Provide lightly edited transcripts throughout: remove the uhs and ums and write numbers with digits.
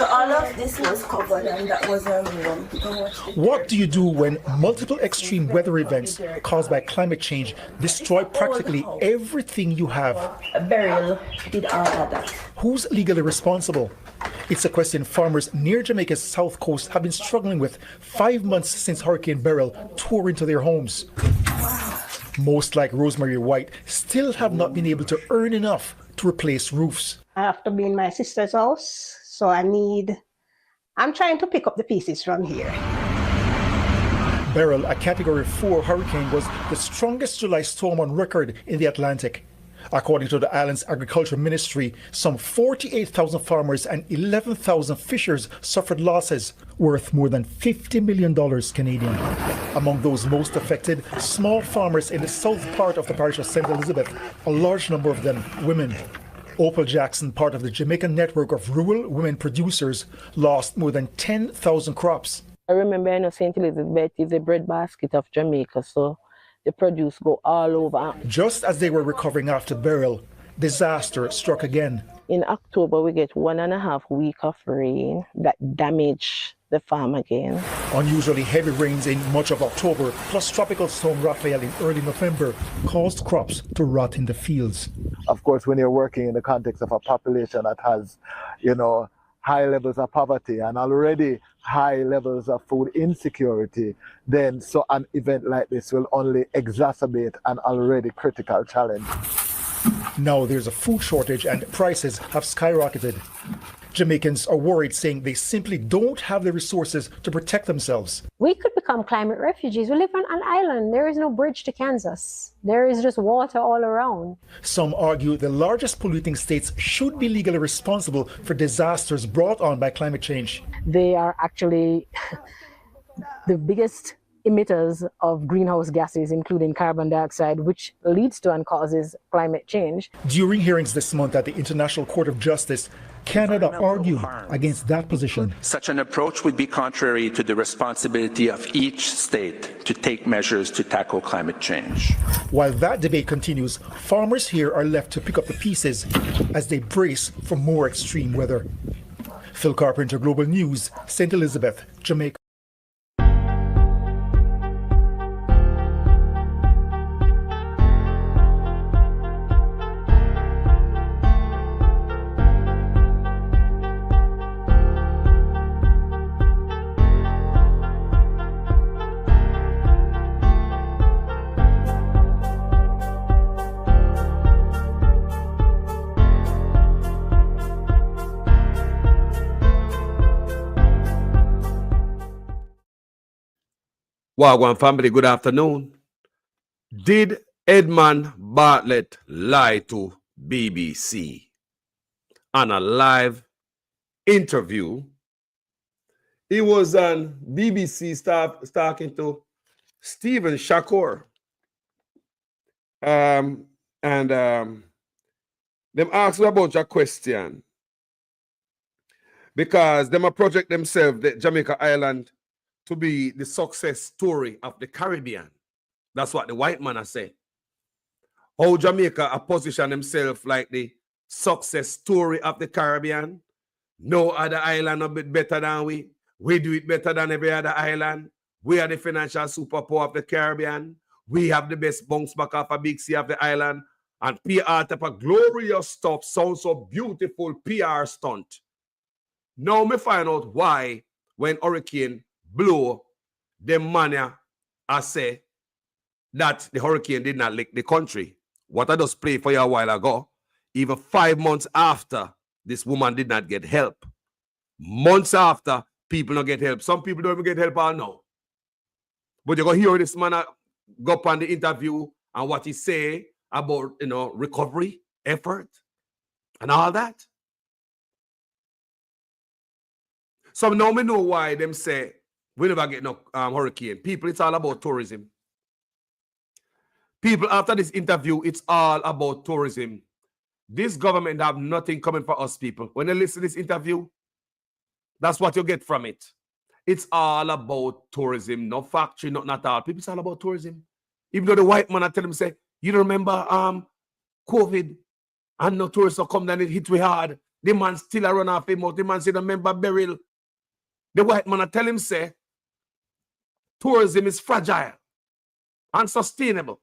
So all of this was covered and that was our room. What do you do when multiple extreme weather events caused by climate change destroy practically everything you have? A burial did all of that. Who's legally responsible? It's a question farmers near Jamaica's south coast have been struggling with 5 months since Hurricane Beryl tore into their homes. Most, like Rosemary White, still have not been able to earn enough to replace roofs. I have to be in my sister's house, so I'm trying to pick up the pieces from here. Beryl, a Category 4 hurricane, was the strongest July storm on record in the Atlantic. According to the island's agriculture ministry, some 48,000 farmers and 11,000 fishers suffered losses worth more than $50 million Canadian. Among those most affected, small farmers in the south part of the parish of St. Elizabeth, a large number of them women. Opal Jackson, part of the Jamaican network of rural women producers, lost more than 10,000 crops. I remember St. Elizabeth is a breadbasket of Jamaica, so the produce go all over. Just as they were recovering after Beryl, disaster struck again. In October, we get 1.5 weeks of rain that damage the farm again. Unusually heavy rains in much of October, plus Tropical Storm Raphael in early November, caused crops to rot in the fields. Of course, when you're working in the context of a population that has, high levels of poverty and already high levels of food insecurity, then an event like this will only exacerbate an already critical challenge. Now there's a food shortage and prices have skyrocketed. Jamaicans are worried, saying they simply don't have the resources to protect themselves. We could become climate refugees. We live on an island. There is no bridge to Kansas. There is just water all around. Some argue the largest polluting states should be legally responsible for disasters brought on by climate change. They are actually the biggest emitters of greenhouse gases, including carbon dioxide, which leads to and causes climate change. During hearings this month at the International Court of Justice, Canada argued against that position. Such an approach would be contrary to the responsibility of each state to take measures to tackle climate change. While that debate continues, farmers here are left to pick up the pieces as they brace for more extreme weather. Phil Carpenter, Global News, St. Elizabeth, Jamaica. Wagwan family, good afternoon. Did Edmond Bartlett lie to BBC? On a live interview, he was on BBC staff talking to Stephen Shakur. Them asked him a bunch of questions because them a project themselves, the Jamaica Island, to be the success story of the Caribbean. That's what the white man has said. How Jamaica a position themselves like the success story of the Caribbean. No other island a bit better than we. We do it better than every other island. We are the financial superpower of the Caribbean. We have the best bounce back off a big sea of the island. And PR type of glorious stuff sounds so beautiful PR stunt. Now me find out why when hurricane blow, the money I say that the hurricane did not lick the country. What I just played for you a while ago, even 5 months after, this woman did not get help. Months after, people don't get help. Some people don't even get help all now. But you're going to hear this man go up on the interview and what he say about, recovery, effort, and all that. So now we know why them say, we never get no hurricane. People, it's all about tourism. People, after this interview, it's all about tourism. This government have nothing coming for us, people. When they listen to this interview, that's what you get from it. It's all about tourism. No factory, not at all. People, it's all about tourism. Even though the white man, I tell them, say, you don't remember COVID? And no tourists will come down, it hit we hard. The man still a run off him out. The man say the member burial. The white man a tell him say tourism is fragile, unsustainable.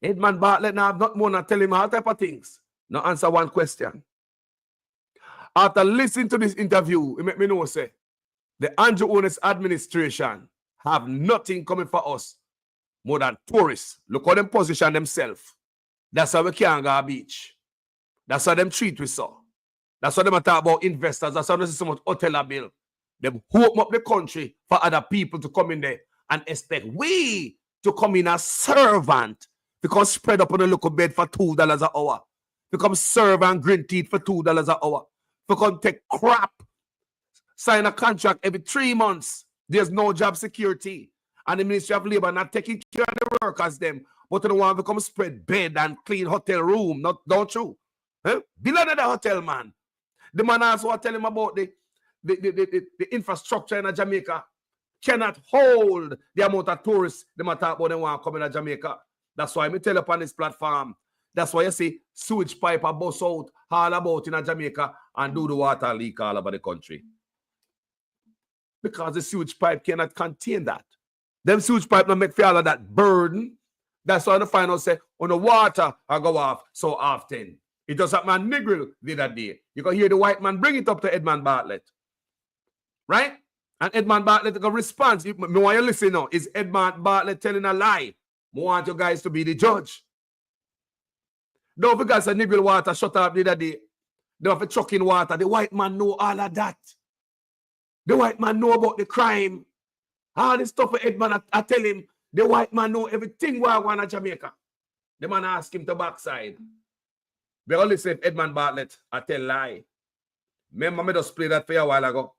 Edmond Bartlett now have not more than tell him all type of things. Now answer one question. After listening to this interview, it make me know say the Andrew Owners administration have nothing coming for us more than tourists. Look how them position themselves. That's how we can't go to the beach. That's how them treat we so. That's how them talk about investors. That's how they see so much hotel bill. Them open up the country for other people to come in there and expect we to come in as servant. Become spread up on a local bed for $2 an hour. Become servant green teeth for $2 an hour. Become take crap. Sign a contract every 3 months. There's no job security. And the Ministry of Labor not taking care of the workers them. But they want to come spread bed and clean hotel room. Don't you? Huh? Below the hotel man. The man also tell him about the infrastructure in Jamaica cannot hold the amount of tourists they might talk about they want to come in Jamaica. That's why I tell you upon this platform. That's why you see sewage pipe are bust out all about in Jamaica and do the water leak all over the country. Because the sewage pipe cannot contain that. Them sewage pipe don't make all of that burden. That's why the final say on the water I go off so often. It does happen on Negril the other day. You can hear the white man bring it up to Edmond Bartlett. Right? And Edmond Bartlett got response. Me want you listen now. Is Edmond Bartlett telling a lie? I want you guys to be the judge. Don't forget the Negril water shut up the other day. They have a truck in water. The white man know all of that. The white man know about the crime. All this stuff for Edmond, I tell him, the white man know everything what I want in Jamaica. The man ask him to backside. They only say Edmond Bartlett, I tell lie. Remember me just played that for you a while ago.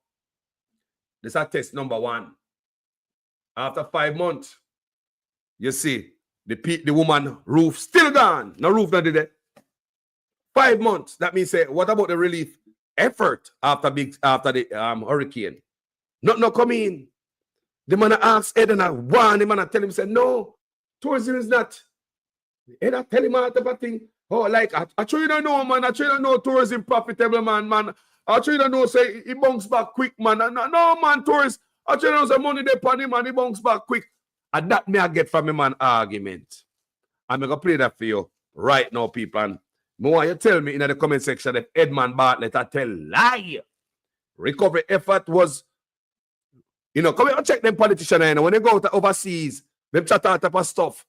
This is test number 1. After 5 months, you see, the woman roof still gone. No roof not there. 5 months. That means say, what about the relief effort after the hurricane? Not come in. The man asks Ed and I warn him and I tell him, say, no, tourism is not. Ed I tell him all type of thing. Oh, like I try to know, man. I try to know tourism profitable, man. I try to know, say, he bounce back quick, man. No, man, tourist. I try to know, say, money they pon him, and he bounce back quick. And that me I get from him an argument. I'm going to play that for you right now, people. And more you tell me in the comment section that Edmond Bartlett I tell lie. Recovery effort was, come here and check them politicians. When they go to overseas, them chat out type of stuff.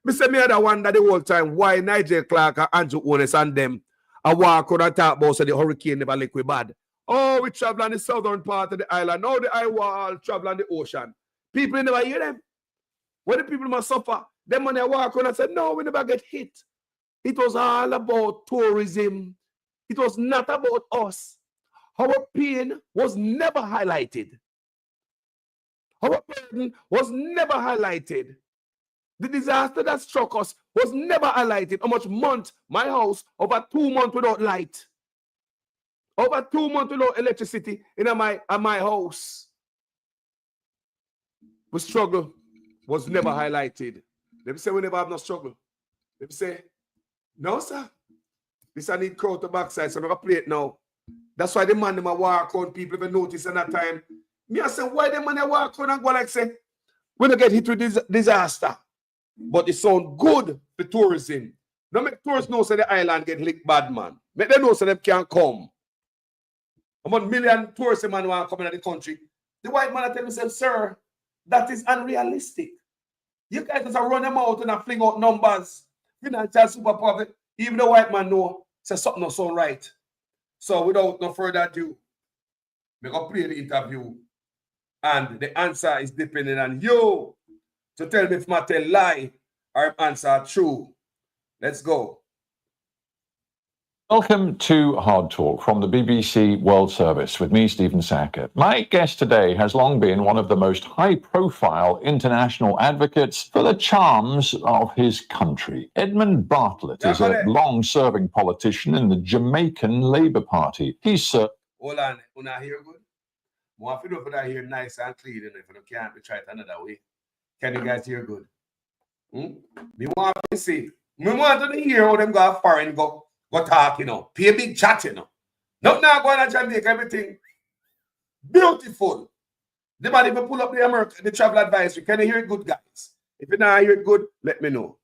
Me say me other wonder the whole time why Nigel Clark and Andrew Owners and them I walk on and talk about so the hurricane never lick we bad. Oh, we travel on the southern part of the island. Now the all travel on the ocean. People never hear them. When the people must suffer, them when they walk on and say, no, we never get hit. It was all about tourism. It was not about us. Our pain was never highlighted. Our burden was never highlighted. The disaster that struck us was never highlighted. How much month, my house, over 2 months without light. Over 2 months without electricity in my house. The struggle was never highlighted. Let me say we never have no struggle. Let me say, no, sir. This I need crowd to backside, so I'm going to play it now. That's why the man them walk on people even notice in that time. Me I say, why the man walk on and go like say, we don't get hit with this disaster. But it sound good for tourism. Don't make tourists know so the island get licked bad, man. Make them know so they can't come. About million tourists man want to come in the country. The white man tell himself, sir, that is unrealistic. You guys just run them out and fling out numbers. Financial superpower. Even the white man know says something not sound right. So without no further ado, we're going to play the interview. And the answer is depending on you to tell me if I tell lie or answer true. Let's go. Welcome to Hard Talk from the BBC World Service with me, Stephen Sackett. My guest today has long been one of the most high-profile international advocates for the charms of his country. Edmond Bartlett is a long-serving politician in the Jamaican Labour Party. He's Hold on, una hear good? More if you don't hear nice and clean, if you can't, we try it another way. Can you guys hear good? Me want to see. Me want to hear how them go foreign go talk, pay big chat, Not now going to Jamaica, everything beautiful. The man even pull up the travel advisory. Can you hear it good, guys? If you not hear it good, let me know.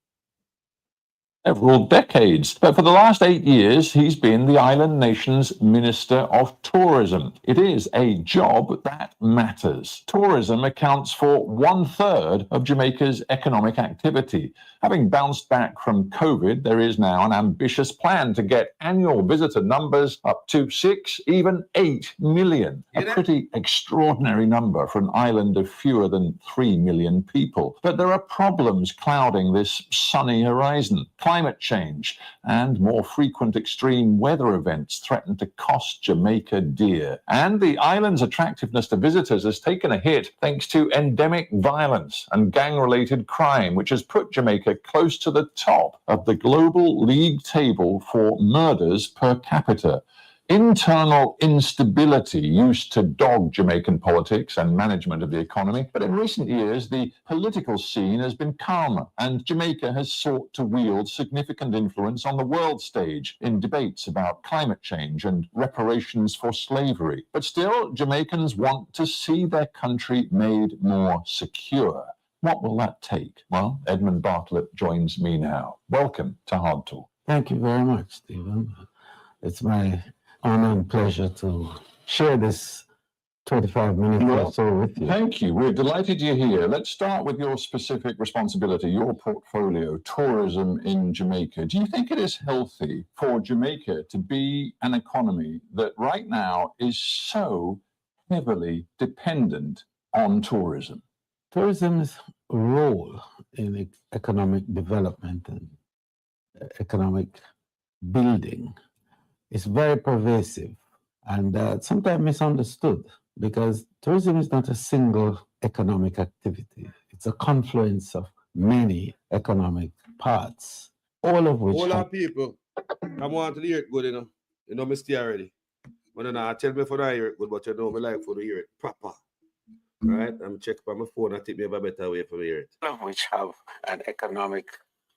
Several decades. But for the last 8 years, he's been the island nation's Minister of Tourism. It is a job that matters. Tourism accounts for 1/3 of Jamaica's economic activity. Having bounced back from COVID, there is now an ambitious plan to get annual visitor numbers up to 6, even 8 million. A pretty extraordinary number for an island of fewer than 3 million people. But there are problems clouding this sunny horizon. Climate change and more frequent extreme weather events threaten to cost Jamaica dear. And the island's attractiveness to visitors has taken a hit thanks to endemic violence and gang-related crime, which has put Jamaica close to the top of the global league table for murders per capita. Internal instability used to dog Jamaican politics and management of the economy, but in recent years, the political scene has been calmer, and Jamaica has sought to wield significant influence on the world stage in debates about climate change and reparations for slavery. But still, Jamaicans want to see their country made more secure. What will that take? Well, Edmond Bartlett joins me now. Welcome to Hard Talk. Thank you very much, Stephen. It's my honor and pleasure to share this 25 minutes or so with you. Thank you. We're delighted you're here. Let's start with your specific responsibility, your portfolio, tourism in Jamaica. Do you think it is healthy for Jamaica to be an economy that right now is so heavily dependent on tourism? Tourism's role in economic development and economic building is very pervasive and sometimes misunderstood, because tourism is not a single economic activity. It's a confluence of many economic parts, all of which... All our people, I want to hear it good, you know. You know me stay already. But then I tell me for I hear it good, but you know me like for to hear it proper. Right? I'm checking by my phone, I think me have a better way for me hear it. All of which have an economic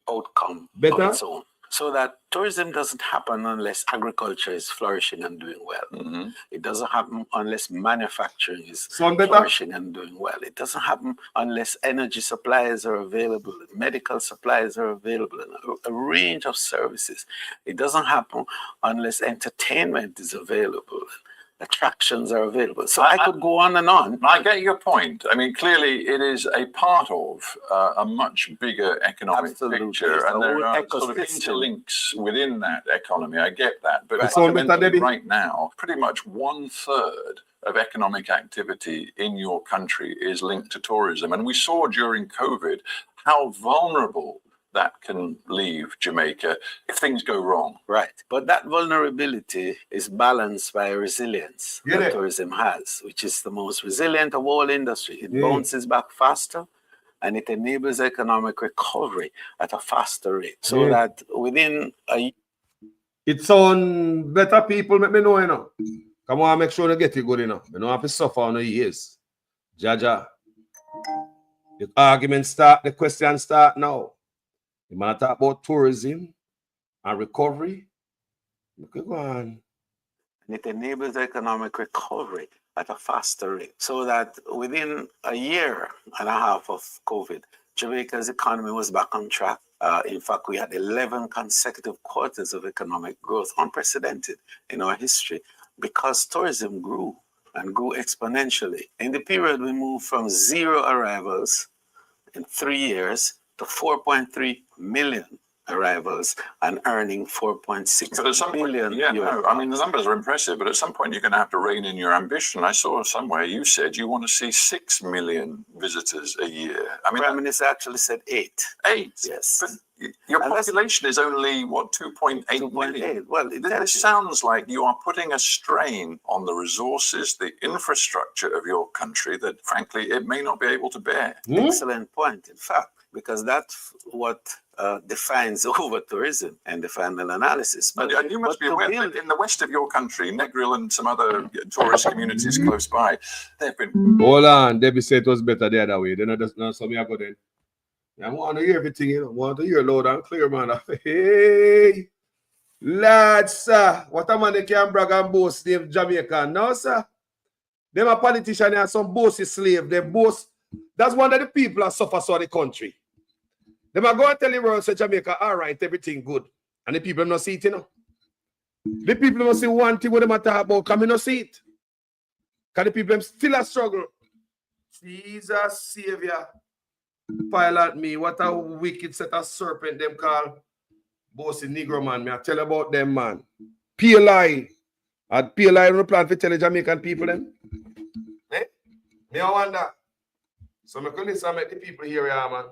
outcome Better? of its own. So that tourism doesn't happen unless agriculture is flourishing and doing well. Mm-hmm. It doesn't happen unless manufacturing is flourishing and doing well. It doesn't happen unless energy supplies are available, medical supplies are available, and a range of services. It doesn't happen unless entertainment is available, attractions are available. So I could go on and on. I get your point. I mean, clearly it is a part of a much bigger economic picture, and there are sort of interlinks within that economy. I get that. But fundamentally right now, pretty much 1/3 of economic activity in your country is linked to tourism. And we saw during COVID how vulnerable that can leave Jamaica if things go wrong. Right. But that vulnerability is balanced by resilience that tourism has, which is the most resilient of all industry. It bounces back faster and it enables economic recovery at a faster rate. So that within a... It's on better people, let me know, you know. Come on, make sure you get it good, you know. You don't have to suffer on the years. Jaja. The argument start, the question start now. You want to talk about tourism and recovery? Okay, go on. And it enables economic recovery at a faster rate, so that within a year and a half of COVID, Jamaica's economy was back on track. In fact, we had 11 consecutive quarters of economic growth, unprecedented in our history, because tourism grew and grew exponentially. In the period, we moved from 0 arrivals in 3 years to 4.3 million arrivals and earning 4.6 billion. I mean, the numbers are impressive, but at some point you're going to have to rein in your ambition. I saw somewhere you said you want to see 6 million visitors a year. I mean, Prime Minister actually said 8. 8? Yes. But your population is only, what, 2.8 million? Well, this sounds like you are putting a strain on the resources, the infrastructure of your country that, frankly, it may not be able to bear. Excellent point, in fact, because that's what defines over-tourism and the final analysis. But you must be aware that in the west of your country, Negril and some other tourist communities close by, they've been... Hold on, Debbie said it was better the other way. Then I just know something I go then. I want to hear everything, you know. I want to hear loud and clear, man. Hey! Lord, sir, what a man they can brag and boast named Jamaica. No, sir. Them a politician and some bossy slave. They boast. That's one of the people that suffer so the country. Them a go and tell the world, say Jamaica, all right, everything good. And the people not see it, you know. The people must see one thing when they talk about, come in no see it. Because the people still a struggle. Jesus, Savior, pilot me. What a wicked set of serpent them call. Bossy Negro man, me I tell about them, man. PLI. Had PLI on the plan for tell the Jamaican people them. Eh? Me I wonder. So me could listen and make the people hear ya, man.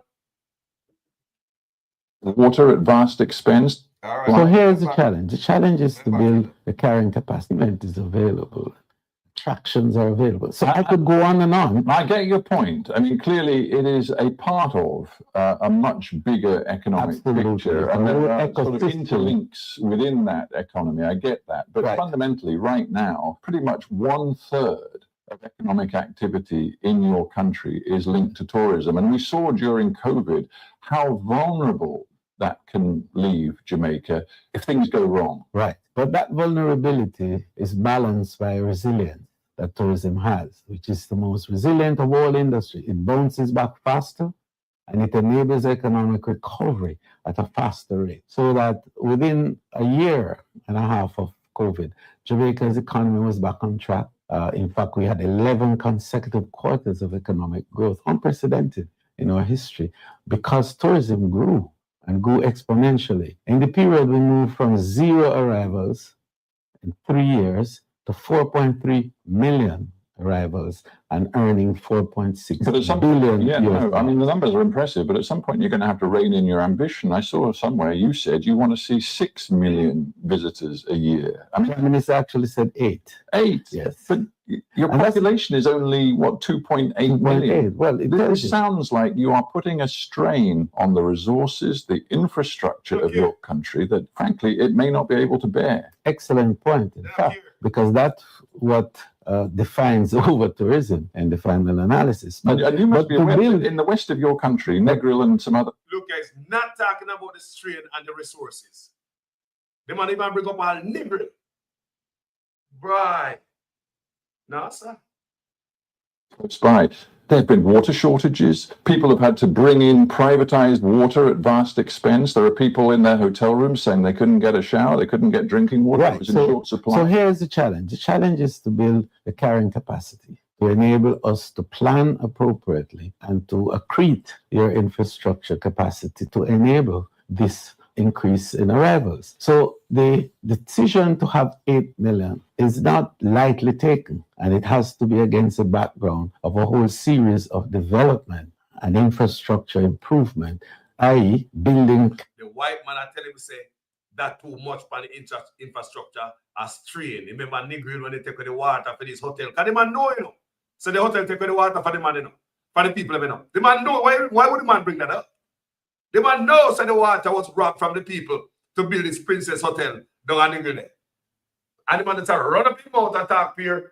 Water at vast expense. All right. So here's the challenge. The challenge is to build the carrying capacity. It is available. Attractions are available. So I could go on and on. I get your point. I mean, clearly it is a part of a much bigger economic picture, and there are sort of interlinks within that economy. I get that. But fundamentally, right now, pretty much 1/3 of economic activity in your country is linked to tourism. And we saw during COVID how vulnerable that can leave Jamaica if things go wrong. Right. But that vulnerability is balanced by resilience that tourism has, which is the most resilient of all industry. It bounces back faster and it enables economic recovery at a faster rate. So that within a year and a half of COVID, Jamaica's economy was back on track. In fact, we had 11 consecutive quarters of economic growth, unprecedented in our history, because tourism grew and grew exponentially. In the period, we moved from 0 arrivals in 3 years to 4.3 million arrivals and earning 4.6 billion. Yeah, no, I mean, the numbers are impressive, but at some point you're going to have to rein in your ambition. I saw somewhere you said you want to see 6 million visitors a year. I mean, Prime Minister actually said 8. 8? Yes. But your population is only, what, 2.8 million? Well, this sounds like you are putting a strain on the resources, the infrastructure of your country that, frankly, it may not be able to bear. Excellent point, in fact, because that's what defines over-tourism and the final analysis. And you must be aware that in the west of your country, Negril and some other... Look, guys, not talking about the strain and the resources. They might even bring up all Negril. Right. No, sir. That's right. There have been water shortages. People have had to bring in privatized water at vast expense. There are people in their hotel rooms saying they couldn't get a shower, they couldn't get drinking water. It was in short supply. So here's the challenge. The challenge is to build the carrying capacity to enable us to plan appropriately and to accrete your infrastructure capacity to enable this increase in arrivals. So the decision to have 8 million is not lightly taken, and it has to be against the background of a whole series of development and infrastructure improvement, i.e. building. The white man, I tell him, say, that too much for the infrastructure as strain. Remember Negril when they take the water for this hotel. Because the man know, you know. So the hotel take the water for the man, you know. For the people, you know. The man know. Why would the man bring that up? The man knows that the water was brought from the people to build this Princess Hotel down in England. And the man that's run up him out and talk here.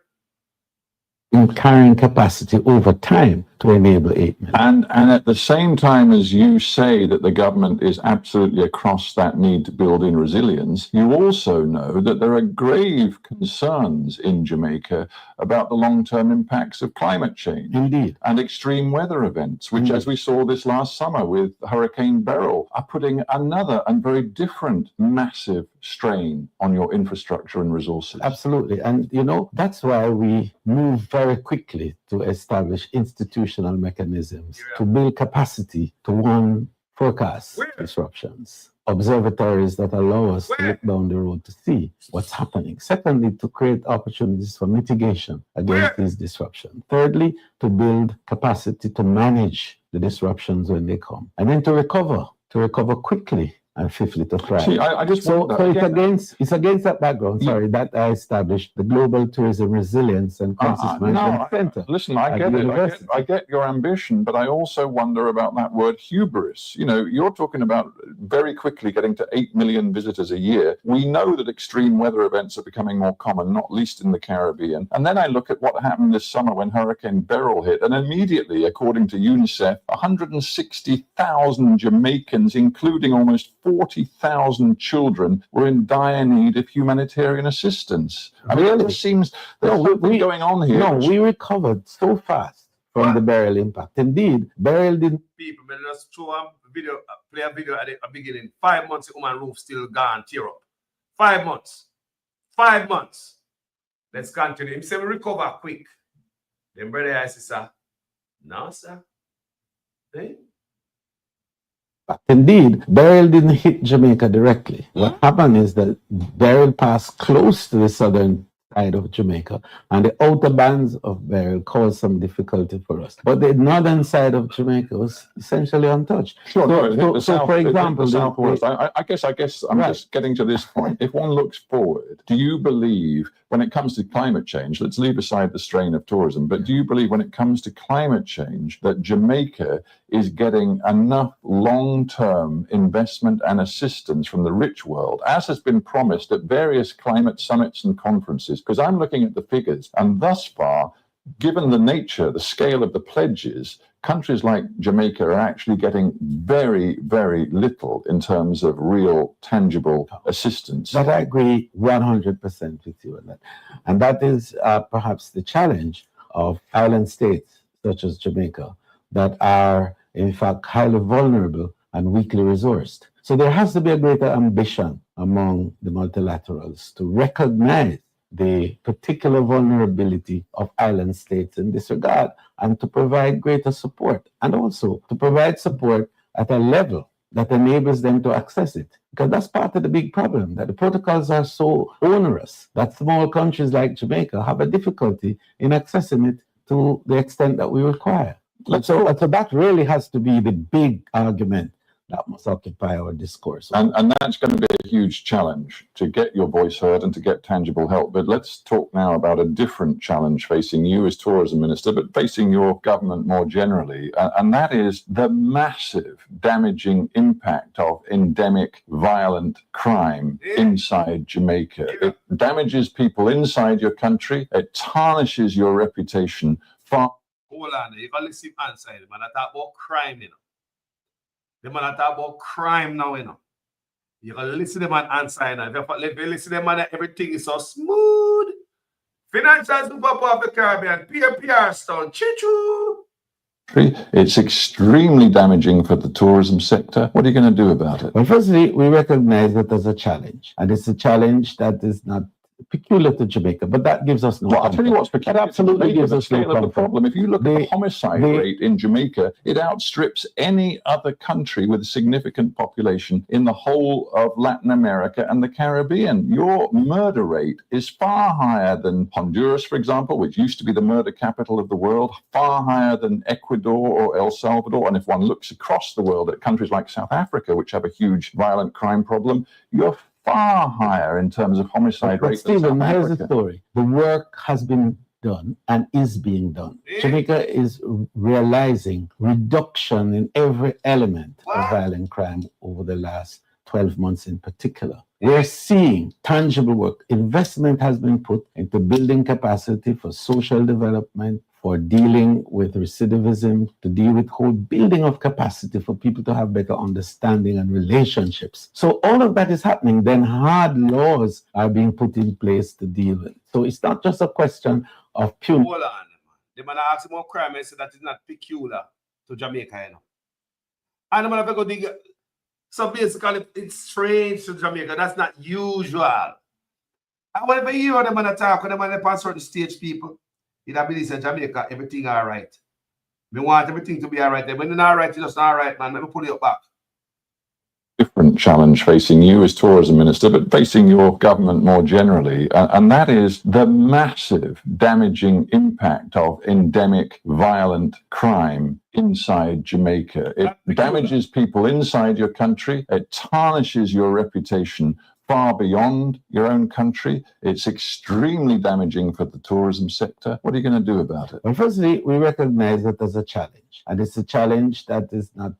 In carrying capacity over time to enable 8 million. And at the same time as you say that the government is absolutely across that need to build in resilience, you also know that there are grave concerns in Jamaica about the long-term impacts of climate change. Indeed. And extreme weather events, which, as we saw this last summer with Hurricane Beryl, are putting another and very different massive strain on your infrastructure and resources. Absolutely. And, you know, that's why we move very quickly to establish institutional mechanisms to build capacity to forecast disruptions, observatories that allow us to look down the road to see what's happening. Secondly, to create opportunities for mitigation against these disruptions. Thirdly, to build capacity to manage the disruptions when they come. And then to recover quickly. And fifthly, to thrive. See, I just so it's against that background, that I established the Global Tourism Resilience and Crisis Management Center. Listen, I get your ambition, but I also wonder about that word hubris. You know, you're talking about very quickly getting to 8 million visitors a year. We know that extreme weather events are becoming more common, not least in the Caribbean. And then I look at what happened this summer when Hurricane Beryl hit, and immediately, according to UNICEF, 160,000 Jamaicans, including almost 40,000 children, were in dire need of humanitarian assistance. I mean, it just seems there's something going on here. No, we recovered so fast from the Beryl impact. Indeed, Beryl didn't. People, may just show a video, play a video at the beginning. 5 months, the woman roof still gone, tear up. 5 months. 5 months. Let's continue. Him say we recover quick. Then brother I say, no, sir. Hey? But indeed, Beryl didn't hit Jamaica directly. What happened is that Beryl passed close to the southern side of Jamaica, and the outer bands of Beryl caused some difficulty for us. But the northern side of Jamaica was essentially untouched. Sure, For example, the southwest. I guess I'm just getting to this point. If one looks forward, do you believe when it comes to climate change, let's leave aside the strain of tourism, but do you believe when it comes to climate change that Jamaica is getting enough long-term investment and assistance from the rich world, as has been promised at various climate summits and conferences? Because I'm looking at the figures, and thus far, given the nature, the scale of the pledges, countries like Jamaica are actually getting very, very little in terms of real, tangible assistance. But I agree 100% with you on that. And that is perhaps the challenge of island states such as Jamaica that are, in fact, highly vulnerable and weakly resourced. So there has to be a greater ambition among the multilaterals to recognize the particular vulnerability of island states in this regard, and to provide greater support, and also to provide support at a level that enables them to access it. Because that's part of the big problem, that the protocols are so onerous that small countries like Jamaica have a difficulty in accessing it to the extent that we require. So that really has to be the big argument that must occupy our discourse. And that's going to be a huge challenge to get your voice heard and to get tangible help. But let's talk now about a different challenge facing you as tourism minister, but facing your government more generally. And that is the massive damaging impact of endemic violent crime inside Jamaica. It damages people inside your country. It tarnishes your reputation far. Hold on, you can listen answer, man. I talk about crime, you know. The man talk about crime now, you know. You can listen to the man answer, you know. If you listen to the man, everything is so smooth. Financial super of the Caribbean, PR stone, chichu. It's extremely damaging for the tourism sector. What are you going to do about it? Well, firstly, we recognize it as a challenge, and it's a challenge that is not peculiar to Jamaica, but that gives us no Well, I'll tell you what's peculiar. That absolutely gives us no scale of the problem. If you look at the homicide rate in Jamaica, it outstrips any other country with a significant population in the whole of Latin America and the Caribbean. Your murder rate is far higher than Honduras, for example, which used to be the murder capital of the world, far higher than Ecuador or El Salvador. And if one looks across the world at countries like South Africa, which have a huge violent crime problem, you're far higher in terms of homicide rate. Stephen, here's the story. The work has been done and is being done. Jamaica is realizing reduction in every element of violent crime over the last 12 months in particular. We're seeing tangible work. Investment has been put into building capacity for social development, for dealing with recidivism, to deal with whole building of capacity for people to have better understanding and relationships. So all of that is happening. Then hard laws are being put in place to deal with it. So it's not just a question of pure. Hold on, man. The man asked about crime and said that is not peculiar to Jamaica, you know. And the man have to go dig. So basically, it's strange to Jamaica. That's not usual. And whenever you hear the man talk, when the man pass certain stage people, in ability in Jamaica, everything all right. We want everything to be all right. When it's not all right, it's just not all right, man. Let me pull it back. Different challenge facing you as tourism minister, but facing your government more generally, and that is the massive damaging impact of endemic violent crime inside Jamaica. It damages people inside your country. It tarnishes your reputation far beyond your own country. It's extremely damaging for the tourism sector. What are you going to do about it? Well, firstly, we recognize it as a challenge, and it's a challenge that is not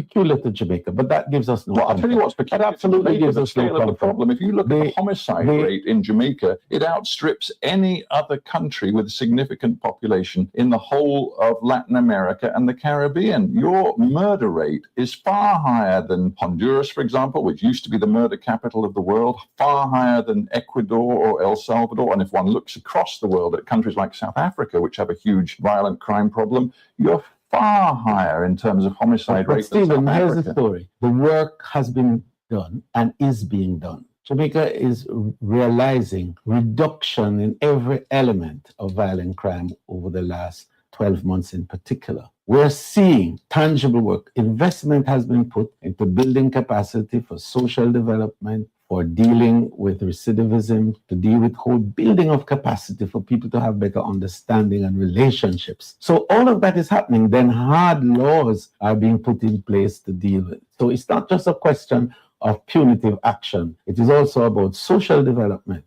peculiar to Jamaica, but that gives us no Well, I'll tell you what's peculiar. That absolutely Jamaica, gives the us no scale of the comfort. problem. If you look at the homicide they- rate in Jamaica, it outstrips any other country with a significant population in the whole of Latin America and the Caribbean. Your murder rate is far higher than Honduras, for example, which used to be the murder capital of the world, far higher than Ecuador or El Salvador. And if one looks across the world at countries like South Africa, which have a huge violent crime problem, you're far higher in terms of homicide But rate than Stephen, South here's Africa. the story. The work has been done and is being done. Jamaica is realizing reduction in every element of violent crime over the last 12 months in particular. We're seeing tangible work. Investment has been put into building capacity for social development, for dealing with recidivism, to deal with whole building of capacity for people to have better understanding and relationships. So all of that is happening. Then hard laws are being put in place to deal with it. So it's not just a question of punitive action. It is also about social development.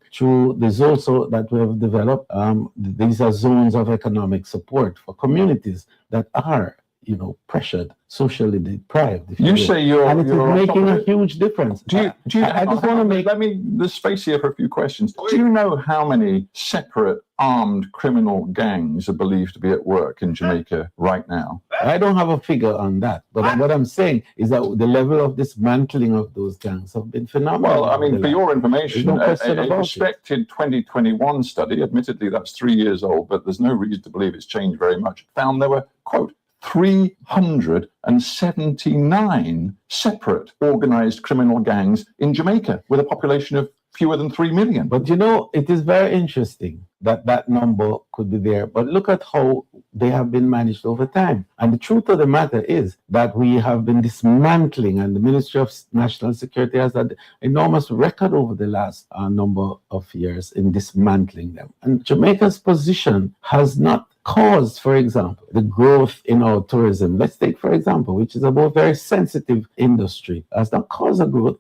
There's also that we have developed, these are zones of economic support for communities that are, pressured, socially deprived. You say you're and it is on top making of a it. huge difference. I just want to make. there's space here for a few questions. Do you know how many separate armed criminal gangs are believed to be at work in Jamaica right now? I don't have a figure on that, but what I'm saying is that the level of dismantling of those gangs have been phenomenal. Well, I mean, for your information, no question a about respected 2021 study, admittedly that's 3 years old, but there's no reason to believe it's changed very much, found there were, quote, 379 separate organized criminal gangs in Jamaica with a population of fewer than 3 million. But it is very interesting that that number could be there. But look at how they have been managed over time. And the truth of the matter is that we have been dismantling, and the Ministry of National Security has had enormous record over the last number of years in dismantling them. And Jamaica's position has not caused, for example, the growth in our tourism. Let's take, for example, which is a very sensitive industry, has not caused a growth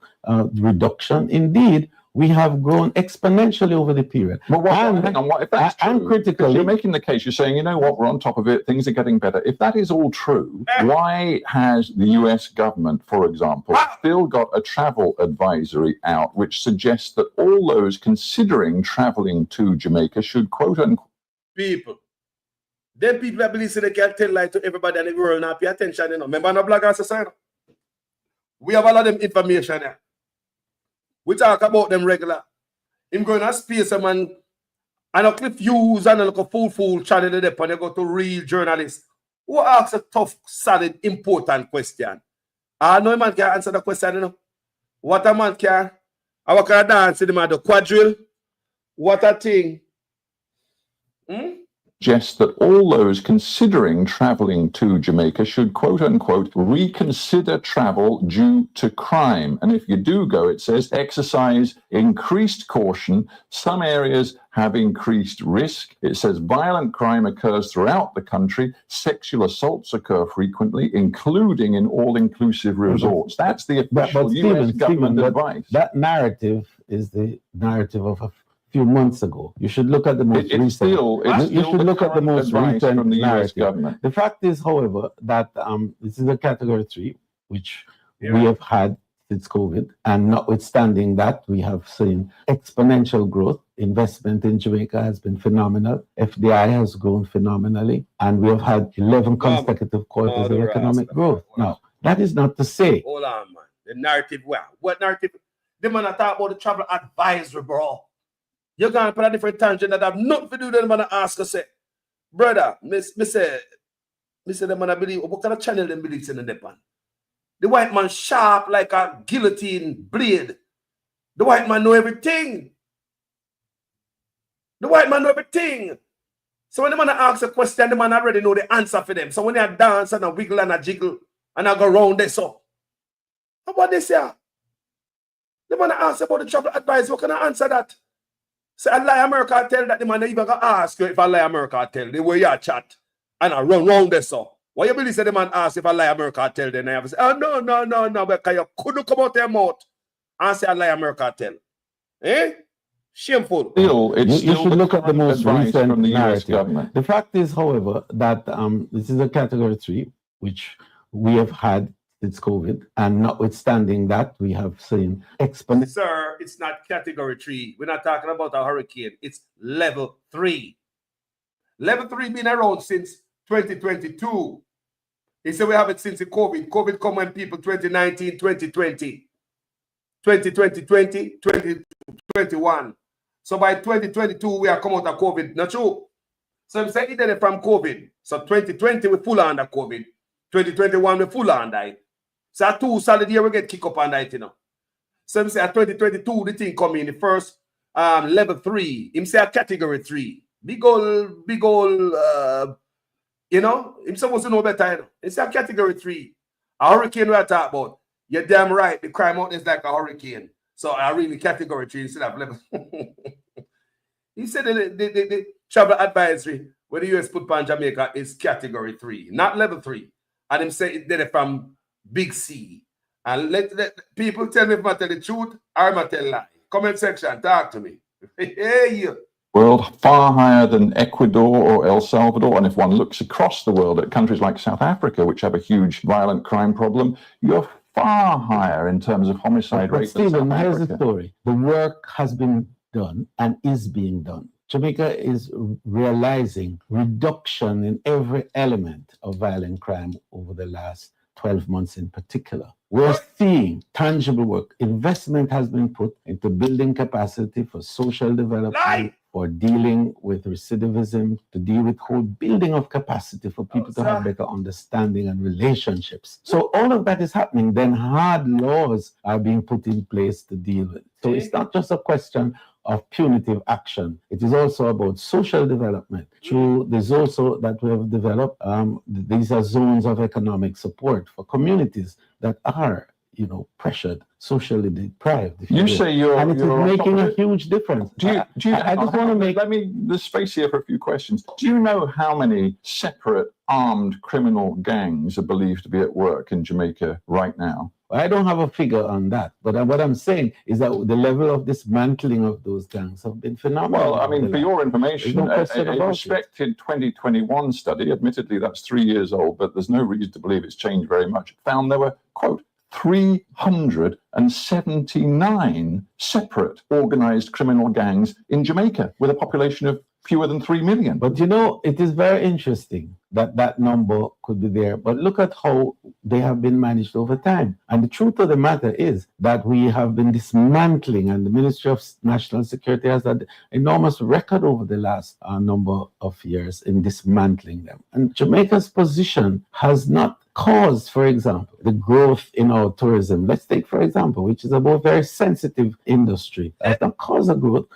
reduction. Indeed, we have grown exponentially over the period. Well, hang on, if that's true, and critically, you're making the case, you're saying, you know what, we're on top of it, things are getting better. If that is all true, why has the US government, for example, still got a travel advisory out which suggests that all those considering traveling to Jamaica should, quote unquote, people. Them people that believe they can tell lie to everybody and the world not pay attention, Remember no Black Society? We have a lot of them information here. We talk about them regular. Him going to space man and a clip views and a look a fool channel and they go to real journalists who ask a tough, solid, important question. I know a man can answer the question, What a man can. What kind of dance in the man, the quadrille? What a thing. suggests that all those considering traveling to Jamaica should, quote unquote, reconsider travel due to crime. And if you do go, it says, exercise increased caution. Some areas have increased risk. It says violent crime occurs throughout the country. Sexual assaults occur frequently, including in all-inclusive resorts. That's the official US government advice. That narrative is the narrative of a few months ago. You should look at the most recent. You should look at the most recent from the US narrative. government. The fact is, however, that this is a category 3, which we have had since COVID, and notwithstanding that, we have seen exponential growth. Investment in Jamaica has been phenomenal. FDI has grown phenomenally, and we have had 11 consecutive quarters of economic growth. Now, that is not to say. Hold on, man. The narrative, what narrative? The man I talk about the travel advisory, bro. You're going to put a different tangent that have nothing to do with the man I ask us, say, brother, me say the man I believe, what kind of channel them believes in the Japan? The white man sharp like a guillotine blade. The white man know everything. The white man know everything. So when the man asks a question, the man already know the answer for them. So when they dance and a wiggle and a jiggle and I go round this up. How about this here? The man asks about the travel advice, what can I answer that? Say I lie America tell that the man even gonna ask you if I lie America tell the way you chat and I run round this up. Why you believe say the man ask if I lie America tell then I have to say, oh no, because you couldn't come out your mouth and say I lie America tell. Eh? Shameful. You should look at the most recent from the US government. The fact is, however, that this is a category 3, which we have had since COVID, and notwithstanding that, we have seen exponential. Sir, it's not category 3. We're not talking about a hurricane. It's level 3. Level 3 been around since 2022. He said we have it since the COVID. COVID come when people 2019, 2020, 2020, 2021. So by 2022, we are come out of COVID. Not true. So I'm saying he did it from COVID. So 2020, we full under COVID. 2021, we full under it. So a 2 solid year, we get kick up under it, you know. So I'm saying 2022, the thing come in the first level 3. Him say a category 3. Big old, you know, him supposed to know better, you know. It's a category 3. A hurricane we are talking about. You're damn right. The crime out is like a hurricane. So I really category 3 instead of level. He said the travel advisory where the US put on Jamaica is category 3, not level 3. And him say it did it from big C. And let people tell me if I tell the truth or I tell lie. Comment section, talk to me. Hey, world, far higher than Ecuador or El Salvador. And if one looks across the world at countries like South Africa, which have a huge violent crime problem, you're far higher in terms of homicide rates. But Stephen, here's the story. The work has been done and is being done. Jamaica is realizing reduction in every element of violent crime over the last 12 months in particular. We're seeing tangible work. Investment has been put into building capacity for social development, for dealing with recidivism, to deal with whole building of capacity for people to have better understanding and relationships. So all of that is happening. Then hard laws are being put in place to deal with it. So it's not just a question of punitive action. It is also about social development. There's also that we have developed, these are zones of economic support for communities that are, you know, pressured, socially deprived. You say you're, and it is making a huge difference. I just want to make. Let me. There's space here for a few questions. Do you know how many separate armed criminal gangs are believed to be at work in Jamaica right now? I don't have a figure on that, but what I'm saying is that the level of dismantling of those gangs have been phenomenal. Well, I mean, for your information, a respected 2021 study, admittedly that's 3 years old, but there's no reason to believe it's changed very much, found there were, quote, 379 separate organized criminal gangs in Jamaica with a population of fewer than 3 million. But you know, it is very interesting that that number could be there. But look at how they have been managed over time. And the truth of the matter is that we have been dismantling, and the Ministry of National Security has had enormous record over the last number of years in dismantling them. And Jamaica's position has not caused, for example, the growth in our tourism. Let's take, for example, which is a very sensitive industry. Has not caused a growth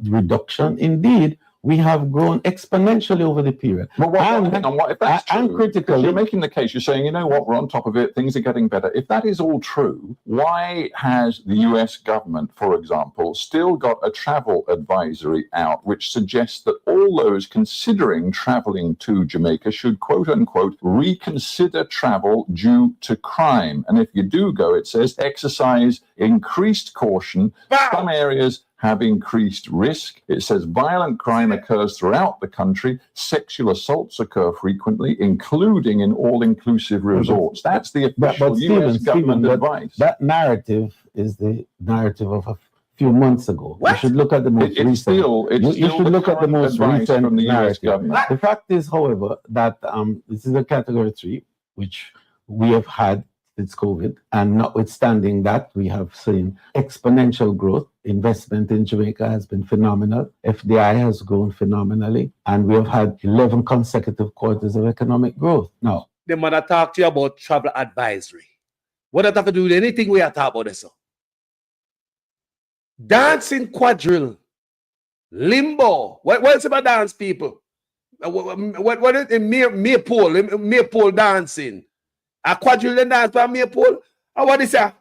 reduction. Indeed, we have grown exponentially over the period. Well, hang on, if that's true, and critically, you're making the case, you're saying, you know what, we're on top of it, things are getting better. If that is all true, why has the US government, for example, still got a travel advisory out which suggests that all those considering traveling to Jamaica should, quote unquote, reconsider travel due to crime? And if you do go, it says, exercise increased caution. Some areas have increased risk. It says violent crime occurs throughout the country. Sexual assaults occur frequently, including in all-inclusive resorts. That's the official US government advice. That narrative is the narrative of a few months ago. What? You should look at the most recent. You should look at the most recent from the US narrative. government. The fact is, however, that this is a category 3, which we have had since COVID, and notwithstanding that, we have seen exponential growth. Investment in Jamaica has been phenomenal. FDI has grown phenomenally, and we have had 11 consecutive quarters of economic growth. Now, they want to talk to you about travel advisory. What does that have to do with anything we are talking about this? Dancing quadrille, limbo. What's about dance, people? What is it? Mere pole dancing. A quadrille dance by mere pole? What is that?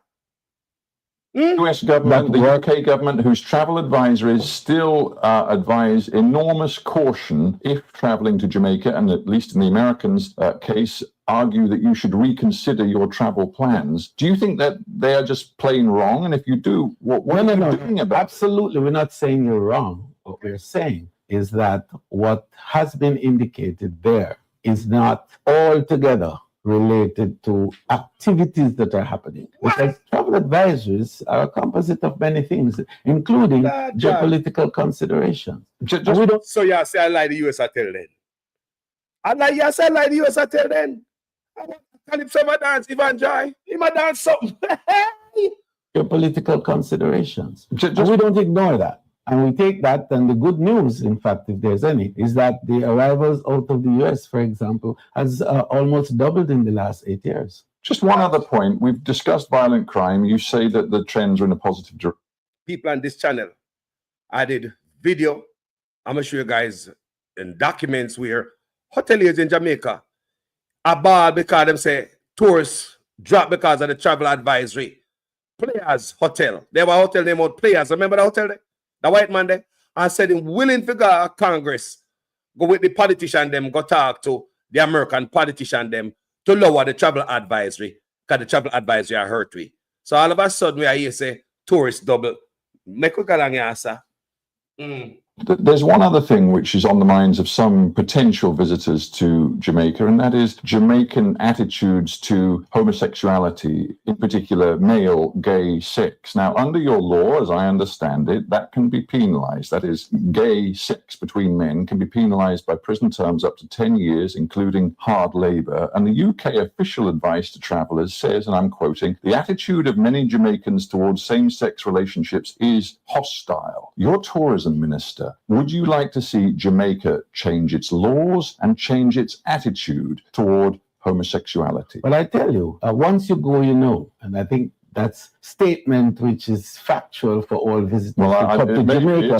US government, the UK government, whose travel advisories still advise enormous caution if traveling to Jamaica, and at least in the Americans' case, argue that you should reconsider your travel plans. Do you think that they are just plain wrong? And if you do, what are you doing about it? Absolutely, we're not saying you're wrong. What we're saying is that what has been indicated there is not altogether related to activities that are happening. Because travel advisories are a composite of many things, including geopolitical considerations. So you say I lie the US tell then. I lie, yes, I lie the US tell then. I want Calypso dance, Ivan Jai. He might dance something. Geopolitical considerations. And we don't ignore that. And we take that, and the good news, in fact, if there's any, is that the arrivals out of the US, for example, has almost doubled in the last 8 years. Just one other point. We've discussed violent crime. You say that the trends are in a positive direction. People on this channel, I did video. I'm going to show you guys in documents where hoteliers in Jamaica are bad because them say tourists drop because of the travel advisory. Players Hotel. They have a hotel named Players. Remember the hotel there? The white man there, I said him willing to go to Congress, go with the politician them, go talk to the American politician them to lower the travel advisory, because the travel advisory are hurt we. So all of a sudden we are here say tourists double. Make we go along here, sir. There's one other thing which is on the minds of some potential visitors to Jamaica, and that is Jamaican attitudes to homosexuality, in particular male gay sex. Now, under your law, as I understand it, that can be penalized. That is, gay sex between men can be penalized by prison terms up to 10 years, including hard labor. And the UK official advice to travelers says, and I'm quoting, the attitude of many Jamaicans towards same-sex relationships is hostile. Your tourism minister, would you like to see Jamaica change its laws and change its attitude toward homosexuality? Well, I tell you, once you go, you know. And I think that's statement which is factual for all visitors to come to Jamaica,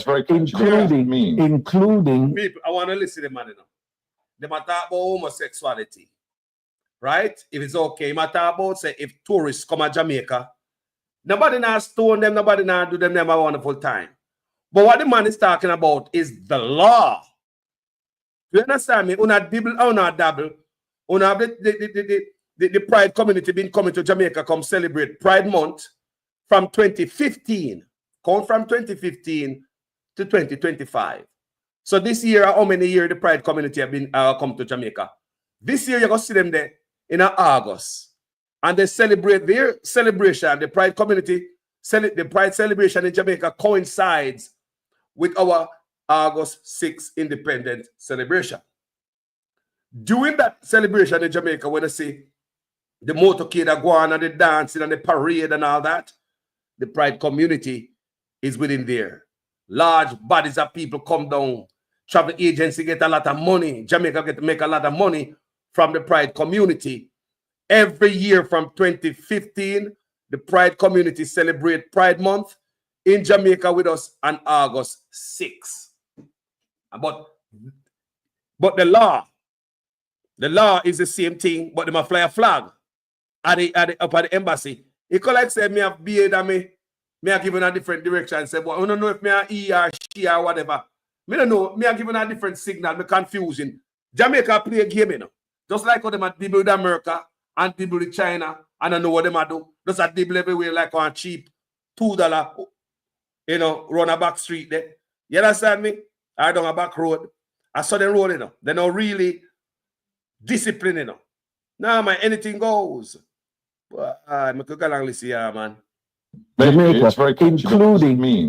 including... People, I want to listen to them, man. They might talk about homosexuality, right? If it's okay, might talk about, say, if tourists come to Jamaica, nobody not stone them, nobody not do them a wonderful time. But what the man is talking about is the law. You understand me? Una dibble, una dabble. Una have the Pride community been coming to Jamaica come celebrate Pride Month from 2015. Come from 2015 to 2025. So this year, how many years the Pride community have been come to Jamaica? This year, you're going to see them there in August. And they celebrate their celebration. The Pride community, the Pride celebration in Jamaica coincides with our August 6th independent celebration. During that celebration in Jamaica, when I see the motorcade go on and the dancing and the parade and all that, the Pride community is within there. Large bodies of people come down. Travel agency get a lot of money. Jamaica get to make a lot of money from the Pride community. Every year from 2015, the Pride community celebrate Pride Month in Jamaica with us on August 6th. But the law is the same thing, but they must fly a flag up at the embassy. It could like say me have beard and me have given a different direction. Say, but I don't know if me are he or she or whatever. Me don't know. Me have given a different signal. Me confusing. Jamaica play a game, you know. Just like how they might deal with America and deal with China. And I know what they might do. Just a deal everywhere like on cheap $2, you know, run a back street there. You understand me? I down a back road. I saw them road, you know. They're not really disciplined, you know. Nah, man, anything goes. But I could go along listen here, man. Jamaica,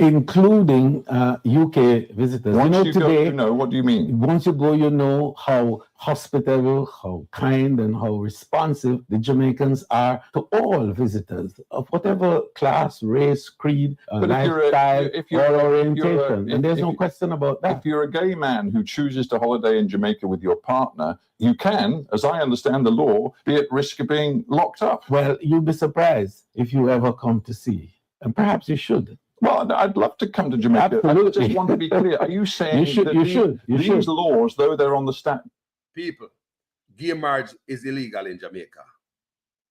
including UK visitors. Once you know, you today, go, you know, what do you mean? Once you go, you know how hospitable, how kind, and how responsive the Jamaicans are to all visitors of whatever class, race, creed, lifestyle, or orientation. And there's no question about that. If you're a gay man who chooses to holiday in Jamaica with your partner, you can, as I understand the law, be at risk of being locked up. Well, you'll be surprised if you ever come to see. And perhaps you should. Well, I'd love to come to Jamaica. Absolutely. I just want to be clear. Are you saying these laws, though they're on the statute? People, gay marriage is illegal in Jamaica.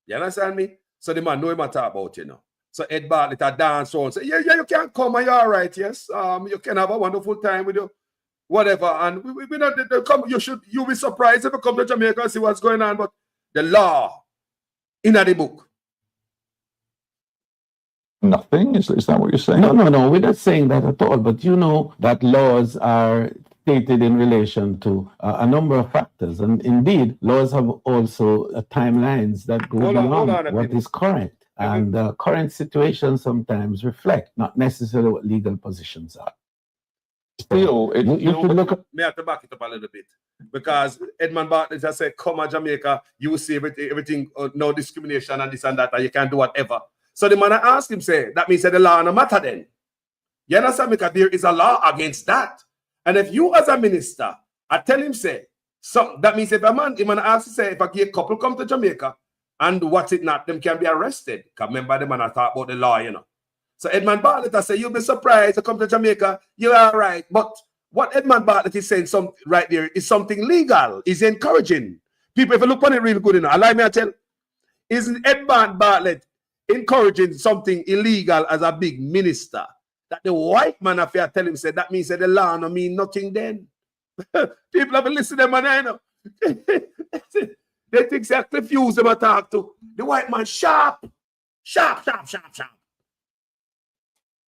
You understand me? So the man know him talk about, you know. So Ed Bartlett a dance on say, yeah, you can come and you're all right, yes. You can have a wonderful time with you, whatever. And we not come. You'll be surprised if you come to Jamaica and see what's going on. But the law in the book. Nothing? Is that what you're saying? No. We're not saying that at all. But you know that laws are stated in relation to a number of factors. And indeed, laws have also timelines that go beyond what is current. And current situations sometimes reflect not necessarily what legal positions are. Still, you should look at. May I have to back it up a little bit, because Edmond Bartlett just said, "Come on, Jamaica, you will see everything, no discrimination and this and that, and you can do whatever." So the man I asked him, say, that means that the law no matter then. You understand? Because there is a law against that. And if you as a minister, I tell him, say, that means if a man asks to say, if a couple come to Jamaica and what's it not, them can be arrested. Because remember the man I thought about the law, you know. So Edmond Bartlett, I say, you'll be surprised to come to Jamaica. You're all right. But what Edmond Bartlett is saying right there is something legal. Is encouraging people. If you look on it really good enough, allow me to tell, isn't Edmond Bartlett encouraging something illegal as a big minister? That the white man affair tell him, said that means that the law no mean nothing then. People have been listening to them and I know. They think they're confused them to talk to. The white man sharp.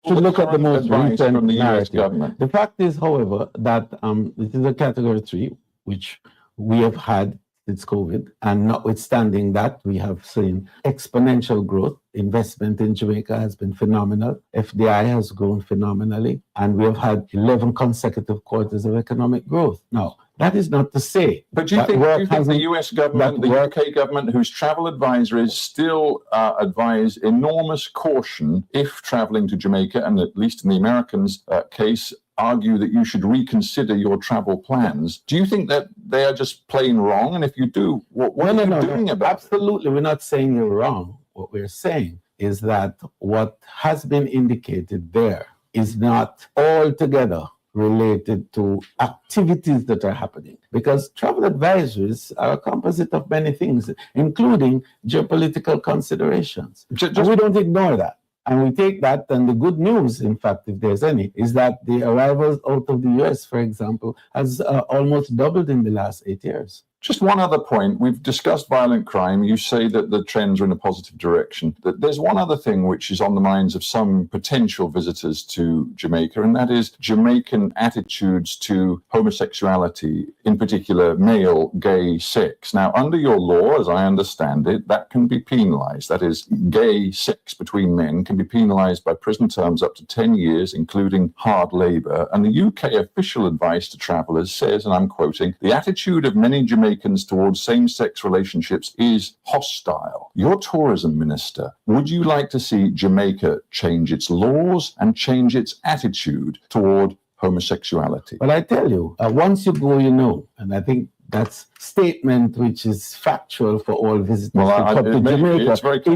To look at the most recent from the US government. The fact is, however, that this is a category 3, which we have had since COVID, and notwithstanding that, we have seen exponential growth. Investment in Jamaica has been phenomenal. FDI has grown phenomenally, and we have had 11 consecutive quarters of economic growth. Now, that is not to say. But do you think the US government, the UK government, whose travel advisories still advise enormous caution if traveling to Jamaica, and at least in the Americans' case, argue that you should reconsider your travel plans? Do you think that they are just plain wrong? And if you do, what are you doing about it? Absolutely, we're not saying you're wrong. What we're saying is that what has been indicated there is not altogether related to activities that are happening, because travel advisories are a composite of many things, including geopolitical considerations. And we don't ignore that. And we take that, and the good news, in fact, if there's any, is that the arrivals out of the US, for example, has almost doubled in the last 8 years. Just one other point. We've discussed violent crime. You say that the trends are in a positive direction. There's one other thing which is on the minds of some potential visitors to Jamaica, and that is Jamaican attitudes to homosexuality, in particular male gay sex. Now, under your law, as I understand it, that can be penalized. That is, gay sex between men can be penalized by prison terms up to 10 years, including hard labor. And the UK official advice to travelers says, and I'm quoting, the attitude of many Jamaicans towards same-sex relationships is hostile. Your tourism minister, would you like to see Jamaica change its laws and change its attitude toward homosexuality? Well, I tell you, once you go, you know, and I think that's statement which is factual for all visitors to come to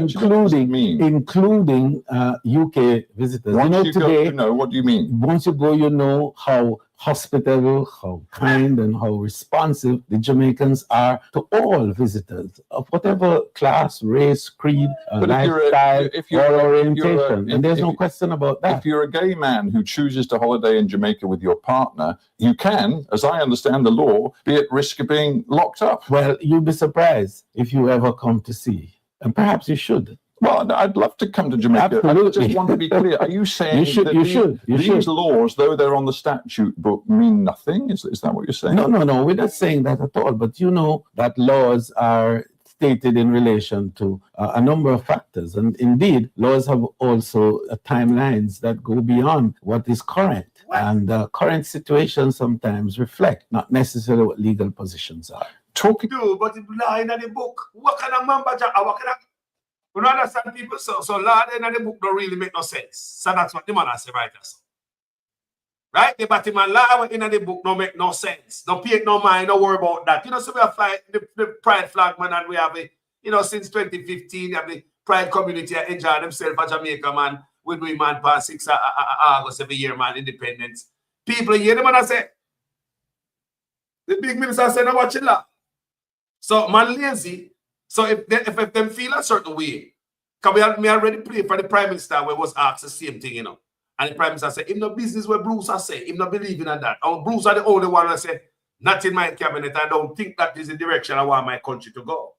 Jamaica, including UK visitors. Once you go, you know, what do you mean? Once you go, you know how hospitable, how kind, and how responsive the Jamaicans are to all visitors of whatever class, race, creed, lifestyle, or orientation. And there's no question about that. If you're a gay man who chooses to holiday in Jamaica with your partner, you can, as I understand the law, be at risk of being locked up. Well, you'll be surprised if you ever come to see, and perhaps you should. Well, I'd love to come to Jamaica. Absolutely. I just want to be clear. Are you saying these laws, though they're on the statute book, mean nothing? Is that what you're saying? No. We're not saying that at all. But you know that laws are stated in relation to a number of factors. And indeed, laws have also timelines that go beyond what is current. And current situations sometimes reflect not necessarily what legal positions are. But it's lying in the book. What kind of mamba? You don't understand people, so law in the book don't really make no sense. So that's what the man has said right there. Right? The Batman law in the book don't make no sense. Don't pay no mind, don't worry about that. You know, so we have the pride flag, man, and we have it, you know, since 2015, have the pride community enjoy themselves at Jamaica, man. We do man past 6 August every year, man, independence. People hear them and I say, the big minister said, now watch it law. So man lazy. So if them feel a certain way, because we already played for the Prime Minister where was asked the same thing, you know. And the Prime Minister said, in no business where Bruce has said, him not believing in that. And Bruce are the only one that said, not in my cabinet. I don't think that is the direction I want my country to go.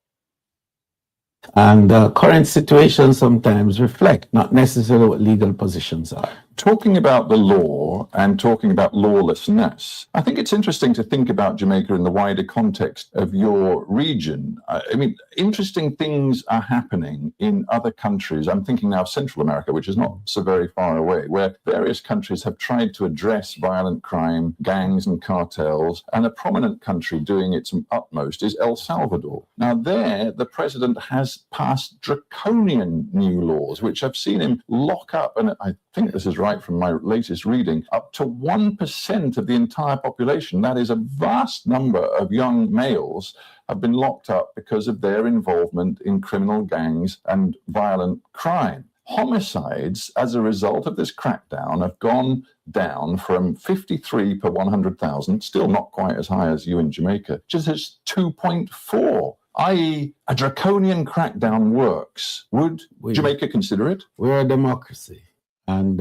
And current situations sometimes reflect not necessarily what legal positions are. Talking about the law and talking about lawlessness, I think it's interesting to think about Jamaica in the wider context of your region. I mean, interesting things are happening in other countries. I'm thinking now of Central America, which is not so very far away, where various countries have tried to address violent crime, gangs and cartels, and a prominent country doing its utmost is El Salvador. Now there, the president has passed draconian new laws, which have seen him lock up, and I think this is right from my latest reading, up to 1% of the entire population. That is a vast number of young males have been locked up because of their involvement in criminal gangs and violent crime. Homicides, as a result of this crackdown, have gone down from 53 per 100,000, still not quite as high as you in Jamaica, just as 2.4. i.e., a draconian crackdown works. Would Jamaica consider it? We're a democracy. And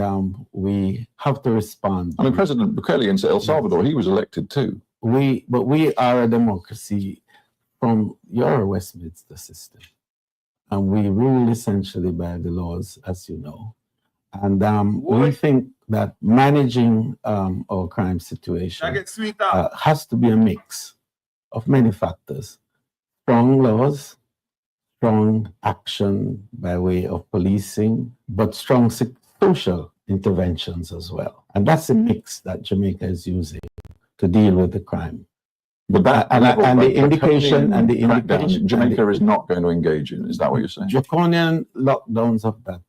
we have to respond. I mean, President Bukele in El Salvador, he was elected too. But we are a democracy from your Westminster system. And we rule essentially by the laws, as you know. And we think that managing our crime situation has to be a mix of many factors. Strong laws, strong action by way of policing, but strong social interventions as well. And that's a mix that Jamaica is using to deal with the crime. But the indication Jamaica is not going to engage in. Is that what you're saying? Draconian lockdowns of that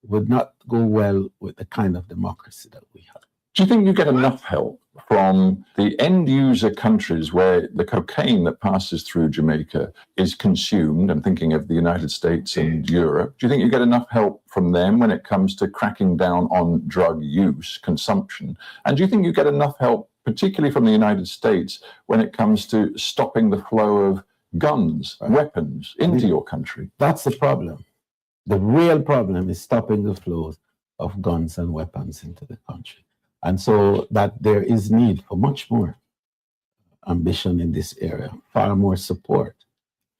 would not go well with the kind of democracy that we have. Do you think you get enough help from the end user countries where the cocaine that passes through Jamaica is consumed? I'm thinking of the United States and Europe. Do you think you get enough help from them when it comes to cracking down on drug use, consumption? And do you think you get enough help, particularly from the United States, when it comes to stopping the flow of guns, weapons into your country? That's the problem. The real problem is stopping the flow of guns and weapons into the country. And so that there is need for much more ambition in this area, far more support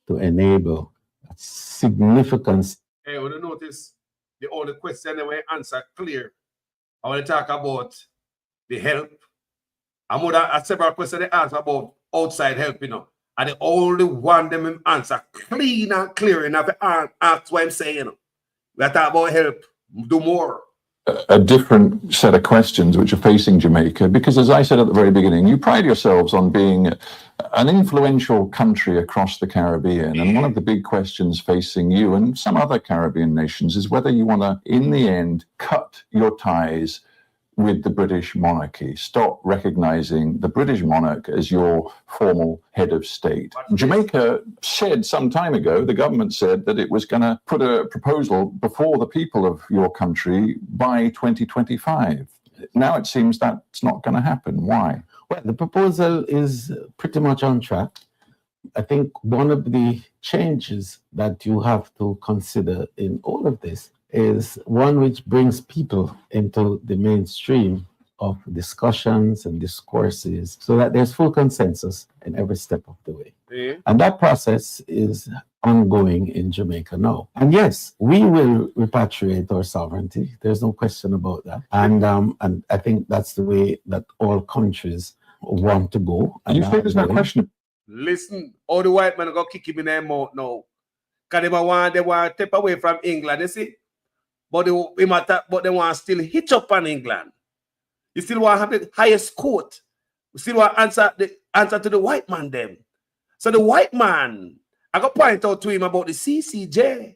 to enable significance. Hey, we don't notice the only question that we answer clear. I want to talk about the help. I'm going to ask several questions they ask about outside help, you know. And the only one them answer clean and clear enough to ask what I'm saying, you know. We talk about help, do more. A different set of questions which are facing Jamaica, because as I said at the very beginning, you pride yourselves on being an influential country across the Caribbean. And one of the big questions facing you and some other Caribbean nations is whether you want to, in the end, cut your ties with the British monarchy, stop recognizing the British monarch as your formal head of state. Jamaica said some time ago, the government said that it was going to put a proposal before the people of your country by 2025. Now it seems that's not going to happen. Why? Well, the proposal is pretty much on track. I think one of the changes that you have to consider in all of this is one which brings people into the mainstream of discussions and discourses so that there's full consensus in every step of the way. Yeah. And that process is ongoing in Jamaica now. And yes, we will repatriate our sovereignty. There's no question about that. And I think that's the way that all countries want to go. And you think there's no question? Listen, all the white men are going to kick him in their mouth now. Because they want to take away from England, you see? But they want to still hitch up on England. You still want to have the highest court. You still want to answer to the white man them. So the white man, I got to point out to him about the CCJ,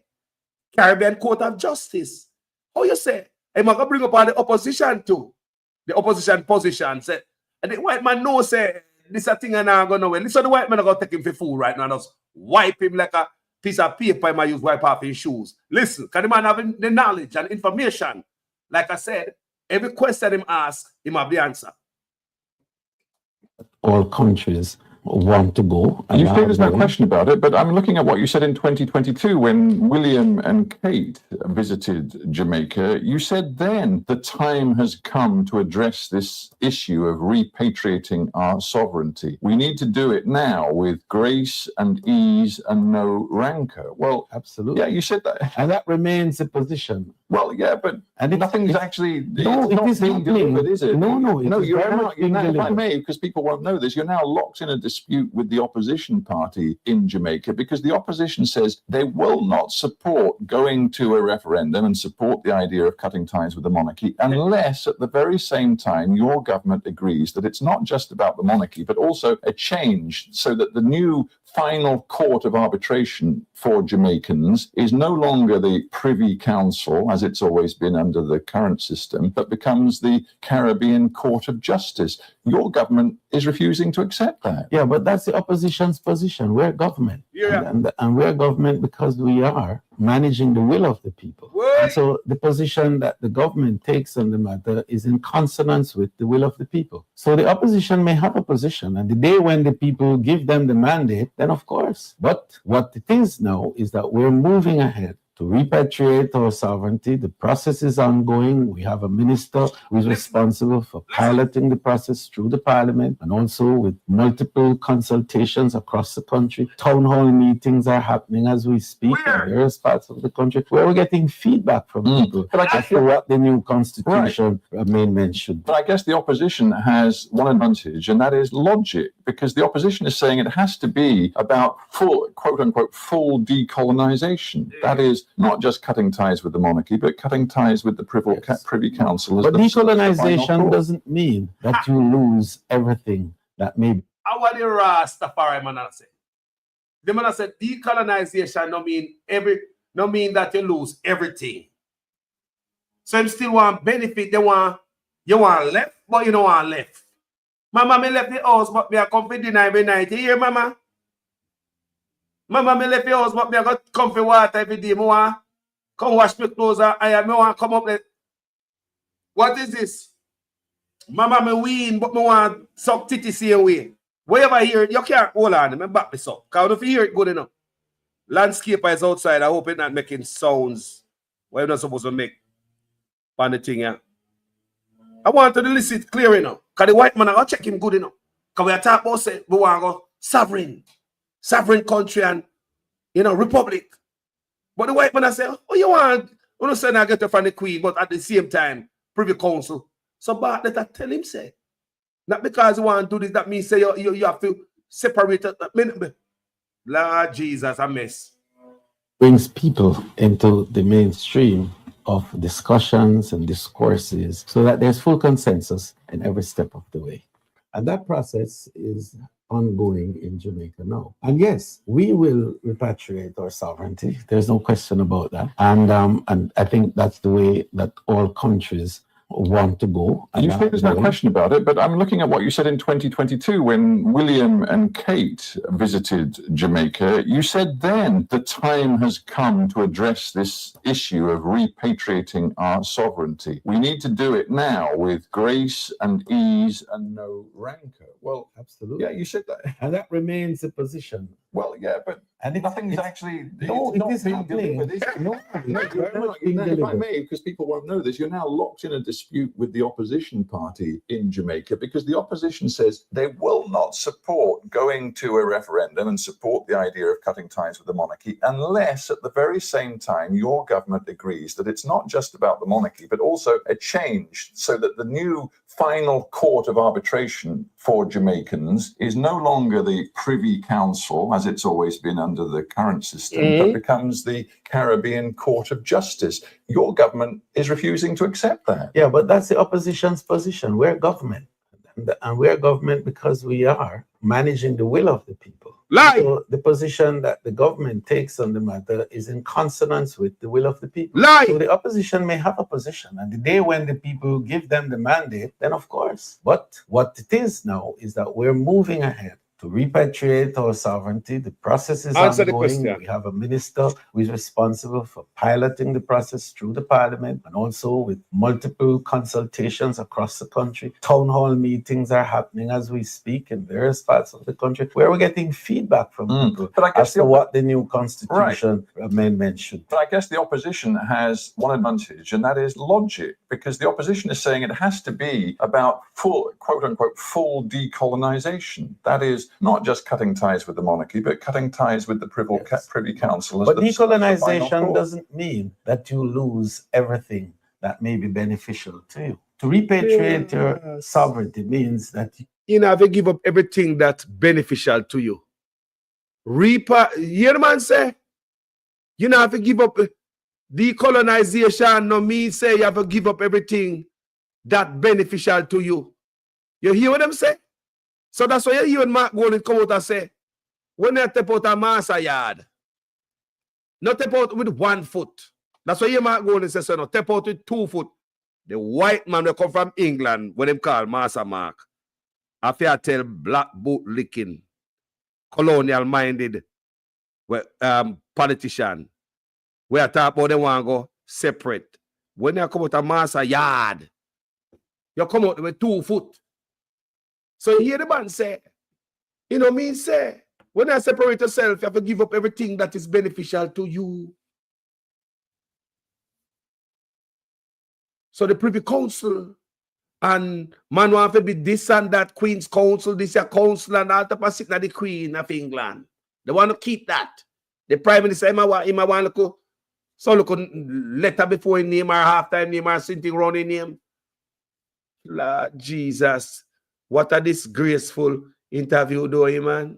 Caribbean Court of Justice. How you say? I'm going to bring up all the opposition too. The opposition position. Say, and the white man knows, say, this a thing and I'm going to win. Listen, the white man are going to take him for fool right now and just wipe him like a piece of paper. He might use wipe off his shoes. Listen, because the man have the knowledge and information. Like I said, every question him ask, him have the answer. All countries want to go. You think there's no question about it, but I'm looking at what you said in 2022 when William and Kate visited Jamaica. You said then the time has come to address this issue of repatriating our sovereignty. We need to do it now with grace and ease and no rancor. Well, absolutely. Yeah, you said that. And that remains the position Well, yeah, but nothing's actually. No, it is being happening. delivered, is it? No, you're very now, much being if I delivered. may, because people won't know this, you're now locked in a dispute with the opposition party in Jamaica because the opposition says they will not support going to a referendum and support the idea of cutting ties with the monarchy unless at the very same time your government agrees that it's not just about the monarchy, but also a change so that the new final court of arbitration for Jamaicans is no longer the Privy Council, as it's always been under the current system, but becomes the Caribbean Court of Justice. Your government is refusing to accept that. Yeah, but that's the opposition's position. We're government. Yeah. And we're government because we are managing the will of the people. And so the position that the government takes on the matter is in consonance with the will of the people. So the opposition may have a position, and the day when the people give them the mandate, then of course. But what it is now is that we're moving ahead to repatriate our sovereignty. The process is ongoing. We have a minister who is responsible for piloting the process through the parliament and also with multiple consultations across the country. Town hall meetings are happening as we speak in various parts of the country where we're getting feedback from people as to what the new constitution amendment should be. But I guess the opposition has one advantage, and that is logic, because the opposition is saying it has to be about full, quote unquote, full decolonization. That is not just cutting ties with the monarchy, but cutting ties with the Privy Council. But decolonization doesn't mean that you lose everything that may be. How are the Rastafari man say? The man said decolonization no mean that you lose everything. So you still want benefit, you want left, but you don't want left. Mama, me left the house, but me a come for dinner every night. You hear, mama? Mama, me left the house, but me a got come for water every day. Me want come wash my clothes and me want come up there. What is this? Mama, me win, but me want suck titty same way. Wherever hear it, you can't hold on. Me back this up. Because if you hear it good enough. Landscaper is outside. I hope it's not making sounds what you're not supposed to make on the thing, yeah. I want to listen it clear enough. Because the white man, I got to check him good enough. Because we are talking about say, we want to go sovereign country and, republic. But the white man, I say, oh, you want, you say I get it from the queen, but at the same time, Privy Council. So Bartlett, I tell him, say, not because you want to do this, that means say you have to separate it. Lord Jesus, a mess. Brings people into the mainstream of discussions and discourses so that there's full consensus in every step of the way. And that process is ongoing in Jamaica now. And yes, we will repatriate our sovereignty. There's no question about that. And I think that's the way that all countries want to go. You think there's no question about it, but I'm looking at what you said in 2022 when William and Kate visited Jamaica. You said then the time has come to address this issue of repatriating our sovereignty. We need to do it now with grace and ease and no rancor. Well, absolutely. Yeah, you said that. And that remains the position. Well, yeah, but nothing's actually. No, it is happening. If I may, because people won't know this, you're now locked in a dispute with the opposition party in Jamaica because the opposition says they will not support going to a referendum and support the idea of cutting ties with the monarchy unless at the very same time your government agrees that it's not just about the monarchy, but also a change so that the new final court of arbitration for Jamaicans is no longer the Privy Council, as it's always been under the current system, but becomes the Caribbean Court of Justice. Your government is refusing to accept that. Yeah, but that's the opposition's position. We're government. And we're government because we are managing the will of the people. So the position that the government takes on the matter is in consonance with the will of the people. So the opposition may have a position, and the day when the people give them the mandate, then of course. But what it is now is that we're moving ahead to repatriate our sovereignty. The process is ongoing. We have a minister who is responsible for piloting the process through the parliament and also with multiple consultations across the country. Town hall meetings are happening as we speak in various parts of the country where we're getting feedback from people as to what the new constitution amendment should be. But I guess the opposition has one advantage, and that is logic, because the opposition is saying it has to be about full, quote unquote, full decolonization. That is is not just cutting ties with the monarchy, but cutting ties with the Privy Council. But decolonization doesn't mean that you lose everything that may be beneficial to you. To repatriate your sovereignty means that you have to give up everything that's beneficial to you. You hear the man say? You have to give up decolonization. No mean say you have to give up everything that beneficial to you. You hear what I'm saying? So that's why you hear when Mark Golding come out and say, when they step out a master yard, not step out with 1 foot. That's why you Mark Golding says, so no, step out with 2 foot. The white man will come from England, when them call Master Mark. After I tell black boot licking, colonial minded politician, we are talking about them want to go separate. When they come out a master yard, you come out with 2 foot. So you hear the man say, you know me say, when I separate yourself, you have to give up everything that is beneficial to you. So the Privy Council and man want to be this and that, Queen's Council, this your council and all the sitting at the Queen of England. They want to keep that. The Prime Minister, him want to go, so look letter before his name or half time name or something around his name. Lord Jesus, what a disgraceful interview doing, man.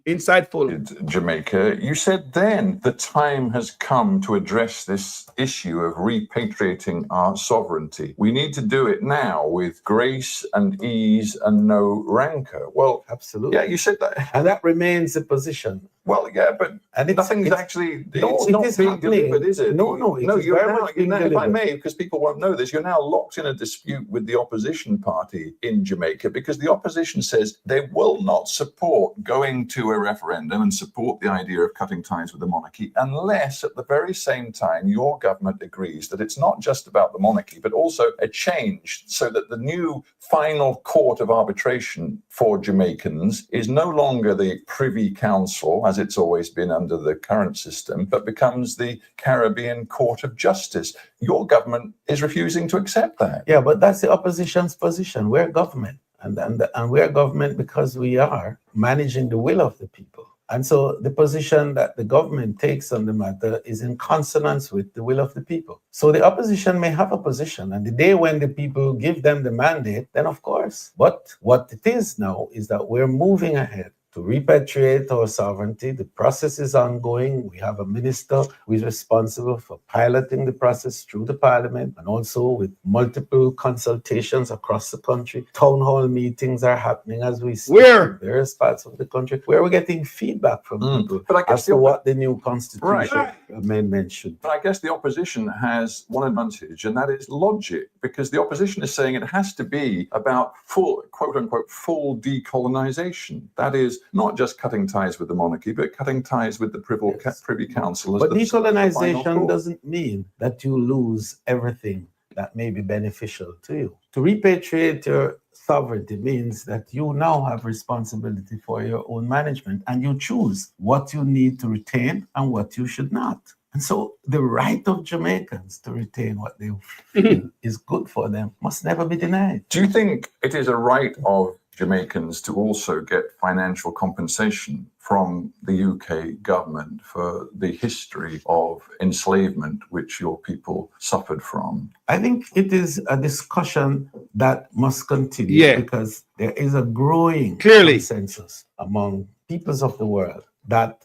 Insightful. Jamaica, you said then the time has come to address this issue of repatriating our sovereignty. We need to do it now with grace and ease and no rancor. Well, absolutely. Yeah, you said that. And that remains the position. Well, yeah, but nothing's actually, it's not being delivered, is it? No, if I may, because people won't know this, you're now locked in a dispute with the opposition party in Jamaica because the opposition says they will not support going to a referendum and support the idea of cutting ties with the monarchy unless at the very same time your government agrees that it's not just about the monarchy, but also a change so that the new final court of arbitration for Jamaicans is no longer the Privy Council, as it's always been under the current system, but becomes the Caribbean Court of Justice. Your government is refusing to accept that. Yeah, but that's the opposition's position. We're government, and we're government because we are managing the will of the people. And so the position that the government takes on the matter is in consonance with the will of the people. So the opposition may have a position, and the day when the people give them the mandate, then of course. But what it is now is that we're moving ahead to repatriate our sovereignty. The process is ongoing. We have a minister who is responsible for piloting the process through the parliament and also with multiple consultations across the country. Town hall meetings are happening as we speak in various parts of the country where we're getting feedback from people as to what the new constitution amendment should be. But I guess the opposition has one advantage, and that is logic, because the opposition is saying it has to be about full, quote unquote, full decolonization. That is, not just cutting ties with the monarchy, but cutting ties with the Privy Council. But decolonization doesn't mean that you lose everything that may be beneficial to you. To repatriate your sovereignty means that you now have responsibility for your own management and you choose what you need to retain and what you should not. And so the right of Jamaicans to retain what they feel is good for them must never be denied. Do you think it is a right of Jamaicans to also get financial compensation from the UK government for the history of enslavement which your people suffered from? I think it is a discussion that must continue because there is a growing consensus among peoples of the world that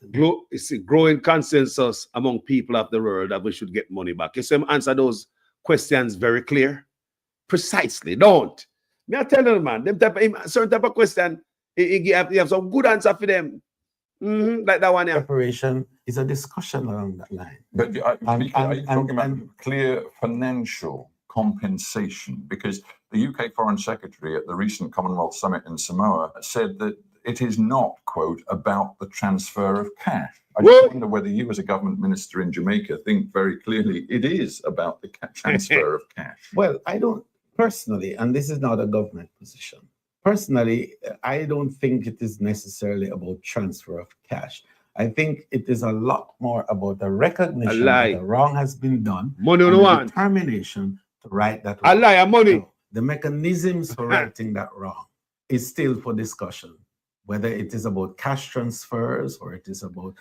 it's a growing consensus among people of the world that we should get money back. You see him answer those questions very clear, precisely. Don't. Me I tell them, man, them certain type of question, you have some good answer for them. Like that one, Reparation is a discussion along that line. But are you talking about clear financial compensation? Because the UK Foreign Secretary at the recent Commonwealth Summit in Samoa said that it is not, quote, about the transfer of cash. I just wonder whether you as a government minister in Jamaica think very clearly it is about the transfer of cash. Well, I don't personally, and this is not a government position, personally, I don't think it is necessarily about transfer of cash. I think it is a lot more about the recognition that the wrong has been done, money and the determination to right that wrong. A lie, money. So the mechanisms for righting that wrong is still for discussion. whether it is about cash transfers or it is about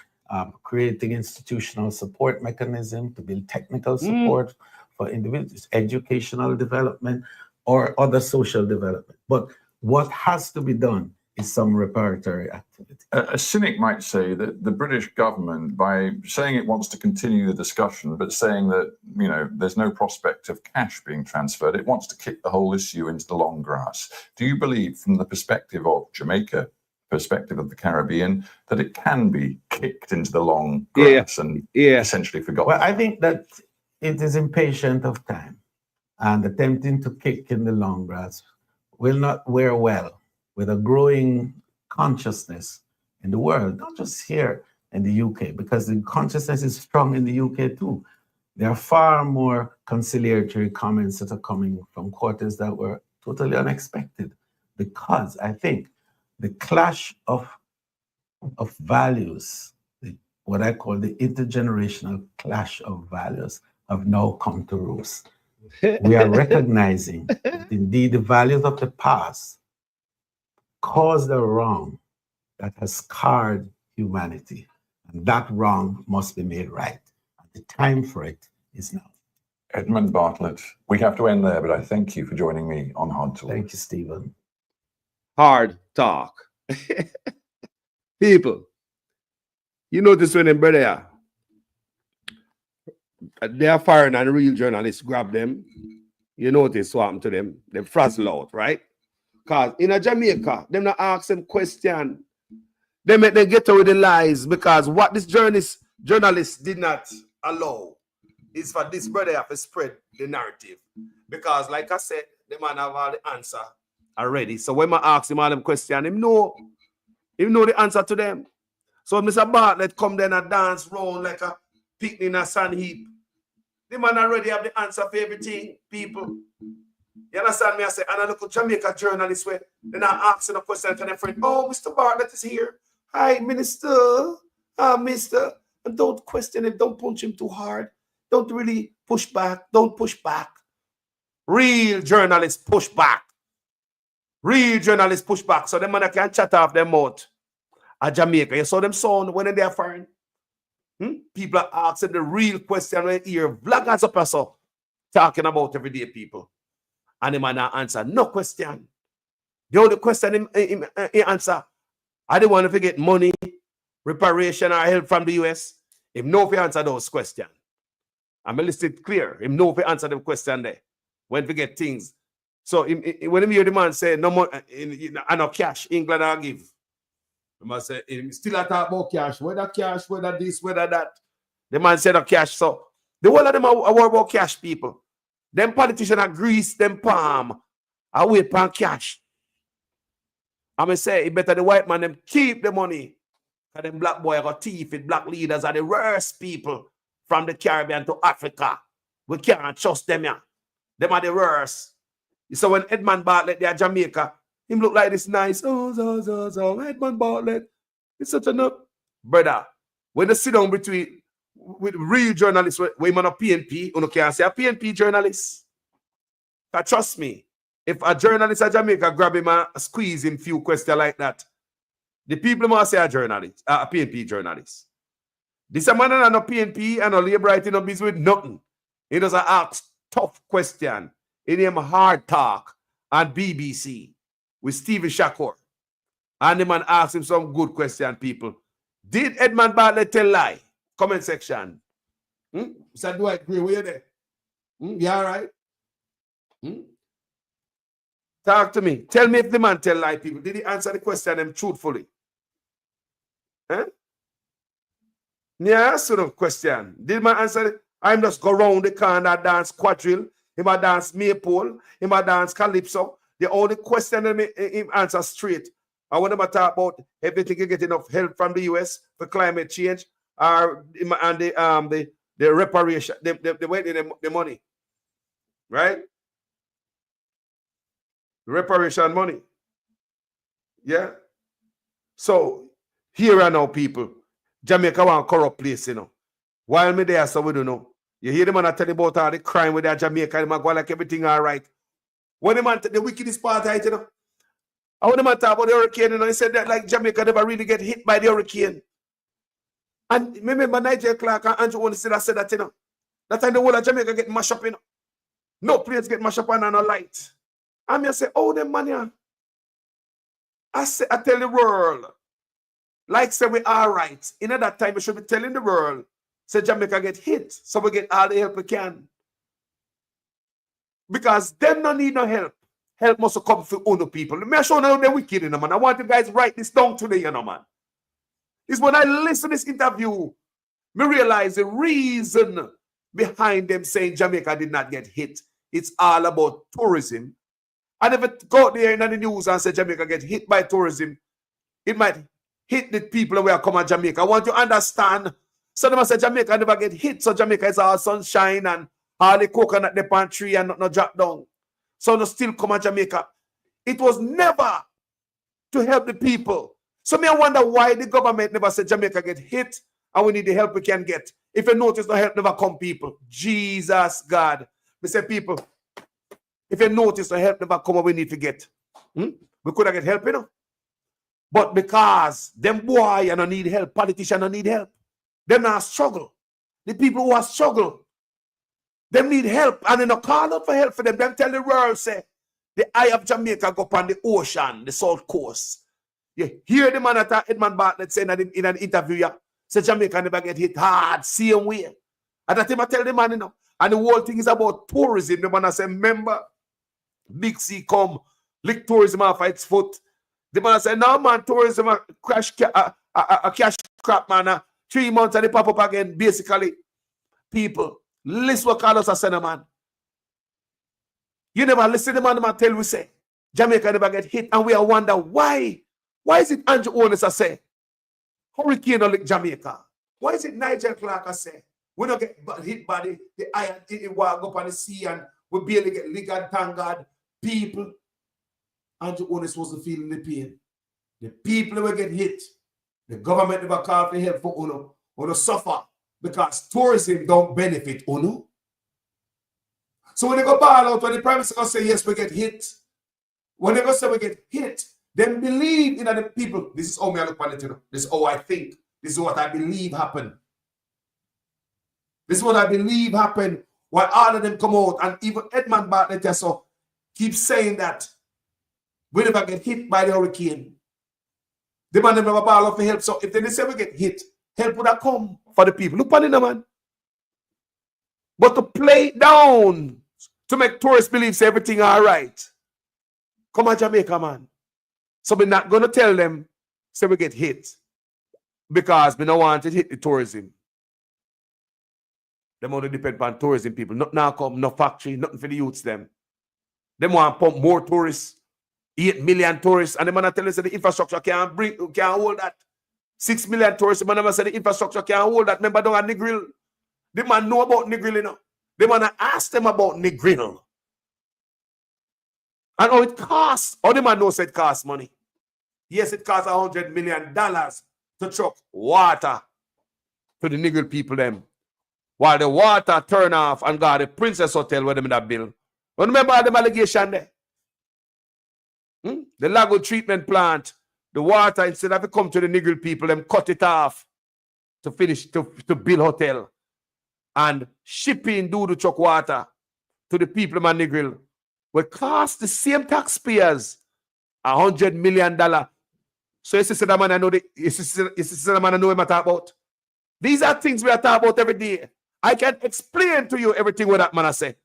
creating institutional support mechanism to build technical support for individuals, educational development, or other social development. But what has to be done is some reparatory activity. A cynic might say that the British government, by saying it wants to continue the discussion, but saying that, you know, there's no prospect of cash being transferred, it wants to kick the whole issue into the long grass. Do you believe, from the perspective of Jamaica, perspective of the Caribbean, that it can be kicked into the long grass and essentially forgotten? Well, I think that it is impatient of time, and attempting to kick in the long grass will not wear well with a growing consciousness in the world, not just here in the UK, because the consciousness is strong in the UK too. There are far more conciliatory comments that are coming from quarters that were totally unexpected, because I think the clash of values, what I call the intergenerational clash of values, have now come to roost. We are recognizing that indeed the values of the past caused a wrong that has scarred humanity, and that wrong must be made right. The time for it is now. Edmond Bartlett, we have to end there, but I thank you for joining me on Hard Talk. Thank you, Stephen. Hard talk. People, you notice when them brother, they are foreign and real journalists grab them, you notice what happened to them. They frazzle out, right? Because in a Jamaica, them not ask them question. They make them get away with the lies, because what this journalists did not allow is for this brother to spread the narrative. Because like I said, the man have all the answer already. So when I ask him all them questions, him know the answer to them. So Mr. Bartlett come then and dance round like a picnic in a sand heap. The man already have the answer for everything, people. You understand me? I say, and I look at Jamaica journalists where then I ask a question to their friend, oh, Mr. Bartlett is here. Hi, Minister. Mister. And don't question him. Don't punch him too hard. Don't really push back. Don't push back. Real journalists push back. Real journalists push back. So the man can chat off their mouth at Jamaica. You saw them sound when they're foreign. People are asking the real question right here. Vloggers up or so talking about everyday people. And the man answer no question. The only question he answer, I don't want to get money, reparation, or help from the US. Him know if he answer those questions. I'm going to list it clear. Him know if he answer them question there. When we get things. So when him hear the man say no more, I no cash, England I'll give. The man say, him still talk about cash, whether this, whether that. The man said no cash. So the whole of them are worried about cash, people. Them politicians are grease them palm. I wait for cash. I'm going to say, it better the white man them keep the money. Because them black boy got thief with black leaders are the worst people from the Caribbean to Africa. We can't trust them, yeah. Them are the worst. So when Edmond Bartlett there at Jamaica, him look like this nice, Edmond Bartlett. It's such a brother. When they sit down with real journalists, we man a PNP, you can't say a PNP journalist. But trust me, if a journalist at Jamaica grab him and squeeze him few questions like that, the people must say a journalist, a PNP journalist. This man and no PNP and no labor writing no business with nothing. He doesn't ask tough question. He name Hard Talk on BBC with Stephen Shakur. And the man asked him some good question, people. Did Edmond Bartlett tell lie? Comment section. So do I agree with you there? You all right? Talk to me. Tell me if the man tell lie, people. Did he answer the question them truthfully? Yeah, sort of question. Did man answer it? I'm just go round the corner and dance quadrille. He might dance maypole. He might dance calypso. The only question him answer straight. I want to talk about everything you get enough help from the US for climate change and the reparation, the money. Right? Reparation money. Yeah. So here are now people. Jamaica want corrupt place, you know. While me there, so we don't know. You hear the man tell about all the crime with that Jamaica, the man go like everything all right. When the man the wickedest part, you know, I want to talk about the hurricane, and I said that like Jamaica never really get hit by the hurricane. And remember Nigel Clark and Andrew Owen said that, you know. That time the whole of Jamaica get mashed up, you know. No planes get mashed up and no light. And I say, oh, them man, yeah. I tell the world, like say we all right. In that time, we should be telling the world, say Jamaica get hit, so we get all the help we can. Because them don't need no help. Help must come from other people. Let me show you they're wicked, you know, man. I want you guys to write this down today, you know, man. It's when I listen to this interview, me realize the reason behind them saying Jamaica did not get hit. It's all about tourism. I never go out there in the news and say Jamaica get hit by tourism. It might hit the people who are coming to Jamaica. I want you to understand. So they must say Jamaica never get hit. So Jamaica is all sunshine and all the coconut the palm tree and not drop down. So they still come to Jamaica. It was never to help the people. So me I wonder why the government never said Jamaica get hit and we need the help we can get. If you notice, no help never come, people. Jesus God. We say people, if you notice, no help never come, what we need to get. We could have get help, you know. But because them boy you don't need help, politicians don't need help. Them not struggle. The people who are struggle, them need help. And they don't call out for help for them. Them tell the world, say, the eye of Jamaica go up on the ocean, the South Coast. You hear the man at Edmond Bartlett saying in an interview, yeah, say Jamaica never get hit hard, same way. And that time I tell the man, you know, and the whole thing is about tourism. The man I say, remember, Big C come, lick tourism off its foot. The man I say, no man, tourism a cash crap, man. 3 months and they pop up again. Basically, people, listen what Carlos has said, man. You never listen to the man tell we say, Jamaica never get hit, and we are wonder why. Why is it Andrew Owen say, hurricane or like Jamaica? Why is it Nigel Clark say, we don't get hit by the iron, it walk up on the sea and we barely get ligged, thank God. People, Andrew Owen is supposed to feel the pain. The people will get hit. The government never call for help for Uno. Uno suffer because tourism don't benefit Uno. So when they go ball out, when the Prime Minister say, yes, we get hit, when they go say we get hit, then believe in other people. This is how me I look at it, you know. This is how I think. This is what I believe happened. This is what I believe happened. While all of them come out, and even Edmond Bartlett so keeps saying that we never get hit by the hurricane. The man never ball out for help. So if they say we get hit, help would have come for the people. Look on it, man. But to play it down, to make tourists believe say everything all right. Come on, Jamaica, man. So we're not going to tell them, say we get hit. Because we don't want to hit the tourism. Them only depend on tourism people. Not now come, no factory, nothing for the youths them. Them want to pump more tourists. 8 million tourists. And the man tell us that the infrastructure can't hold that. 6 million tourists. The man never said the infrastructure can't hold that. Remember down at Negril? The man know about Negril, you know. The man asked them about Negril. And how it costs. All the man knows it costs money. Yes, it costs $100 million to truck water to the Negril people them. While the water turn off and got the Princess Hotel where them in that bill. But remember all them allegation there? The Lago treatment plant, the water, instead of it come to the Negril people, them cut it off to finish, to build hotel. And shipping do the truck water to the people in Negril will cost the same taxpayers $100 million. So you see the man I know the man I know him I talk about. These are things we are talking about every day. I can explain to you everything what that man I say.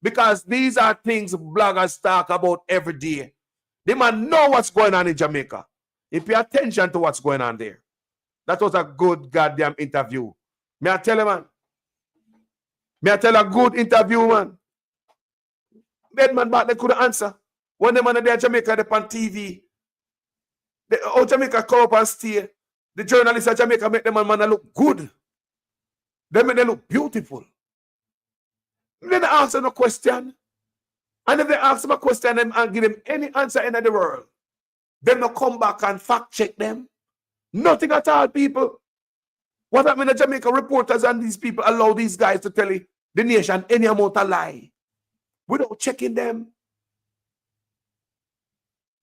Because these are things bloggers talk about every day. They man know what's going on in Jamaica. If you pay attention to what's going on there. That was a good goddamn interview. May I tell you, man? May I tell a good interview, man? Edmond Bartlett couldn't answer. When the man there in Jamaica, they're on TV. Jamaica come up and stay. The journalists of Jamaica make them man look good. They make them look beautiful. Then they answer no question. And if they ask them a question and give them any answer in the world, then they come back and fact check them. Nothing at all, people. What happened in Jamaica? Reporters and these people allow these guys to tell the nation any amount of lie without checking them.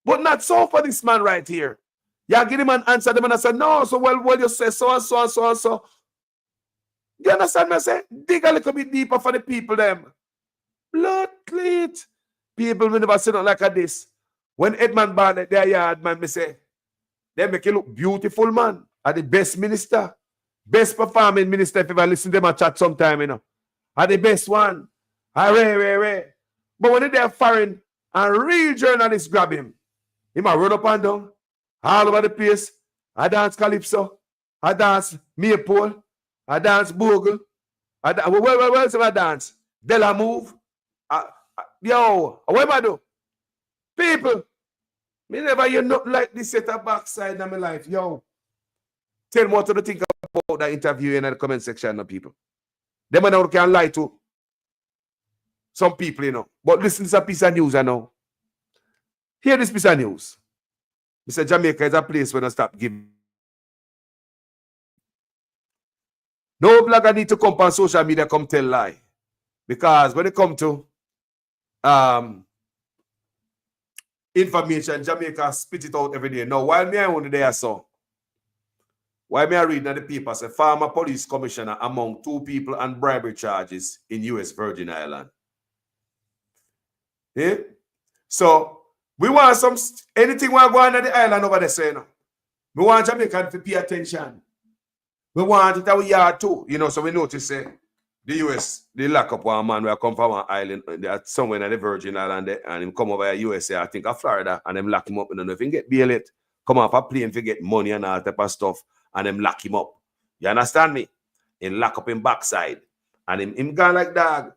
But not so for this man right here. You give him an answer, the man say, no, so well, you say so and so and so and so. You understand me? I say, dig a little bit deeper for the people, them. Blood cleat. People will never say nothing like this. When Edmond Bartlett their yard, man, me say, they make you look beautiful, man. Are the best minister. Best performing minister, if you ever listen to them a chat sometime, you know. Are the best one. Hooray. But when they're foreign and real journalists grab him, he might run up and down, all over the place. I dance calypso. I dance maypole. I dance bogle. Where else I dance? Della move. Yo, what am I do? People, me never hear nothing like this set up backside in my life. Yo, tell me what to think about that interview in the comment section of people. Them man can lie to some people, you know. But listen to this piece of news, I know. Hear this piece of news. Mr. Jamaica is a place where I stop giving. No blogger need to come on social media come tell lie. Because when it come to information, Jamaica spit it out every day. Now, while me I only there saw, while me I read in the paper, say former police commissioner among 2 people on bribery charges in U.S. Virgin Island. Yeah? So, we want some, anything we go on at the island over there, so, you know. We want Jamaica to pay attention. We want it our yard too, you know, so we notice the US, they lock up one man who come from an island, somewhere in the Virgin Island, and him come over to USA, I think, of Florida, and them lock him up. You know, if he get bail it, come off a plane to get money and all type of stuff, and them lock him up. You understand me? And lock up him backside, and him gone like dog.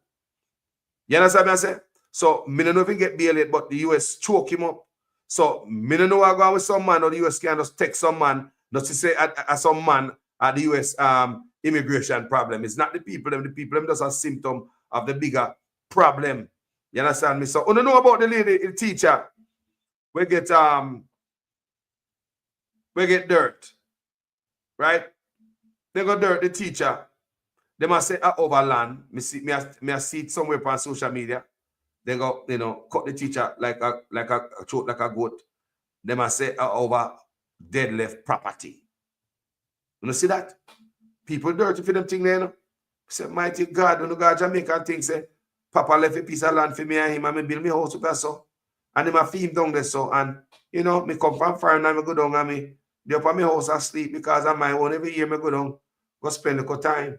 You understand me? I say? So, me don't know if he get bail it, but the US choke him up. So, me don't know I go with some man, or the US can just take some man, just to say some man at the US immigration problem. It's not the people them just a symptom of the bigger problem. You understand me? So, you don't know about the lady, the teacher. We get dirt. Right? They got dirt, the teacher. They must say overland. Me see it somewhere on social media. They go, you know, cut the teacher like a throat like a goat. They must say over dead left property. You know, see that? People dirty for them thing there, you know. Say, mighty God, when you go to Jamaica and think, say, Papa left a piece of land for me and him, and me build me house up there, so. And him a feed him down there, so. And, you know, me come from foreign and me go down and me be up on my house and sleep because I'm my own. Every year me go down, go spend a good time.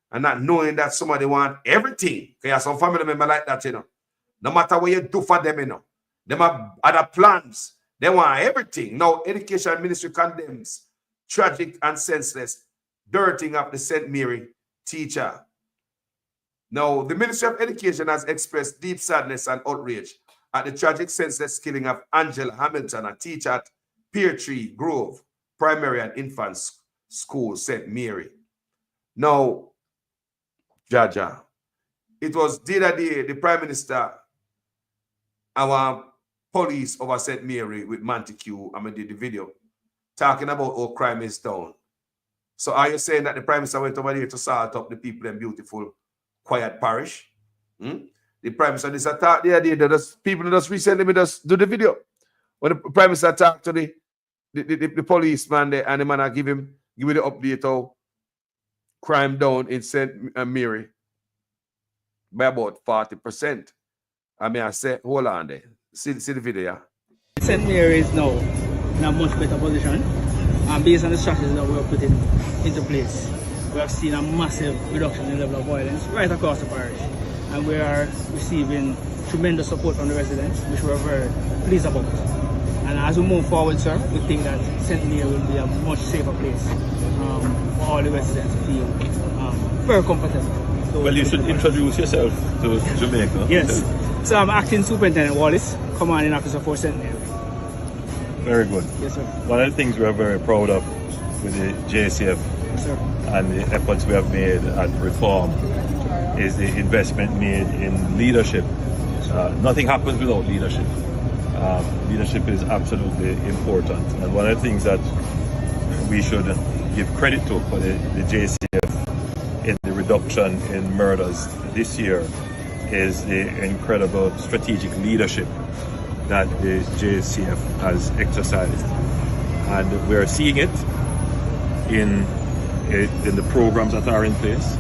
And not knowing that somebody want everything. Because some family member like that, you know. No matter what you do for them, you know. Them have other plans. They want everything. Now, education ministry condemns tragic and senseless dirting of the St. Mary teacher. Now, the Ministry of Education has expressed deep sadness and outrage at the tragic senseless killing of Angela Hamilton, a teacher at Pear Tree Grove Primary and Infant School, St. Mary. Now, Jaja, it was the other day, the Prime Minister, our police over St. Mary with Montague, I did the video, talking about how crime is down. So are you saying that the Prime Minister went over there to sort up the people in beautiful, quiet parish? The Prime Minister just attacked the idea that people just recently just do the video. When the Prime Minister talked to the policeman there and the man give him the update how crime down in St. Mary by about 40%. I mean, I say, hold on there. See the video, yeah? St. Mary is now in a much better position. And based on the strategies that we are putting into place, we have seen a massive reduction in the level of violence right across the parish. And we are receiving tremendous support from the residents, which we are very pleased about. And as we move forward, sir, we think that St. Mary will be a much safer place for all the residents to feel very comfortable. So, well, you should introduce yourself to Jamaica. Yes. So I'm acting Superintendent Wallace, Commanding Officer for St. Mary. Very good. Yes, sir. One of the things we are very proud of with the JCF and the efforts we have made at reform is the investment made in leadership. Nothing happens without leadership. Leadership is absolutely important. And one of the things that we should give credit to for the JCF in the reduction in murders this year is the incredible strategic leadership that the JCF has exercised. And we're seeing it in the programs that are in place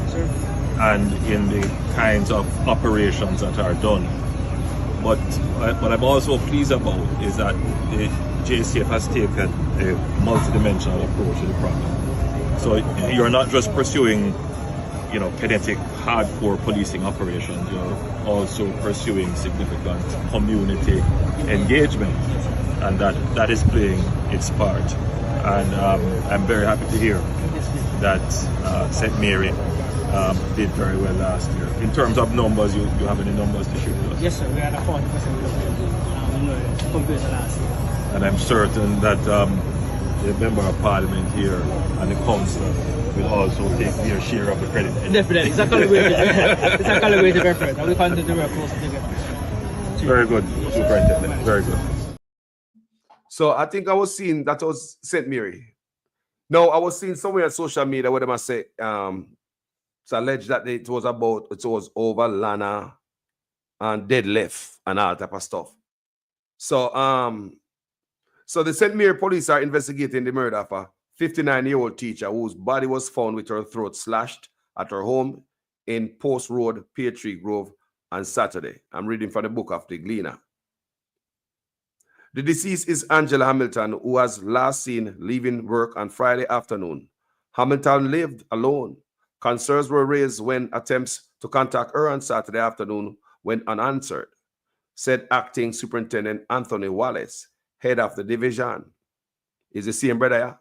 and in the kinds of operations that are done. But what I'm also pleased about is that the JCF has taken a multidimensional approach to the problem. So you're not just pursuing, kinetic, hardcore policing operations. You're also pursuing significant community engagement, and that is playing its part. And I'm very happy to hear that St. Mary did very well last year. In terms of numbers, you have any numbers to share with us? Yes, sir. We had a 40% compared to last year. And I'm certain that the Member of Parliament here and the Council will also take their share of the credit. Definitely. It's a collaborative effort. And we continue to work closely together. Very good, Superintendent. Very good. So I think I was seeing that was St. Mary. No, I was seeing somewhere on social media where they must say it's alleged that it was over Lana and deadlift and all type of stuff. So so the St. Mary police are investigating the murder of a 59-year-old teacher whose body was found with her throat slashed at her home in Post Road, Pear Grove on Saturday. I'm reading from the book of the Gleaner. The deceased is Angela Hamilton, who was last seen leaving work on Friday afternoon. Hamilton lived alone. Concerns were raised when attempts to contact her on Saturday afternoon went unanswered, said Acting Superintendent Anthony Wallace, head of the division. Is the same brother, yeah?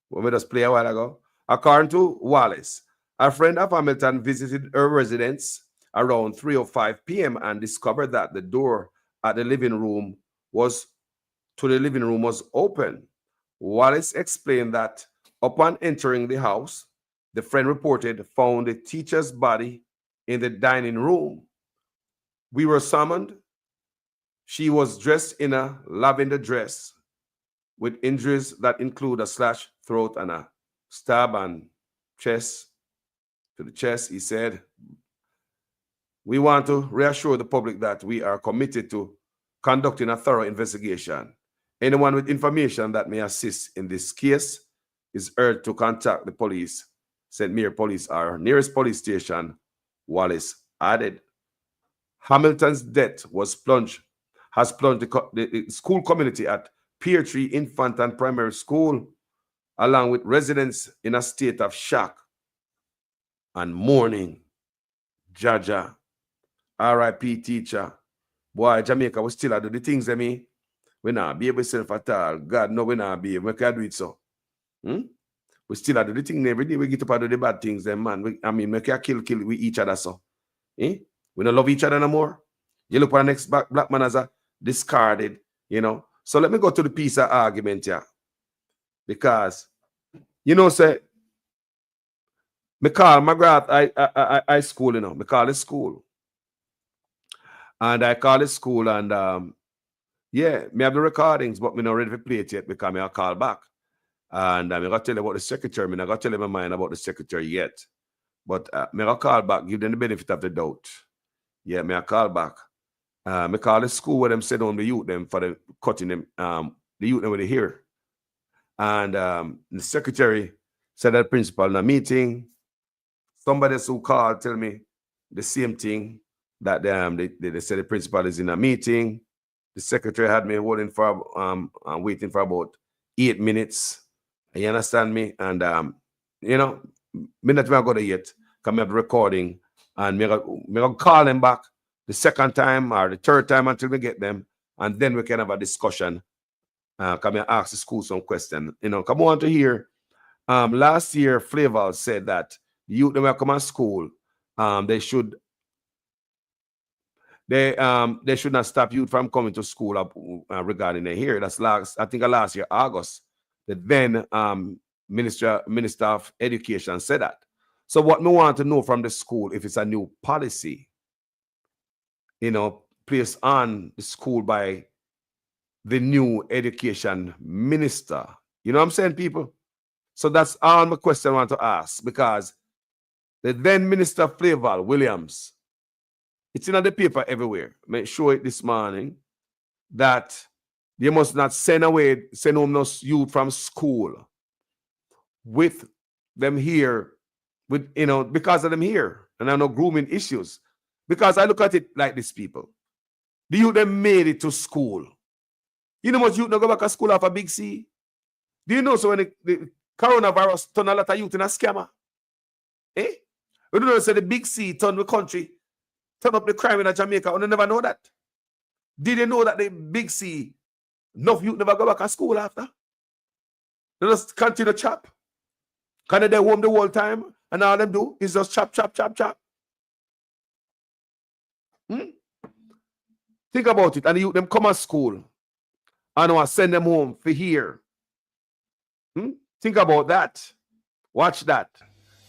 When we just play a while ago. According to Wallace, a friend of Hamilton visited her residence around 3:05 p.m. and discovered that the door at the living room was open. Wallace explained that upon entering the house, the friend reported found the teacher's body in the dining room. We were summoned. She was dressed in a lavender dress with injuries that include a slashed throat and a stab and chest to the chest. He said, "We want to reassure the public that we are committed to conducting a thorough investigation. Anyone with information that may assist in this case is urged to contact the police, St. Mary Police, our nearest police station," Wallace added. Hamilton's death has plunged the school community at Pear Tree Infant and Primary School, along with residents, in a state of shock and mourning. Jaja, R.I.P. teacher. Boy, Jamaica, we still do the things, we not be able to self at all. God, no, we not be able. We can do it so. We still do the thing every day. We get up and do the bad things, man. We can kill with each other so. We don't love each other no more. You look at the next black man as a discarded, So let me go to the piece of argument here. Because, say, me call McGrath I school, me call it school. And I call it school and, me have the recordings, but me not ready to play it yet because I call back. And I'm going to tell you about the secretary. I'm not going to tell you my mind about the secretary yet. But me going to call back, give them the benefit of the doubt. Yeah, me I call back. Me call the school where them sit down the youth them for the cutting them, the youth them with the hair. And the secretary said that principal in a meeting. Somebody else who called tell me the same thing, that they said the principal is in a meeting. The secretary had me holding for waiting for about 8 minutes. You understand me? And me not go there yet. Come have the recording and me gonna call them back the second time or the third time until we get them, and then we can have a discussion. Come and ask the school some question. Come on to hear. Last year, Flavel said that the youth that will come to school, they should not stop youth from coming to school regarding their hair. That's last year, August. The then Minister of Education said that. So what we want to know from the school, if it's a new policy, placed on the school by the new education minister. You know what I'm saying, people? So that's all my question I want to ask, because the then Minister Flavel Williams, it's in the paper everywhere. Make sure it this morning. that you must not send home no youth from school with them here, with because of them here, and I know grooming issues. Because I look at it like this, people. The youth them made it to school. You know much youth not go back to school after Big C? Do you know so when the coronavirus turned a lot of youth in a scammer? Eh? You don't know so the Big C turned the country, turn up the crime in Jamaica, and you never know that? Did you know that the Big C, enough youth never go back to school after? They just continue to chop. Can they home the whole time? And all them do is just chop, chop, chop, chop. Think about it. And the youth them come to school and I send them home for here. Think about that. Watch that.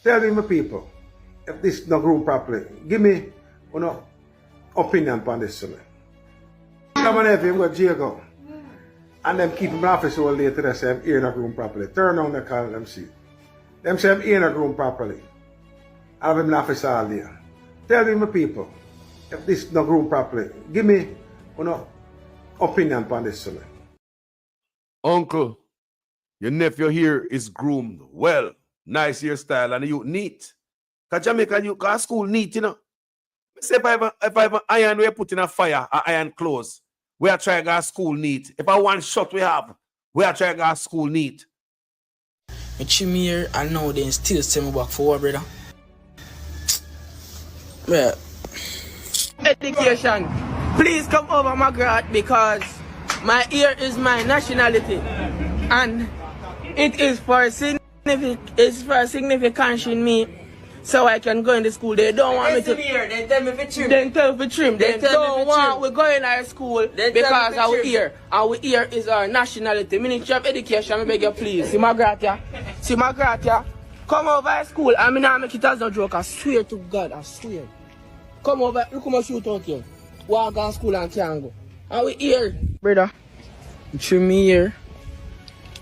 Tell me, my people, if this not grown properly, give me an opinion on this. Come on, if you go to jail, and them keep him in office all day till they say I'm ear not grown properly. Turn on the call and them see. Them say I'm ear not grown properly. I have him in office all day. Tell me, my people, if this not grown properly, give me an opinion on this. Uncle, your nephew here is groomed well. Nice hairstyle and you neat. Because Jamaican youth go to school neat, you know. Say if I have an iron we put in a fire, an iron clothes, we are trying to go to school neat. If I one shot we are trying to go to school neat. I came here and now they still send me back forward, brother. Yeah. Education. Please come over, Margaret, because my ear is my nationality. And it is for significance in me, so I can go into school. They don't want me to. They tell me for trim. They tell me for trim. They don't want we going to school because our ear. Our ear is our nationality. Ministry of Education, I beg you please. See Margaret, yeah? See Margaret, yeah? Come over to school. I mean, I make it as no joke. I swear to God, I swear. Come over. Look how much shoot out here. Walk to school and can't go. Our ear, brother. Trim me here.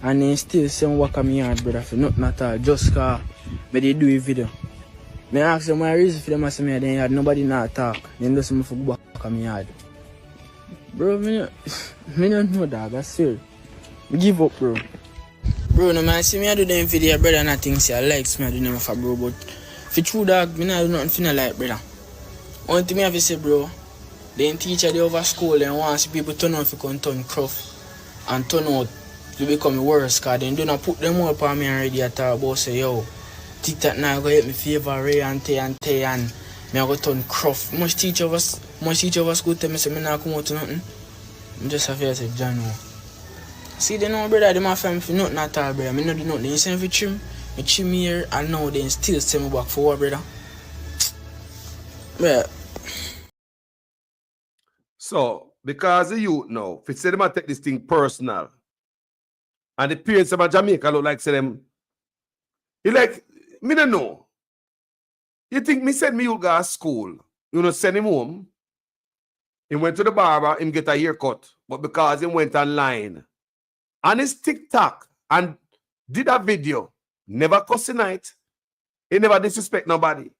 And then still send work on me yard, brother, for nothing at all. Just cause they do a video. I ask them my reason for them to say me then yard, nobody not talk. Then just me for go back on me yard. Bro, me don't know, dog, I swear. Give up, bro. Bro, no man, see me I do them video, brother, and I think say I likes me I do them for bro, but if it's true, dog, me not do nothing for no like, brother. One thing me have to say, bro, then teacher they over school and want to see people turn out for come turn cruff and turn out to become worse, because they do not put them up on me already at all about say, yo, TikTok now go help me favor Ray and Tay and me I go turn cruff. Much teacher of us go tell me say me not come out to nothing. I just have to say John. See they know brother, they my family for nothing at all, brother. Me not do nothing. They send me for trim. Me trim here and now they still send me back forward, brother. Yeah. So because the youth now, if it say them I take this thing personal. And the parents of Jamaica look like say them. You like, me don't know. You think me send me you go to school, you know, send him home. He went to the barber, him get a haircut. But because he went online and his TikTok and did a video, never cuss night, he never disrespect nobody.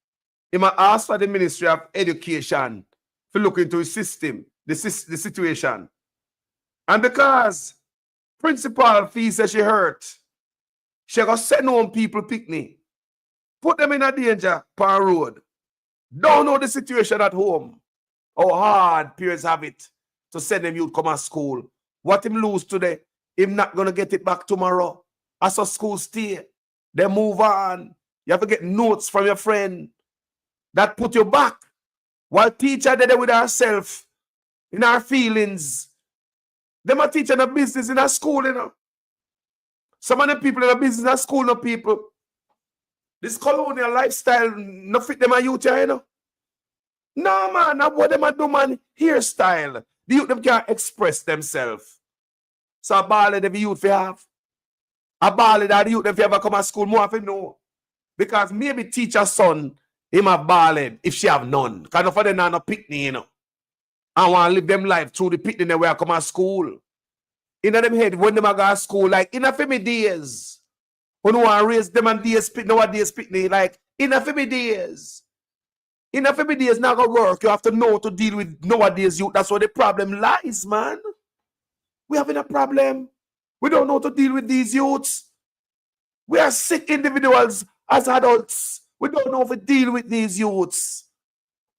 He might ask for the Ministry of Education to look into his system, the situation. And because principal fee says she hurt, she got send home people picnic. Put them in a danger per road. Don't know the situation at home. How hard parents have it to send them youth come to school. What him lose today, him not gonna get it back tomorrow. As a school stay, they move on. You have to get notes from your friend that put you back. While teacher did it with herself, in her feelings. Them are teaching a business in a school, you know. Some of the people in a business in a school, no people. This colonial lifestyle, no fit them a youth, you know. No, man, not what them a do, man. Hairstyle. The youth them can't express themselves. So a ballad every youth they have. A ballad that the youth if you ever come to school, more often know. Because maybe teacher's son, him have ballad if she have none. Because no for them not no picnic, you know. I want to live them life through the picnic where I come to school. In them head, when them go to school, like in a family days. When you want to raise them and days picnic, nowadays picnic, like in a family days. In a family days, not going to work. You have to know to deal with nowadays youth. That's where the problem lies, man. we're having a problem. We don't know how to deal with these youths. We are sick individuals as adults. We don't know how to deal with these youths.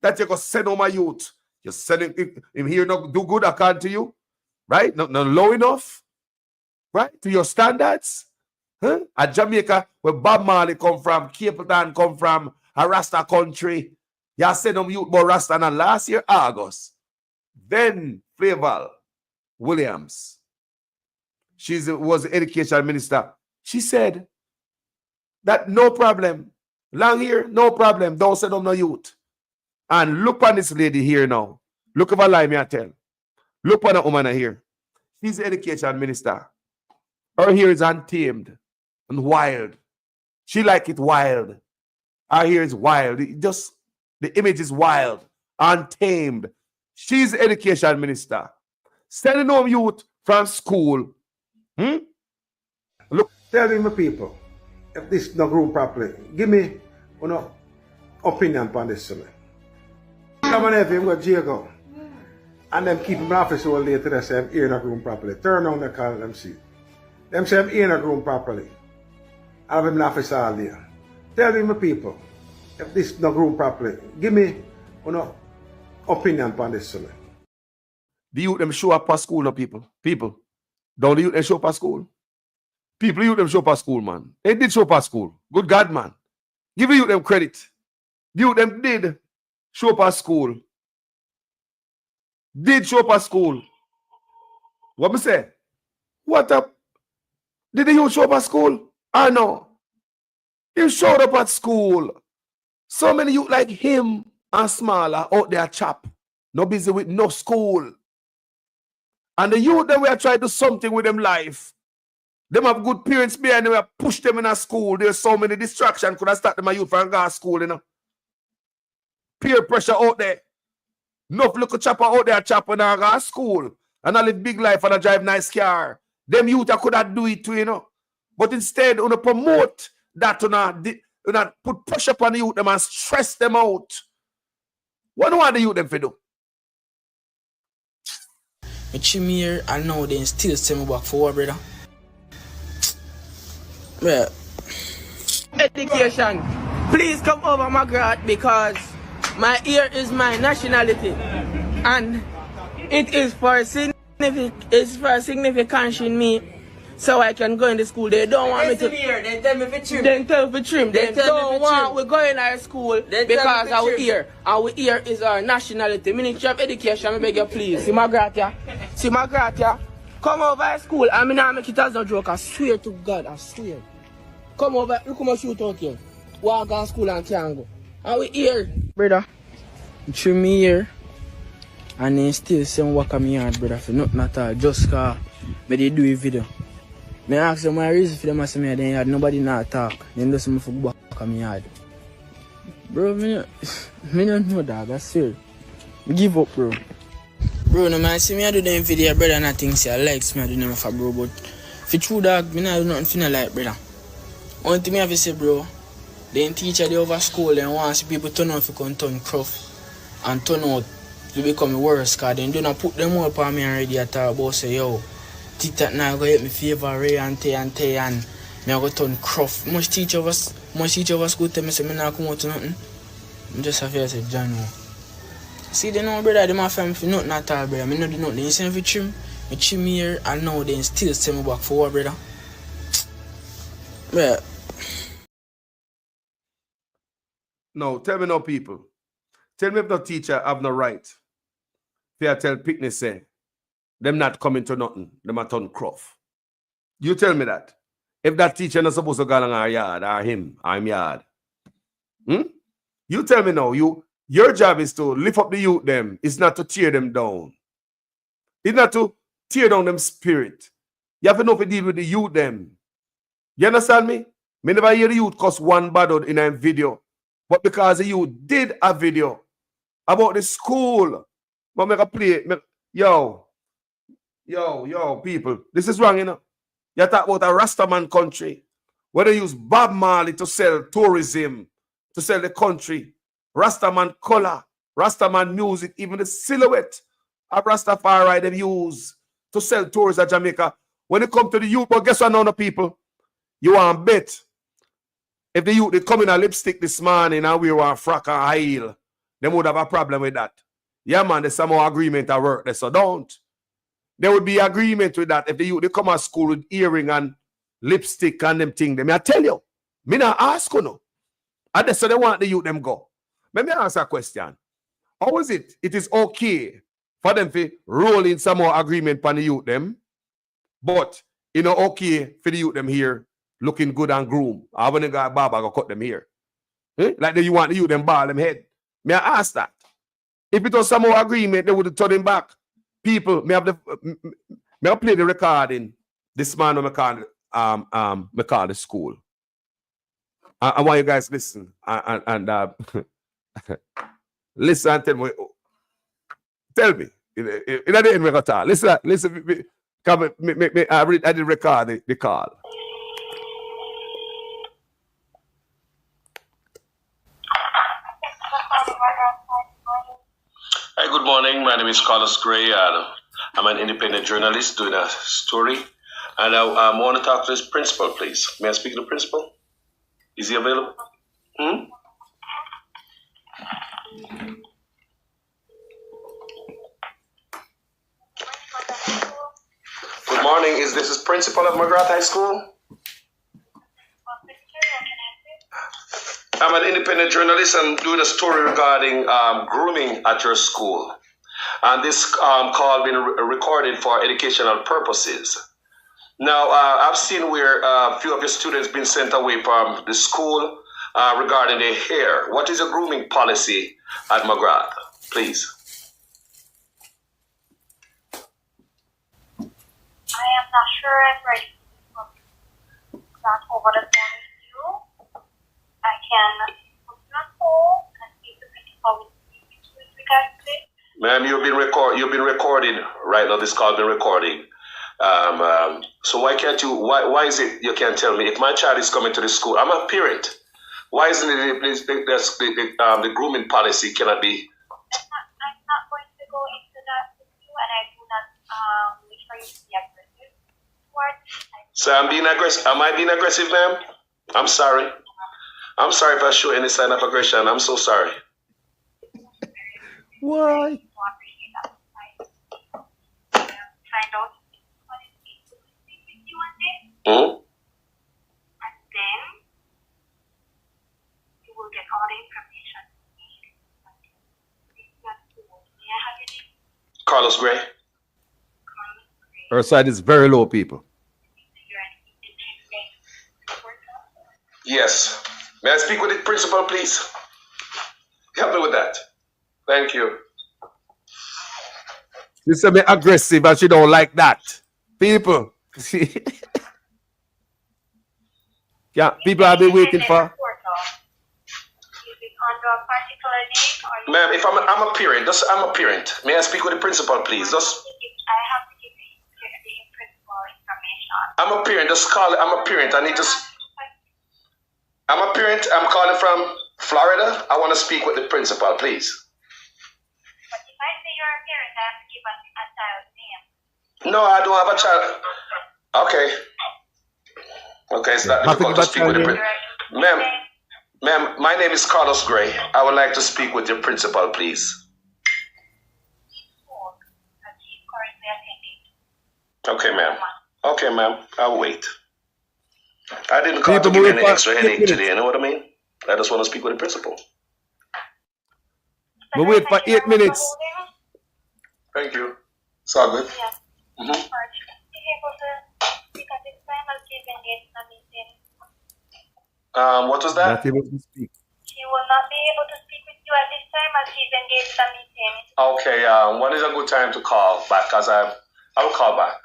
That you're going to send home a youth. You're sending him here not do good according to you. Right? Not low enough. Right? To your standards. Huh? At Jamaica, where Bob Marley come from, Cape Town come from, a Rasta country. You send them youth more Rasta than last year, August. Then Flavor Williams, she was the education minister. She said that no problem. Long here, no problem. Don't send them no youth. And look on this lady here now. Look if I lie, me I tell. Look on the woman here. She's the education minister. Her hair is untamed and wild. She like it wild. Her hair is wild. The image is wild, untamed. She's the education minister. Sending home youth from school. Look, tell me, my people, if this not grown properly, give me an opinion on this. Come on, if you go to jail, and them keep him in office all day till they say I'm ear not grown properly. Turn on the call, them see. Them say I'm ear not grown properly. I have him in office all day. Tell me, my people, if this not grown properly, give me an opinion on this. The youth them show up at school, no people. People. Don't the youth them show up at school? People, youth them show up at school, man. They did show up at school. Good God, man. Give the youth them credit. The youth them did show up at school. Did show up at school. What me say? What up? Did the youth show up at school? I know. He showed up at school. So many youth like him and smaller out there chap. No busy with no school. And the youth that we are trying to do something with them life. Them have good parents behind them. We push them in a school. There's so many distractions. Could I start them a youth from go school, you know? Peer pressure out there. Enough little chopper out there chopping and go to school. And I live big life and I drive nice car. Them youth I could not do it too, you know. But instead, you promote that, you put pressure upon the youth them and stress them out. What do the youth them to do? I came here and now they still send me back forward, brother. Yeah. Education. Please come over, my God, because my ear is my nationality. And it is for significance in me. So I can go into school. They don't want me to. They tell me to trim. They tell me to trim. They don't want we go in our school because our ear. Our ear is our nationality. Ministry of Education, I beg you please. See my gratia. See my gratia. Come over to school. I mean, I make it as no joke. I swear to God. I swear. Come over. Look at my shoot out here. Walk on school and can't go. And we here, brother. Trim me here. And then still same work on me yard, brother. For nothing at all. Just cause they do a video. I ask them my reason for them to say me then yard. Nobody not talk. Then do some for go back on me yard. Bro, me don't know, dog. I swear. Give up, bro. Bro, no man, see me I do them video, brother, and I think say I likes me I do them for bro, but if it's true, dog, me not do nothing for like, brother. One thing I have to say, bro, then teacher they over school, then want to see people turn out to come turn cruff and turn out to become worse, cause then do not put them up on me already at all about say, yo, TikTok now go help me favor Ray and Tay and me I go turn cruff. Much teacher of us go tell me say me not come out to nothing. I just have to say John. See they know brother, they my family for nothing at all, brother. Me not do nothing. They send me trim. Me trim here and now they still send me back forward, brother. Yeah. No, tell me no people. Tell me if the teacher have no right. They tell picnic say, them not coming to nothing. Them a turn cruff. You tell me that. If that teacher not supposed to go along our yard, or him, I'm yard. You tell me now, your job is to lift up the youth them. It's not to tear them down. It's not to tear down them spirit. You have to know if you deal with the youth them. You understand me? Me never hear the youth cuss one bad out in a video. But because the youth did a video about the school, but make a play. Yo, people, this is wrong, you know. You talk about a Rastaman country where they use Bob Marley to sell tourism, to sell the country. Rastaman color, Rastaman music, even the silhouette of Rastafari they use to sell tours at Jamaica. When it comes to the youth, but guess what now, the people? You want bet. If the youth they come in a lipstick this morning and we want frack and high heel, they would have a problem with that. Yeah, man, there's some more agreement at work there, so don't. There would be agreement with that if the youth they come to school with earring and lipstick and them thing. Them I tell you, me not ask you no. And so they want the youth them go. Let me ask a question. How is it? It is okay for them to roll in some more agreement for the youth them, but you know okay for the youth them here looking good and groomed. I want to go barber go cut them here. Like you want the youth them ball them head. May I ask that? If it was some more agreement, they would have turned him back. People, may I play the recording. This man me call the school. I want you guys listen and listen and tell me. In the end, we got to listen. I did record the call. Hi, good morning. My name is Carlos Gray. I'm an independent journalist doing a story. And I want to talk to this principal, please. May I speak to the principal? Is he available? Good morning. Is this the principal of McGrath High School? I'm an independent journalist and doing a story regarding grooming at your school. And this call been recorded for educational purposes. Now, I've seen where a few of your students been sent away from the school regarding their hair. What is your grooming policy at McGrath, please? I am not sure I'm ready to that over the phone with you. I can put you on hold and speak to the principal with regards to it. Ma'am, you've been recording right now. This call been recording. So why can't you? Why is it you can't tell me if my child is coming to the school? I'm a parent. Why isn't it the grooming policy cannot be? I'm not going to go into that with you, and I do not wish for you to be aggressive towards. So I'm being aggressive. Am I being aggressive, ma'am? I'm sorry. I'm sorry if I show any sign of aggression. I'm so sorry. Why? Find out what it is to speak with you on this, and then you will get all the information you need. May I have your name? Carlos Gray. Her side is very low, people. Yes. May I speak with the principal, please? Help me with that. Thank you. You say me aggressive and she don't like that. People. Yeah, people have been waiting for. Ma'am, if I'm a parent, I'm a parent. May I speak with the principal, please? I have to give the principal information. I'm a parent. Just call it. I'm a parent. I need to. I'm a parent. I'm calling from Florida. I want to speak with the principal, please. But if I say you're a parent, I have to give a child's name. No, I don't have a child. Okay. Okay, it's not difficult to speak with the principal. Ma'am, my name is Carlos Gray. I would like to speak with your principal, please. Okay, ma'am. Okay, ma'am. I'll wait. I didn't call to give you any extra headache today, you know what I mean? I just want to speak with the principal. We wait for 8 minutes. Thank you. It's all good. Yeah. What was that? Not able to speak. She will not be able to speak with you at this time as she's engaged in a meeting. Okay, when is a good time to call back? Because I will call back.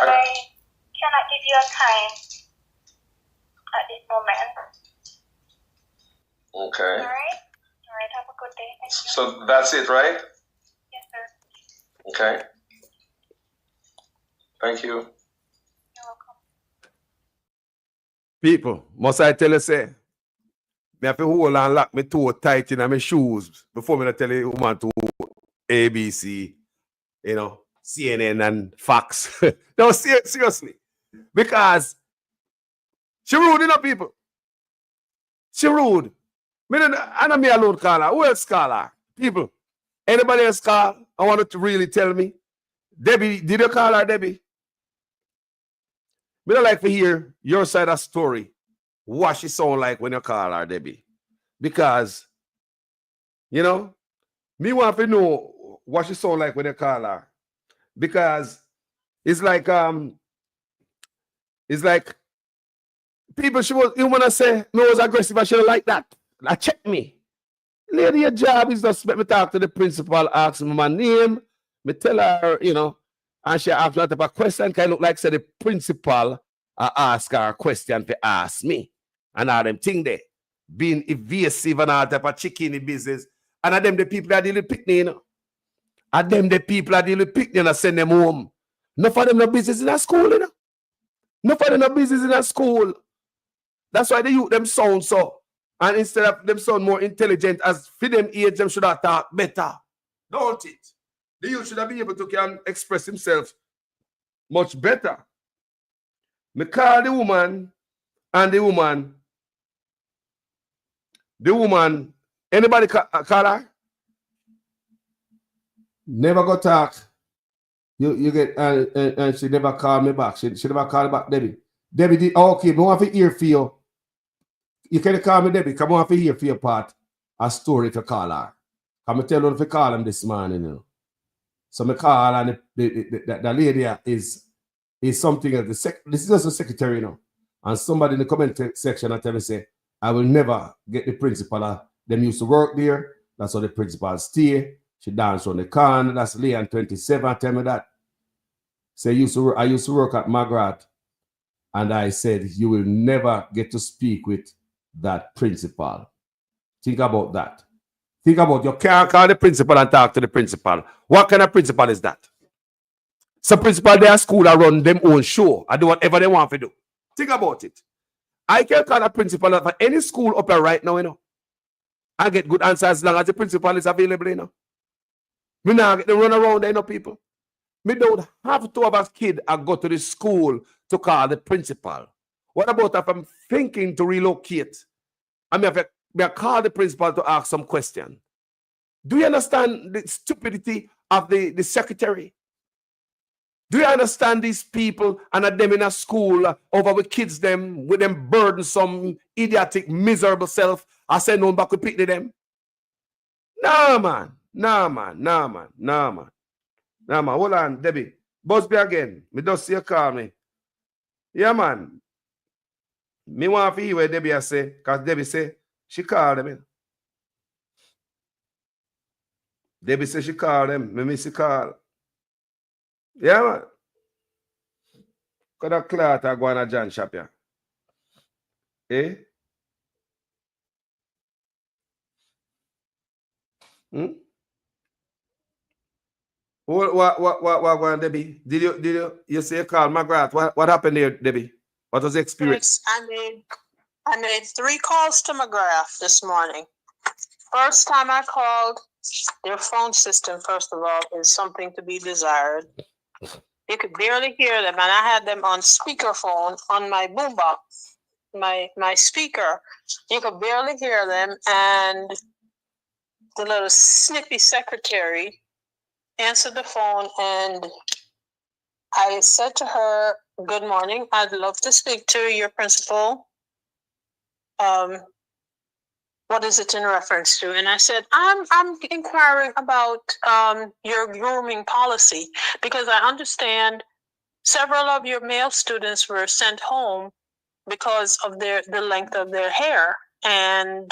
I cannot give you a time at this moment. Okay. All right, have a good day. Thank you. So that's it, right? Yes, sir. Okay. Thank you. You're welcome. People, must I tell you, say, me have to hold and lock me toe tight in my shoes before me tell you woman to ABC, you know. CNN and Fox. No, seriously. Because she rude enough, people. She rude. I know me alone call her. Who else call her? People. Anybody else call? I want you to really tell me. Debbie, did you call her Debbie? Me don't like to hear your side of story. What she sound like when you call her Debbie. Because, you know, me want to know what she sound like when you call her. Because it's like people you wanna say me was aggressive, I should like that. Now check me. Lady, your job is just let me talk to the principal, ask me my name, me tell her, you know, and she ask me that type of question. Can look like say the principal ask her a question to ask me. And all them thing there. Being evasive and all type of chicken in the business. And of them the people that deal with picnic, you know. And them the people that deal with picnic and send them home. Enough of them no business in a school, you know. Enough of them no business in a school. That's why the youth them sound so. And instead of them sound more intelligent, as for them age, them should have talk better. Don't it? The youth should have been able to can express himself much better. Me call the woman, and the woman, anybody call her? Never go talk. You get, and she never called me back. She never called back Debbie. Debbie did, okay, but I want to hear for you. You can call me Debbie. Come on, for hear for your part a story if you call her. Come and tell her if you call him this morning. You know. So me call and the lady is something else. This is just a secretary, you know. And somebody in the comment section I tell me say, I will never get the principal. Them used to work there. That's how the principal stay. She danced on the corner. That's Leon 27. Tell me that. So I used to work at Margaret. And I said, you will never get to speak with that principal. Think about that. Think about you can't call the principal and talk to the principal. What kind of principal is that? Some principal their school are run them own show and do whatever they want to do. Think about it. I can call a principal for any school up here right now, you know. I get good answers as long as the principal is available, you know. We now get them run around there, you know, people. We don't have to have a kid and go to the school to call the principal. What about if I'm thinking to relocate? I mean, if I call the principal to ask some question. Do you understand the stupidity of the secretary? Do you understand these people and them in a school over with kids them with them burdensome, idiotic, miserable self? I say no back to pick them. No man. Hold on, Debbie. Busby again. Me just see you call me. Yeah, man. Me want to hear what Debbie say, because Debbie say she called them. Debbie say she called them. Me miss the call. Yeah, man. Could have cloth or go on a John shop, yeah. Eh? What going, Debbie? Did you say you called Margaret? What happened there, Debbie? What was the experience? I made 3 calls to McGrath this morning. First time I called, their phone system, first of all, is something to be desired. You could barely hear them, and I had them on speakerphone on my boombox, my speaker. You could barely hear them, and the little snippy secretary answered the phone, and I said to her, "Good morning. I'd love to speak to your principal. What is it in reference to?" And I said, I'm inquiring about your grooming policy, because I understand several of your male students were sent home because of the length of their hair. And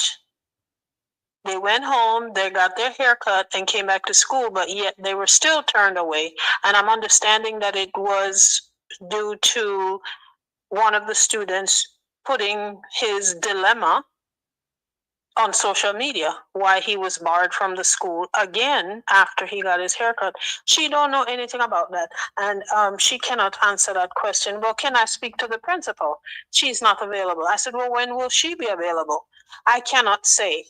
they went home, they got their hair cut and came back to school, but yet they were still turned away. And I'm understanding that it was due to one of the students putting his dilemma on social media, why he was barred from the school again after he got his haircut. She don't know anything about that, and she cannot answer that question. Well, can I speak to the principal? She's not available. I said, well, when will she be available? I cannot say.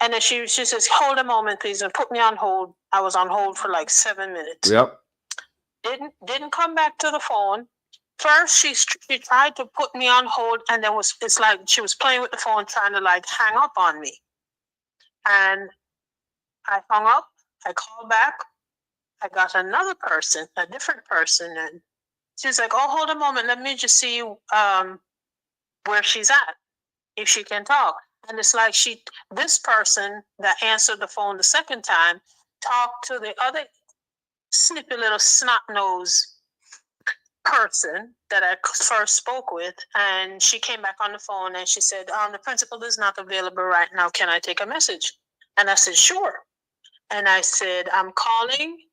And then she says, hold a moment, please, and put me on hold. I was on hold for like 7 minutes. Yep. Didn't come back to the phone. First, she tried to put me on hold, and then it's like she was playing with the phone, trying to like hang up on me. And I hung up. I called back. I got another person, a different person, and she's like, "Oh, hold a moment. Let me just see where she's at, if she can talk." And it's like this person that answered the phone the second time talked to the other snippy little snot-nosed person that I first spoke with, and she came back on the phone and she said, the principal is not available right now. Can I take a message? And I said, sure. And I said, I'm calling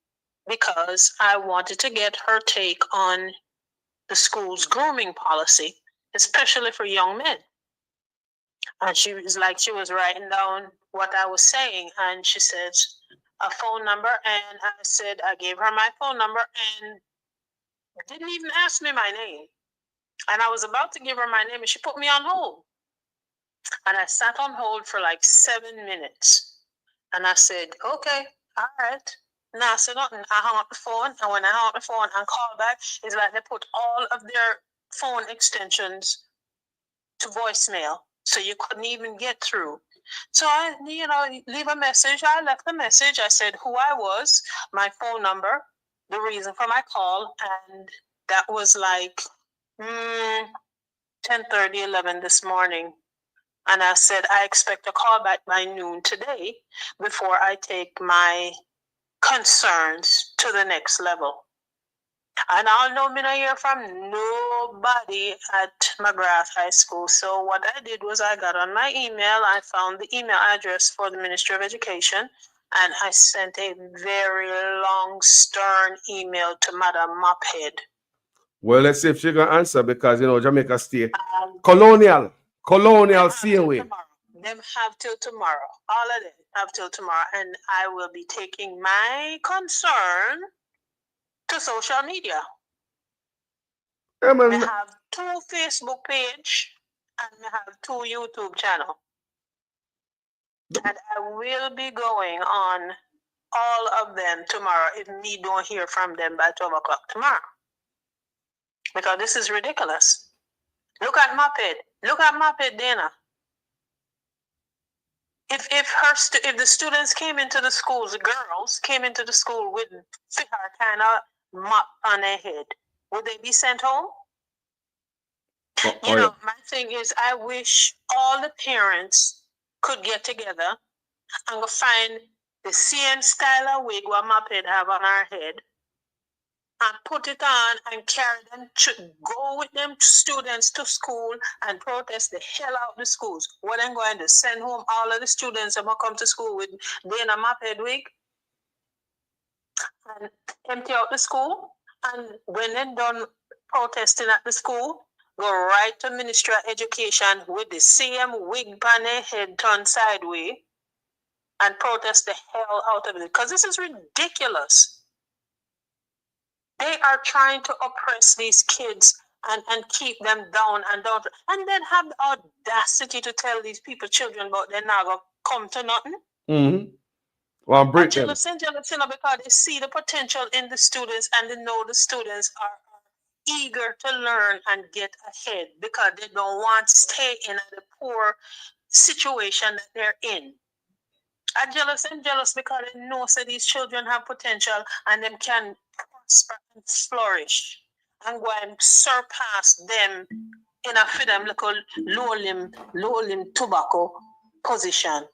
because I wanted to get her take on the school's grooming policy, especially for young men. And she was writing down what I was saying, and she said a phone number, and I said I gave her my phone number and didn't even ask me my name. And I was about to give her my name and she put me on hold. And I sat on hold for like 7 minutes. And I said, okay, all right. And I said nothing. I hung up the phone, and when I hung up the phone and called back, it's like they put all of their phone extensions to voicemail, so you couldn't even get through. So I, leave a message. I left a message. I said who I was, my phone number, the reason for my call, and that was like 10:30, 11 this morning. And I said, I expect a call back by noon today before I take my concerns to the next level. And I'll know me not hear from nobody at McGrath High School. So what I did was I got on my email, I found the email address for the Ministry of Education, and I sent a very long, stern email to Madam Mophead. Well, let's see if she can answer, because Jamaica State colonial same way. Them have till tomorrow. All of them have till tomorrow, and I will be taking my concern to social media. I have 2 Facebook page and I have 2 YouTube channel, and I will be going on all of them tomorrow if me don't hear from them by 12 o'clock tomorrow, because this is ridiculous. Look at Mophead. Look at Mophead, Dana. If the students came into the schools, the girls came into the school with her kind of mop on their head, would they be sent home? My thing is, I wish all the parents could get together and go find the same style of wig what Mophead have on our head and put it on and carry them go with them students to school and protest the hell out of the schools. What I'm going to send home all of the students that will come to school with Dana Mophead wig and empty out the school. And when they're done protesting at the school, go right to Ministry of Education with the same wig on their head turned sideways and protest the hell out of it. Because this is ridiculous. They are trying to oppress these kids and keep them down and then have the audacity to tell these children about they're not going to come to nothing. Mm-hmm. Well, I'm jealous, because they see the potential in the students and they know the students are eager to learn and get ahead because they don't want to stay in the poor situation that they're in. I'm jealous because they know that these children have potential and them can prosper and flourish and go and surpass them in a for them little low limb tobacco position,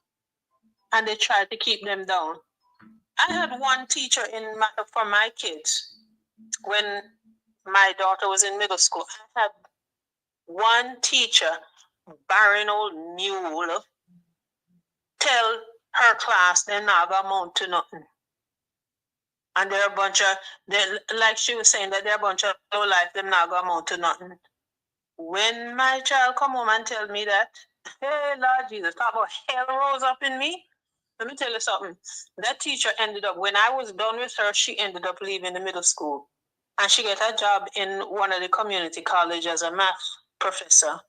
and they try to keep them down. I had one teacher for my kids when my daughter was in middle school. I had one teacher, barren old mule, tell her class they're not going to amount to nothing. And they're a bunch of, like she was saying, that they're a bunch of low life, they're not going to amount to nothing. When my child come home and tell me that, hey, Lord Jesus, talk about hell rose up in me. Let me tell you something. That teacher ended up, when I was done with her, she ended up leaving the middle school. And she got a job in one of the community colleges as a math professor.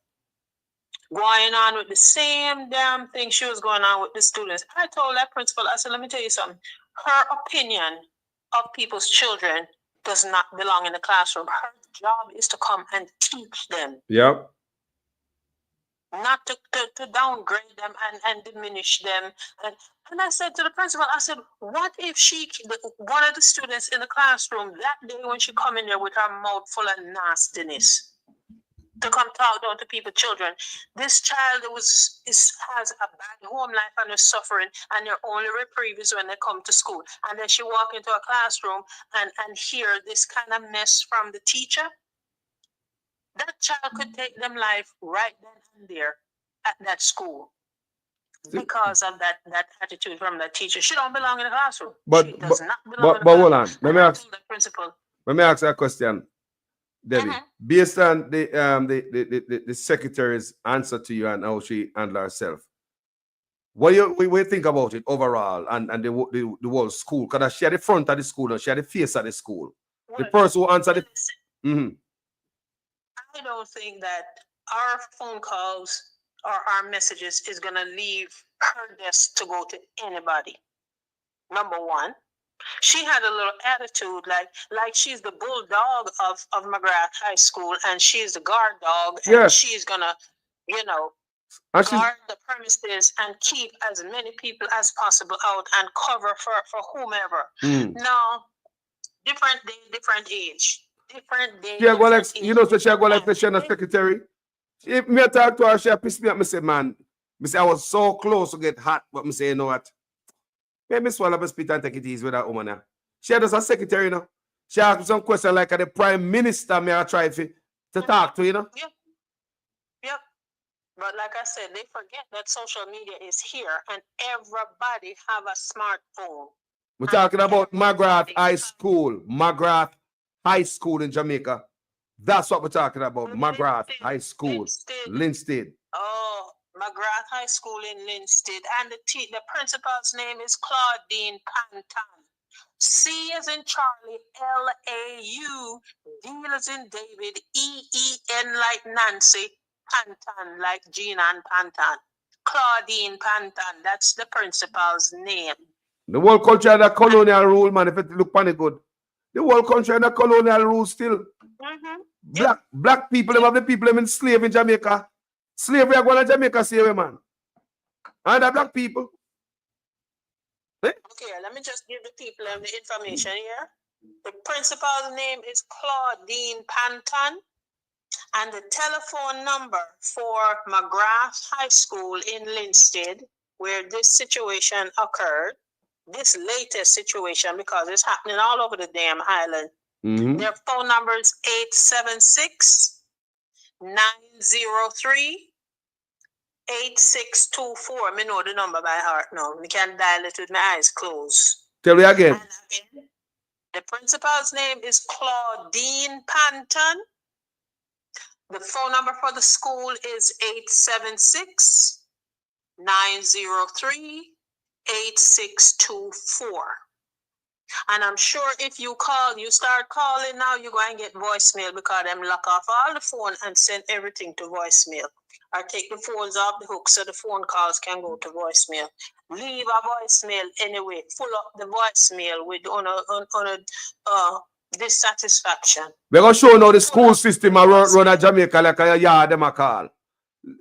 going on with the same damn thing she was going on with the students. I told that principal, I said, let me tell you something. Her opinion of people's children does not belong in the classroom. Her job is to come and teach them. Yep. Not to downgrade them and diminish them. And I said to the principal, I said, what if one of the students in the classroom that day when she come in there with her mouth full of nastiness, to come talk down to people's children. This child has a bad home life and is suffering, and their only reprieve is when they come to school. And then she walk into a classroom and hear this kind of mess from the teacher. That child could take them life right then and there at that school because of that attitude from the teacher. She don't belong in the classroom. She does not belong in the classroom. Hold on. Let me ask you a question, Debbie. Based on the secretary's answer to you and how she handled herself, what do you think about it overall and the whole school? Because she had the front of the school and she had the face of the school. The person who answered it. I don't think that our phone calls or our messages is going to leave her desk to go to anybody. Number one, she had a little attitude like she's the bulldog of McGrath High School and she's the guard dog and she's going to, guard the premises and keep as many people as possible out and cover for whomever. No, different day, different age. Different day. So she go like she a secretary. If me talk to her, she piss me up. Me say, man, I was so close to get hot, but me say, you know what? Let me swallow my spit and take it easy with that woman now. She had us a secretary, you know. She asked me some question like the prime minister me I try to talk to, you know. Yep. But like I said, they forget that social media is here and everybody have a smartphone. We're talking about McGrath High School. McGrath High School in Jamaica. That's what we're talking about. McGrath High School, Linstead. Oh, McGrath High School in Linstead. And the principal's name is Claudine Pantan. C as in Charlie, L-A-U, D as in David, E-E-N like Nancy, Pantan like Gina and Pantan. Claudine Pantan, that's the principal's name. The whole country had a colonial rule, man, if it look funny good. The whole country had a colonial rule still. Black people, them have the people them enslaved in Jamaica. Slavery are going to Jamaica, see you, man. And the black people. Okay, let me just give the people the information here. The principal's name is Claudine Pantan. And the telephone number for McGrath High School in Linstead, where this situation occurred, this latest situation, because it's happening all over the damn island. Their phone number is 876-903-8624. Me know the number by heart now. Me can dial it with my eyes closed. Tell me again. And again, the principal's name is Claudine Panton. The phone number for the school is 876-903-8624. And I'm sure if you start calling now, you're going to get voicemail because them lock off all the phone and send everything to voicemail. Or take the phones off the hook so the phone calls can go to voicemail. Leave a voicemail anyway. Full up the voicemail with on a dissatisfaction. We're going to show now the school system run a Jamaica like a yard them a call.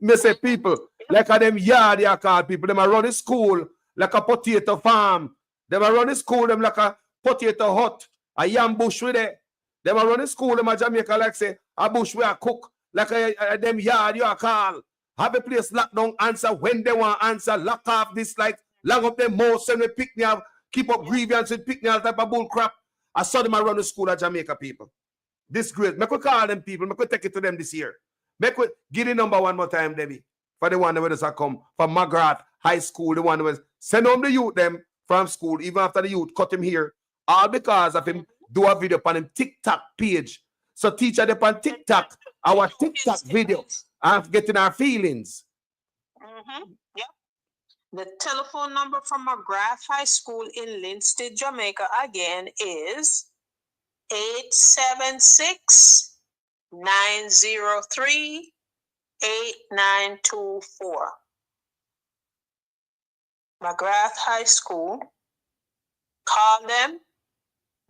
Me say people, like a them yard they call people, them a run the school like a potato farm. Them a run the school them like a potato hut, a yam bush with it. Them a run the school them a Jamaica like say a bush where a cook, like a them yard you a call. Have a place lock down, answer when they want answer, lock off this like long up them mouth, send me pick me up, keep up grievance with pick me all type of bull crap. I saw them run the school at Jamaica people. This great. Make we call them people. Make we take it to them this year. Make we give the number one more time, Debbie. For the one that was come from McGrath High School, the one that was send home the youth them from school, even after the youth cut him here. All because of him do a video on him TikTok page. So teacher them on TikTok, our TikTok video of getting our feelings. Yep. The telephone number from McGrath High School in Linstead, Jamaica, again, is 876-903-8624. 8924. McGrath High School. Call them,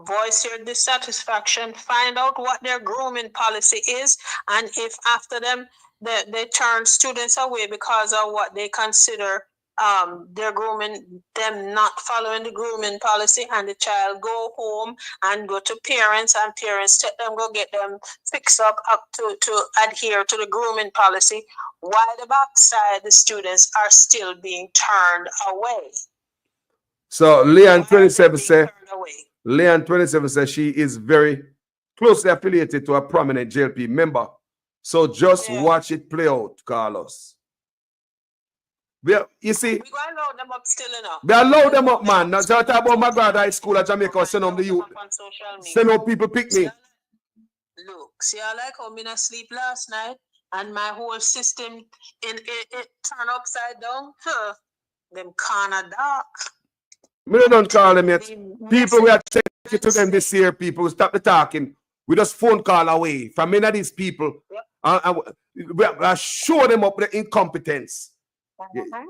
voice your dissatisfaction, find out what their grooming policy is, and if after them they turn students away because of what they consider their grooming, them not following the grooming policy, and the child go home and go to parents, and parents take them, go get them fixed up to adhere to the grooming policy, while the backside the students are still being turned away. So Leon 27 says she is very closely affiliated to a prominent JLP member. So just watch it play out, Carlos. You see, we gonna load them up still enough. They load them up, man. Now talk about McGrath High School at Jamaica. Send them the youth. Send out people pick me. Look, see, I like how me not sleep last night, and my whole system it turned upside down. Huh. Them kinda dark. We don't call them yet. People, we are taking to them this year, people. Stop the talking. We just phone call away from many of these people. We are show them up the incompetence.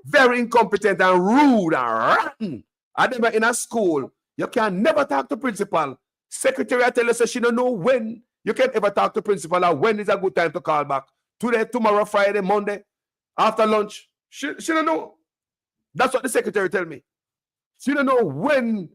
Very incompetent and rude and rotten. And them in a school, you can never talk to principal. Secretary I tell us she don't know when. You can't ever talk to principal or when is a good time to call back. Today, tomorrow, Friday, Monday, after lunch. She don't know. That's what the secretary tell me. She don't know when.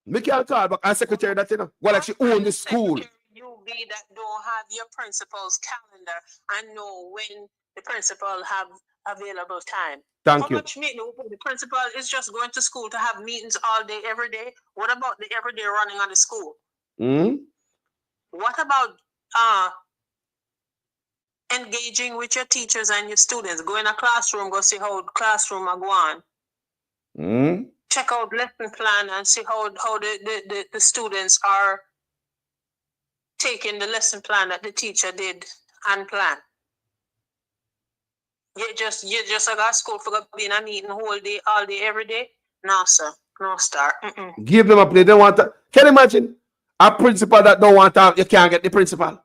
Me can't call back a secretary that, you know, well, like she own the school. You be that don't have your principal's calendar and know when the principal have available time. Thank you. How much meeting the principal is just going to school to have meetings all day, every day? What about the everyday running on the school? What about engaging with your teachers and your students? Go in a classroom, go see how the classroom are going. Check out lesson plan and see how the students are taking the lesson plan that the teacher did and plan. You just got school for being a meeting whole day, all day, every day. No, sir. No, star. Give them up. They don't want to. Can you imagine a principal that don't want to talk? You can't get the principal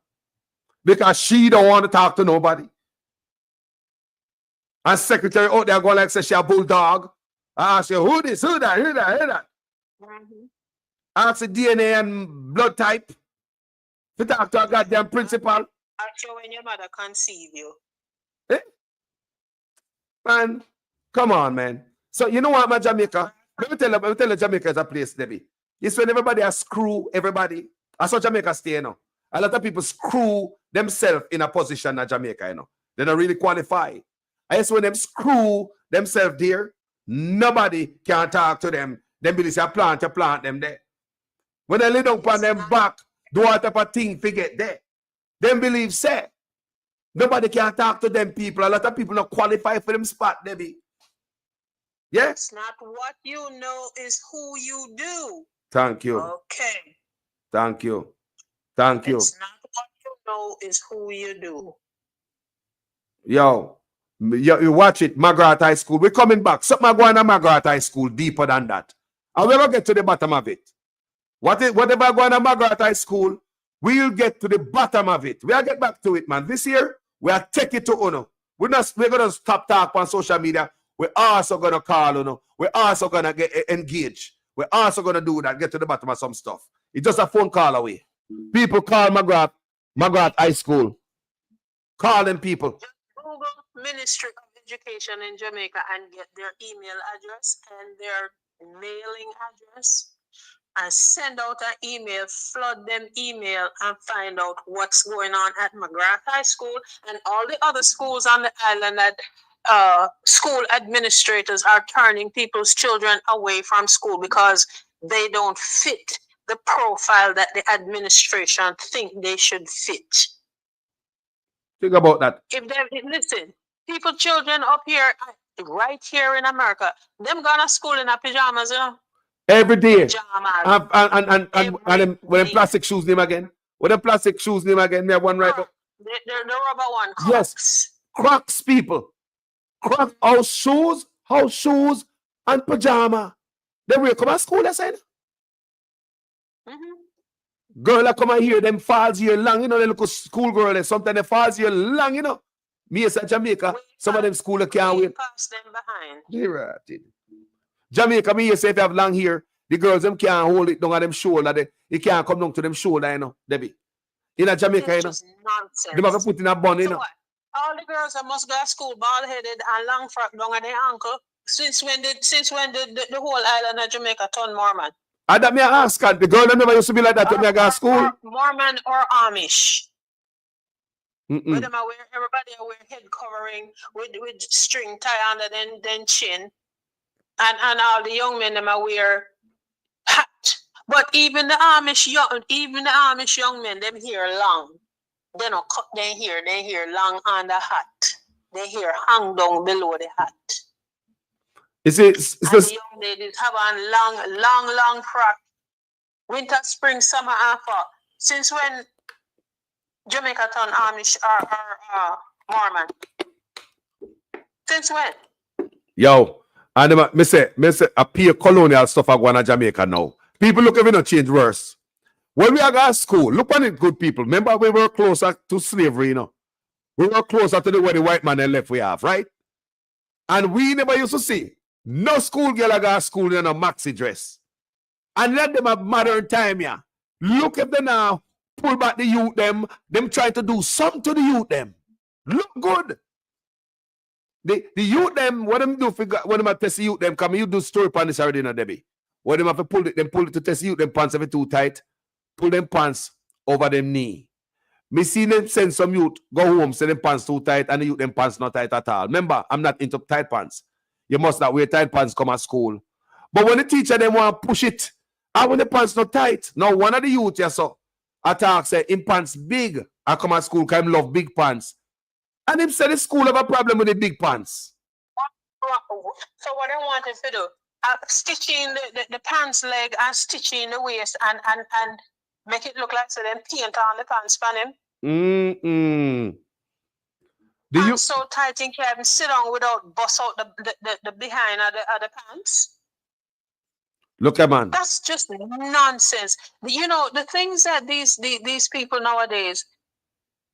because she don't want to talk to nobody. And secretary out there go like say she a bulldog. I ask you who this, who that, who that, who that. Ask the DNA and blood type. To talk to a goddamn principal. Ask you when your mother conceive you. Man, come on, man. So you know what, my Jamaica? Let me tell you Jamaica is a place, Debbie. It's when everybody has screw everybody. That's what Jamaica stay, you know. A lot of people screw themselves in a position in Jamaica, you know. They don't really qualify. I guess when them screw themselves there, nobody can talk to them. Them believe you plant them there. When they lay down on them back, do what type of thing to get there. Them believe say. Nobody can talk to them people. A lot of people not qualify for them spot, Debbie. Yeah? It's not what you know, is who you do. Thank you. Okay. Thank you. Thank you. It's not what you know, is who you do. Yo, you watch it, McGrath High School. We're coming back. Something going on McGrath High School deeper than that. And we're going to get to the bottom of it. Whatever going on McGrath High School, we'll get to the bottom of it. We'll get back to it, man. This year, we'll take it to Uno. We're going to stop talk on social media. We're also going to call Uno. We're also going to get engaged. We're also going to do that, get to the bottom of some stuff. It's just a phone call away. People call McGrath High School. Call them people. Google Ministry of Education in Jamaica and get their email address and their mailing address and send out an email, flood them email and find out what's going on at McGrath High School and all the other schools on the island that school administrators are turning people's children away from school because they don't fit the profile that the administration think they should fit. Think about that. If they listen, children up here, right here in America, them gone to school in a pajamas, you know. Every day. Pajamas. And when them plastic shoes name again. When them plastic shoes name again, they have one right up. The rubber one. Crocs. Yes. Crocs, people. Crocs, house shoes, and pajama. They will come to school, they said. Girl that come and hear them falls here long, you know, they look a school girl, sometimes they falls here long, you know. Me as a Jamaica, some of them school can't wait. Pass them behind. Here, Jamaica, me say if you have long hair, the girls them can't hold it down on them shoulder. They can't come down to them shoulder, you know, Debbie. In a Jamaica, you know. Nonsense. They must put in a bun, you know. What? All the girls that must go to school bald headed and long frock down at their ankle. Since when the whole island of Jamaica turned Mormon? And that me ask, the girl that never used to be like that when me go to school. Mormon or Amish. Mm-mm. Them are everybody wear head covering with string tie under then chin. And all the young men them are wear hat. But even the Amish young men, them hair long. They don't cut their hair long on the hat. Their hair hang down below the hat. It's and the young ladies have on long frock. Winter, spring, summer, and fall. Since when Jamaica turned Amish or Mormon? Since when? Yo, and me say a peer colonial stuff I go on Jamaica now. People look if it not change worse. When we are at school, look on it, good people. Remember we were closer to slavery, you know. We were closer to where the white man and left we have, right? And we never used to see no school girl I got school in a maxi dress. And let them have modern time, yeah. Look at them now, pull back the youth them trying to do something to the youth them. Look good. The youth them, what them do for when them test the youth them, come you do story upon this already, now, Debbie. What them have to pull it to test the youth them pants if it too tight. Pull them pants over them knee. Me see them send some youth go home, say them pants too tight, and the youth them pants not tight at all. Remember, I'm not into tight pants. You must not wear tight pants come at school. But when the teacher them want to push it, and when the pants not tight, now one of the youth here so attack say him pants big. I come at school because him love big pants. And him say the school have a problem with the big pants. So what I wanted to do, stitching the pants leg and stitching the waist and make it look like so them paint on the pants for him. And so tight in can sit down without bust out the behind of the pants. Look at man. That's just nonsense. You know, the things that these people nowadays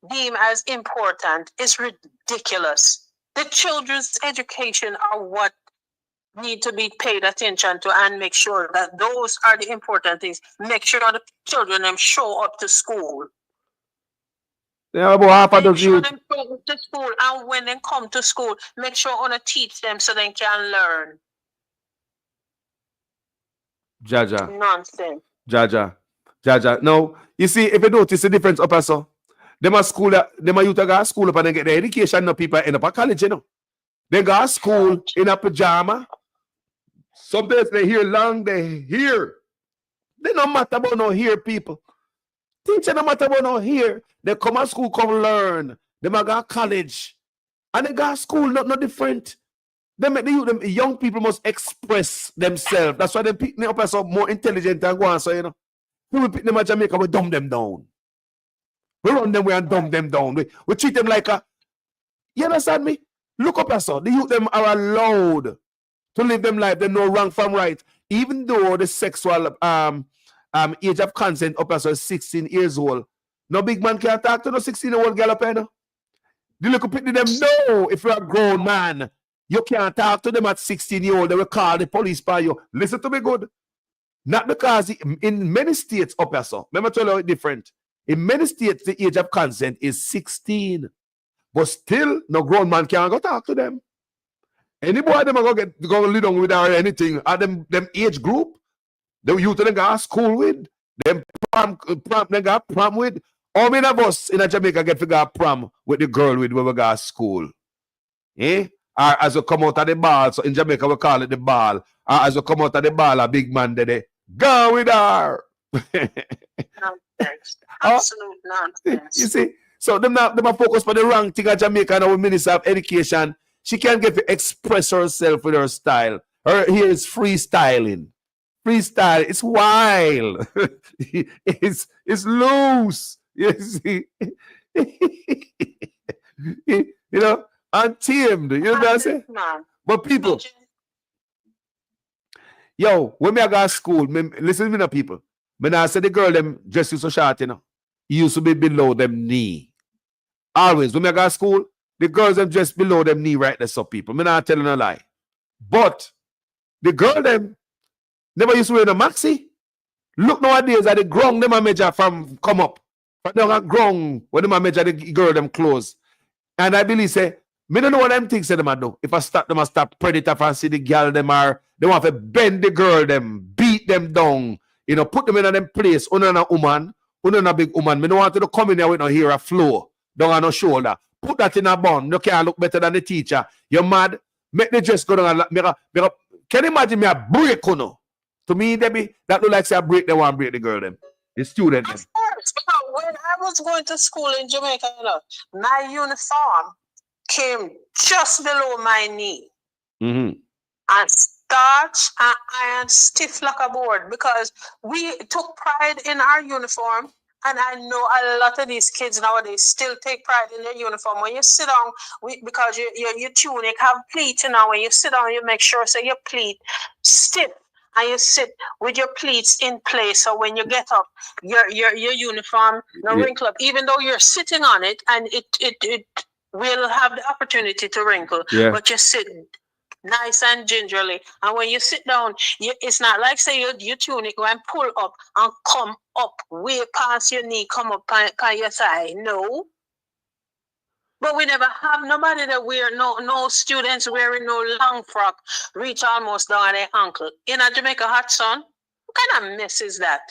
deem as important is ridiculous. The children's education are what need to be paid attention to, and make sure that those are the important things. Make sure the children them show up to school. Yeah, about half of those youth. Them show up to school, and when they come to school, make sure you want to teach them so they can learn. Jaja. Nonsense. Jaja. Now, you see, if you notice the difference up so, them a school, them a youth go to school up and they get their education, no people end up at college, you know. They go to school in a pajama. Sometimes they hear long, they hear. They don't matter about no hear people. Teacher no matter about no hear. They come to school, come learn. They go to college. And they go to school, not different. They make the youth, them young people must express themselves. That's why they pick them up as more intelligent and go on. So, you know, we pick them at Jamaica, we dumb them down. We run them way and dumb them down. We treat them like a, you understand me? Look up as the youth them are allowed to live them life. They know wrong from right. Even though the sexual age of consent up as 16 years old. No big man can't talk to no 16-year-old girl up here. The little people them know if you're a grown man, you can't talk to them at 16-year-old. They will call the police by you. Listen to me good. Not because in many states up here, so let me tell you it's different. In many states, the age of consent is 16. But still, no grown man can go talk to them. Any boy them are go live down with or anything at them age group, the youth them go to school with, them prom them go prom with. How many of us in Jamaica get to go prom with the girl with where we go to school? Eh? Or as we come out of the ball, so in Jamaica we call it the ball. Or as we come out of the ball, a big man they go with her. Nonsense. Absolute nonsense. You see? So them are focused on the wrong thing at Jamaica and our Minister of Education. She can't get to express herself with her style. Her here is freestyling. Freestyle. It's wild. it's loose. You see? You know, untamed. You know what I'm saying? But people, yo, when I go to school, listen to me now, people. When I say the girl them dress you so short, you know, it used to be below them knee. Always, when I go to school, the girls them just below them knee right there, so people. Me not telling a lie. But the girl them never used to wear the maxi. Look nowadays at the ground them a measure from come up. But now a ground when them a measure the girl them clothes. And I believe say, me don't know what them things say them a do. If I stop them, I stop predator and see the girl them are, they want to bend the girl them, beat them down, you know, put them in a them place, under a woman, under a big woman. Me don't want to come in there with no hair a flow, down on no shoulder. Put that in a bun. You can't look better than the teacher. You're mad. Make the dress go down and can you imagine me a break or no? To me, Debbie, that look like say a break, they want to break the girl them. The student them. Of course, because when I was going to school in Jamaica, you know, my uniform came just below my knee. Mm-hmm. And starch and iron stiff like a board because we took pride in our uniform. And I know a lot of these kids nowadays still take pride in their uniform. When you sit down, because your tunic have pleats, you know, when you sit down, you make sure so your pleat stiff. And you sit with your pleats in place, so when you get up, your uniform no wrinkle up, even though you're sitting on it, and it will have the opportunity to wrinkle. Yeah. But you sit nice and gingerly, and when you sit down, it's not like say your tunic go and pull up and come up way past your knee, come up by your side. No. But we never have nobody that wear no students wearing no long frock reach almost down at their ankle. In a Jamaica hot sun, what kind of mess is that?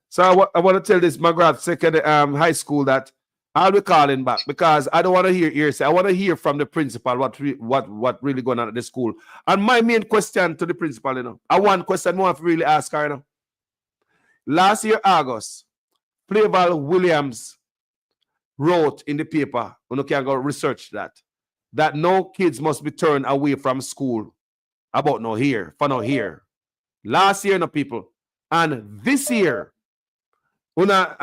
So I want to tell this McGrath second high school that I'll be calling back because I don't want to hear hearsay. I want to hear from the principal what really going on at the school. And my main question to the principal, you know, I want question I want to really ask her, you know. Last year, August, Flavel Williams wrote in the paper, you can go research that no kids must be turned away from school about no here, for no here. Last year, no people. And this year, Una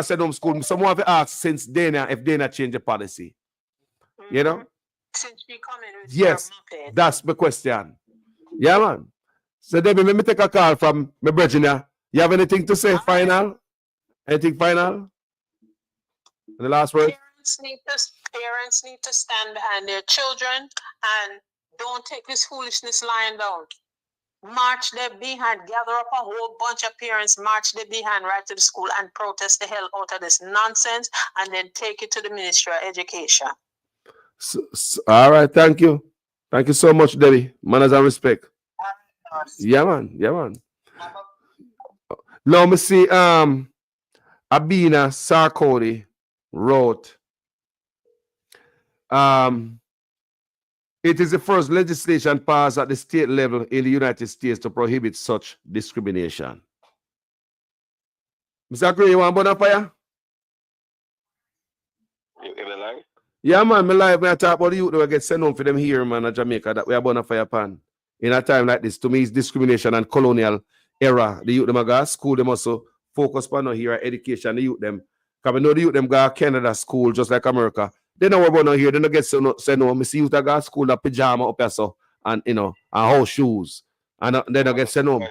said homeschool. Someone have asked since Dana if Dana changed the policy. You know? Since we come in with yes, that's the question. Yeah, man. So Debbie, let me take a call from my Virginia. You have anything to say final? Anything final? The last word? Parents need to stand behind their children and don't take this foolishness lying down. March their behind, gather up a whole bunch of parents, march their behind right to the school and protest the hell out of this nonsense and then take it to the Ministry of Education. All right, thank you. Thank you so much, Debbie. Manners and respect. Yeah, man. Yeah, man. Now, me see, Abina Sarkodie wrote, it is the first legislation passed at the state level in the United States to prohibit such discrimination. Mr. Gray, you want to burn a fire? Yeah, man, me live. I talk about the youth that we get sent home for them here, man, in Jamaica, that we are burn a fire pan. In a time like this, to me, it's discrimination and colonial era. The youth them go to school, they also focus on no here education. The youth them, because we know the youth them go to Canada school just like America. They don't worry about here. They don't get sent home. I see youth that go to school in pajama up here, so, and you know, and house shoes, and they don't get sent home.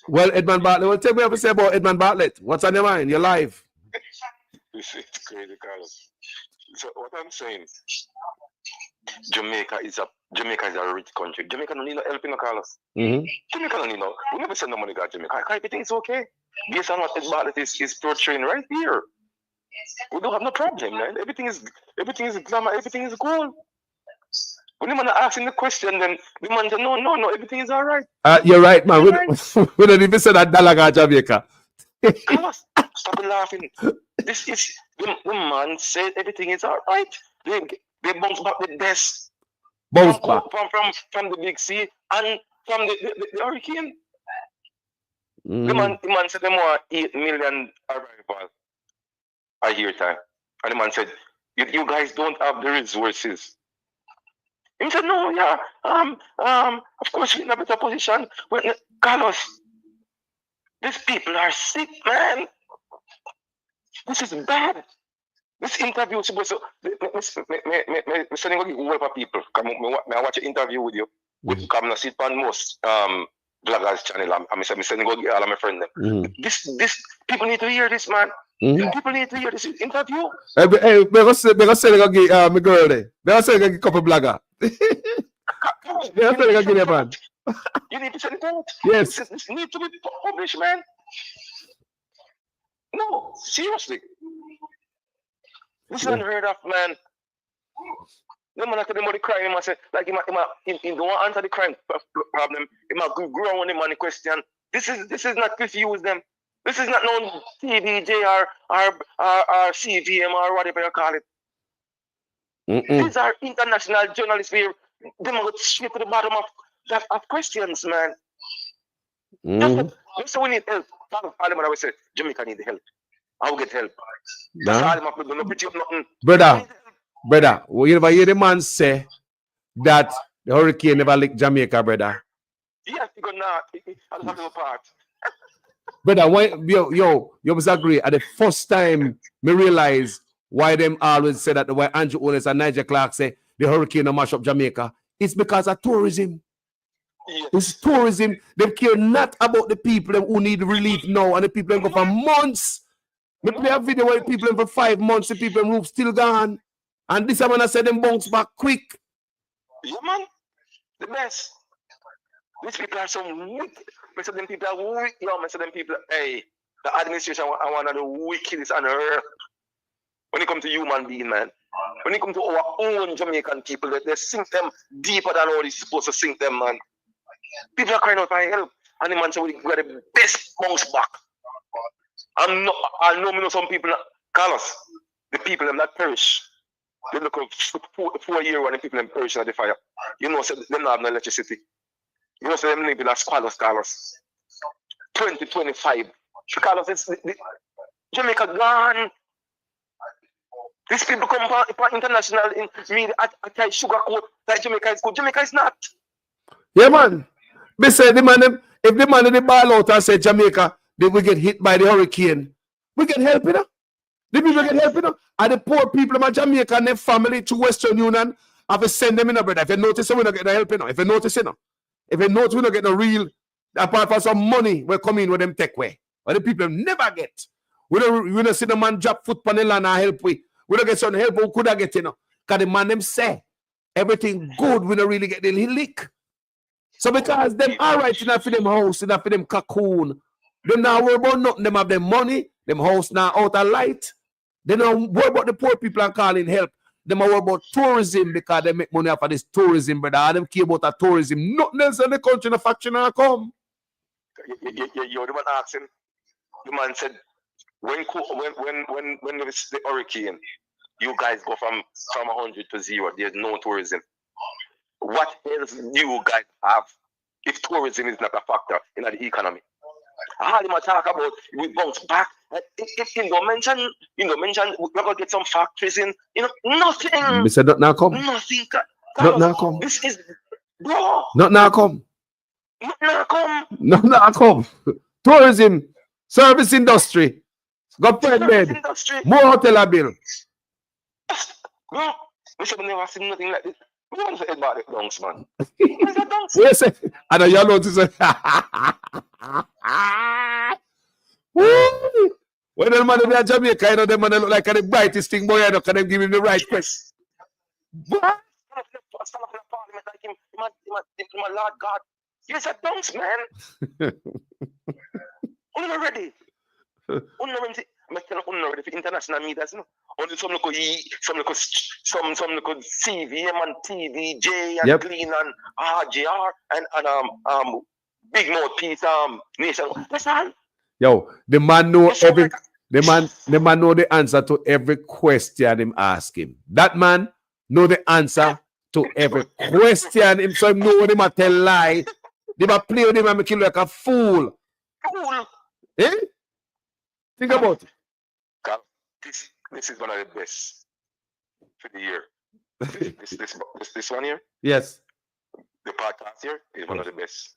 Well, Edmond Bartlett, well, tell me what to say about Edmond Bartlett. What's on your mind? You're live. It's crazy, Carlos. So what I'm saying, Jamaica is a rich country. Jamaica don't need no help, Carlos. Jamaica don't need no. We never send no money to Jamaica. Everything is okay. Based on what Ed Bartlett is portraying right here. We don't have no problem, man. Everything is glamour, everything is gold. When the man asking the question, then the man said, no, everything is all right. You're right, man. We don't even say that Dalaga Jamaica. Carlos, stop laughing. This is the man said everything is all right. They bounce back the best. Bounce back from the big sea and from the hurricane. The man said they want 8 million arrivals a year time. And the man said, you guys don't have the resources. He said, no, yeah, of course we're in a better position. Well, Carlos, these people are sick, man. This is bad. This interview is supposed to me sending a group of people. I watch an interview with you. Come and sit on most bloggers channel. I'm sending all of my friends. This People need to hear this, man. People need to hear this interview. Hey, me say go give my girl there. Me say go give couple blagger. Me say go give them, man. You need to send it out. Yes. This need to be published, man. No, seriously. This is unheard of, man. No man after the money crime, he must say, like he don't want to answer the crime problem. He must grow on the money question. This is not confuse them. This is not no TVJ or CVM or whatever you call it. These are international journalists here. They must go straight to the bottom of questions, man. So we need help. All of them always say, Jamaica need help. I will get help. That's all them have to do. No pretty up nothing. Brother, you never hear the man say that the hurricane never licked Jamaica, brother? Yes, you go now. I'll have no part. Brother, why, you must agree. At the first time, me realize why them always say that the way Andrew Owens and Nigel Clark say the hurricane will mash up Jamaica. It's because of tourism. Yes. It's tourism. They care not about the people who need relief now, and the people who go for months. We play a video where the people for 5 months, the people who still gone. And this man I said them bounce back quick. Yeah, man. The best. These people are some wicked. Most of them people are wicked. Most of them people, hey, the administration are one of the wickedest on earth. When it comes to human being, man. When it comes to our own Jamaican people, they sink them deeper than all they're supposed to sink them, man. People are crying out for help. And the man said, we got the best bounce back. I know some people, Carlos, the people them that perish. They look up 4 years when the people them perish in the fire. You know, so they don't have no electricity. You know, so them live in a squalor, Carlos. 2025. Carlos, it's Jamaica gone. These people come for international in media at sugar coat like Jamaica is good. Jamaica is not. Yeah, man. They say the man, if the man in the ball out and say Jamaica, they will get hit by the hurricane. We get help, you know. The people get help, you know. And the poor people in Jamaica and their family to Western Union have to send them in, brother. If you notice, we don't get no help, you know. If you notice, you know. If you notice, we don't get no real, apart from some money, we come in with them take away. But the people never get. We don't see the man drop foot on the land and help we. We don't get some help we could have get, you know. Because the man them say, everything good, we don't really get the lick. So because them all right enough for them house, enough for them cocoon, them now worry about nothing, them have them money, them house now out of light. They don't worry about the poor people and calling help. Them worry about tourism because they make money off of this tourism, brother. All them care about the tourism. Nothing else in the country, the faction will come. You're the one asking. The man said, when the hurricane, you guys go from 100 to 0, there's no tourism. What else do you guys have if tourism is not a factor in the economy? All you talk about, we bounce back. If you don't mention, we're going to get some factories in, nothing. We said not now come. Nothing. Not now come. This is, bro. Not now come. Not now come. Not now come. Tourism, service industry, got bed, more hotel bill. Bro, we should never seen nothing like this. We don't say about it, donks, man. Yes, I know y'all know to say. When the man in Jamaica, you know, the man look like the brightest thing, boy, you know, can them give him the right press. What? Stand up in the parliament like him, my Lord God. Yes, a donks, man. We're ready. We're ready for international media, you know. Only some look CVM and TVJ and Clean and RJR and Big Mouth Peace Nation. That's all. Yo, the man know every the man know the answer to every question him ask him. That man know the answer to every question him, so him know when him a tell lie. They might play with him and make him like a fool. Fool. Eh? Think about it. This is one of the best for the year. This one here? Yes. The podcast here is one of the best.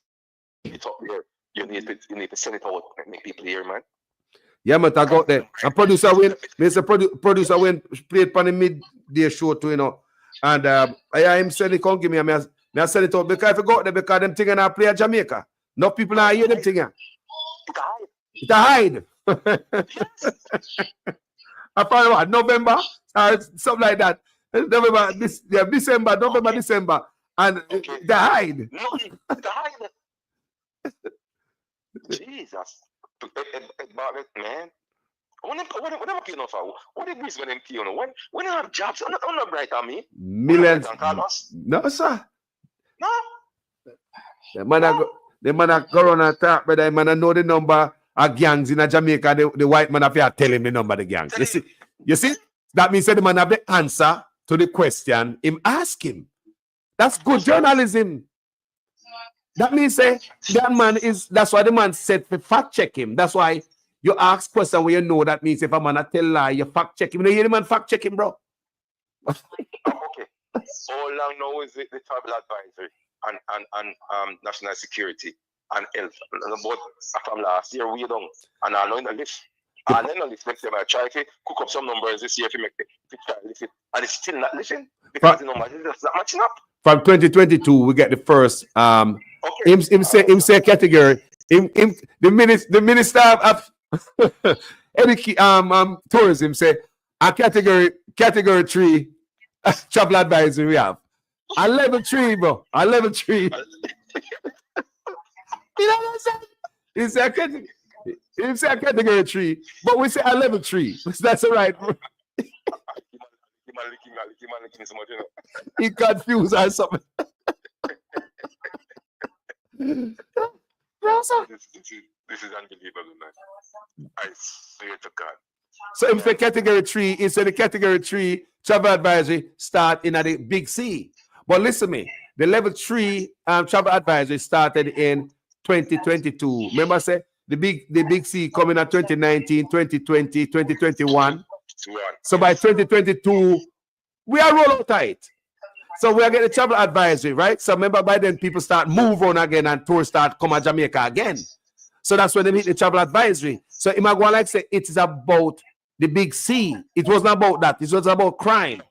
It's up here. You need to send it out and make people hear, man. Yeah, man, I got that. And producer Wayne played on the midday show too, you know. And I him said he can't give me I send it out because I forgot that because them thing and I play at Jamaica. No people are hear them thing. It a hide. I found what, November? Something like that. November, December. And they hide. Nothing. They hide. Jesus. Ed Bartlett, man. What am I paying for? What did this when them pay on? When you have jobs, I'm not bright on me. Millions. No, sir. No. The man a go on and talk, but the man a know the number of gangs in Jamaica. The white man have to tell him the number of the gangs. You see? That means that the man have the answer to the question him ask him. That's good journalism. That means that's why the man said to fact check him. That's why you ask question where you know that means if a man a tell lie, you fact check him. You hear the man fact check him, bro. Okay. All I know is the tribal advisory and national security and health. About from last year we done. And I know in the list. And then the list makes them try to cook up some numbers this year to make the try to listen. And it's still not listening because the numbers is just not matching up. From 2022, we get the first him say category. The minister of tourism say a category 3 travel advisory we have. A level 3, bro. A level 3. You know what I'm saying? He say a category 3, but we say a level 3. That's all right. He confused or something. This is unbelievable, man. I swear to God. So if the category 3 is the category 3 travel advisory start in the big C. But listen to me, the level 3 travel advisory started in 2022. Remember I said the big C coming at 2019, 2020, 2021. So by 2022, we are roll out tight. So we are getting the travel advisory, right? So remember by then people start move on again and tours start come to Jamaica again. So that's when they meet the travel advisory. So Imagwan like say it is about the big C. It wasn't about that. It was about crime.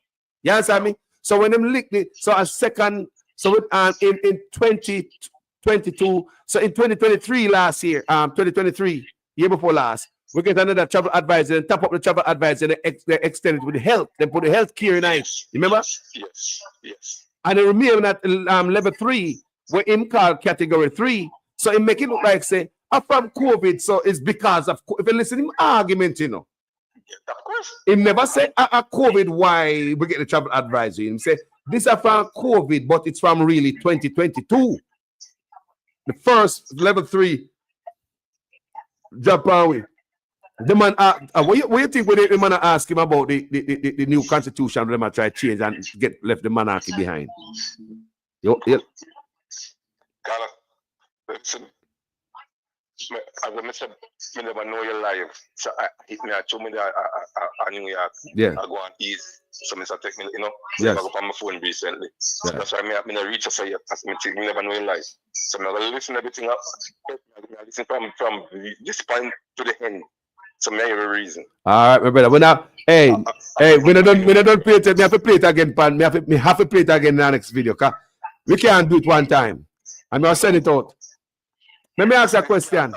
You understand me? So when them lick it, so a second, so in 2022, so in 2023 last year, 2023, year before last, we get another travel advisor and top up the travel advisor and they extend it with the health. They put the health care in ice. Remember? Yes. And they remain at level 3, where him called category 3. So it make it look like say, from COVID, so it's because of if you listen to him argument, you know. Of course. He never said COVID why we get the travel advisory. He said this is from COVID, but it's from really 2022. The first level 3 Japan. The man, what you think when the man ask him about the new constitution, they might try to change and get left the monarchy behind? Carla, listen. As I said, I never know your life. So I told me that I New York. Yeah. I go on east. So I take me, you know. Yes. I go on my phone recently. Yeah. That's why I reach a say as me never know your life. So I'm gonna listen everything up. I listen from this point to the end. So I have a reason. All right, my brother. When we don't play it. Me have to play it again, pan. Me have to play it again in the next video. Cause we can't do it one time. I'm gonna send it out. Let me ask a question.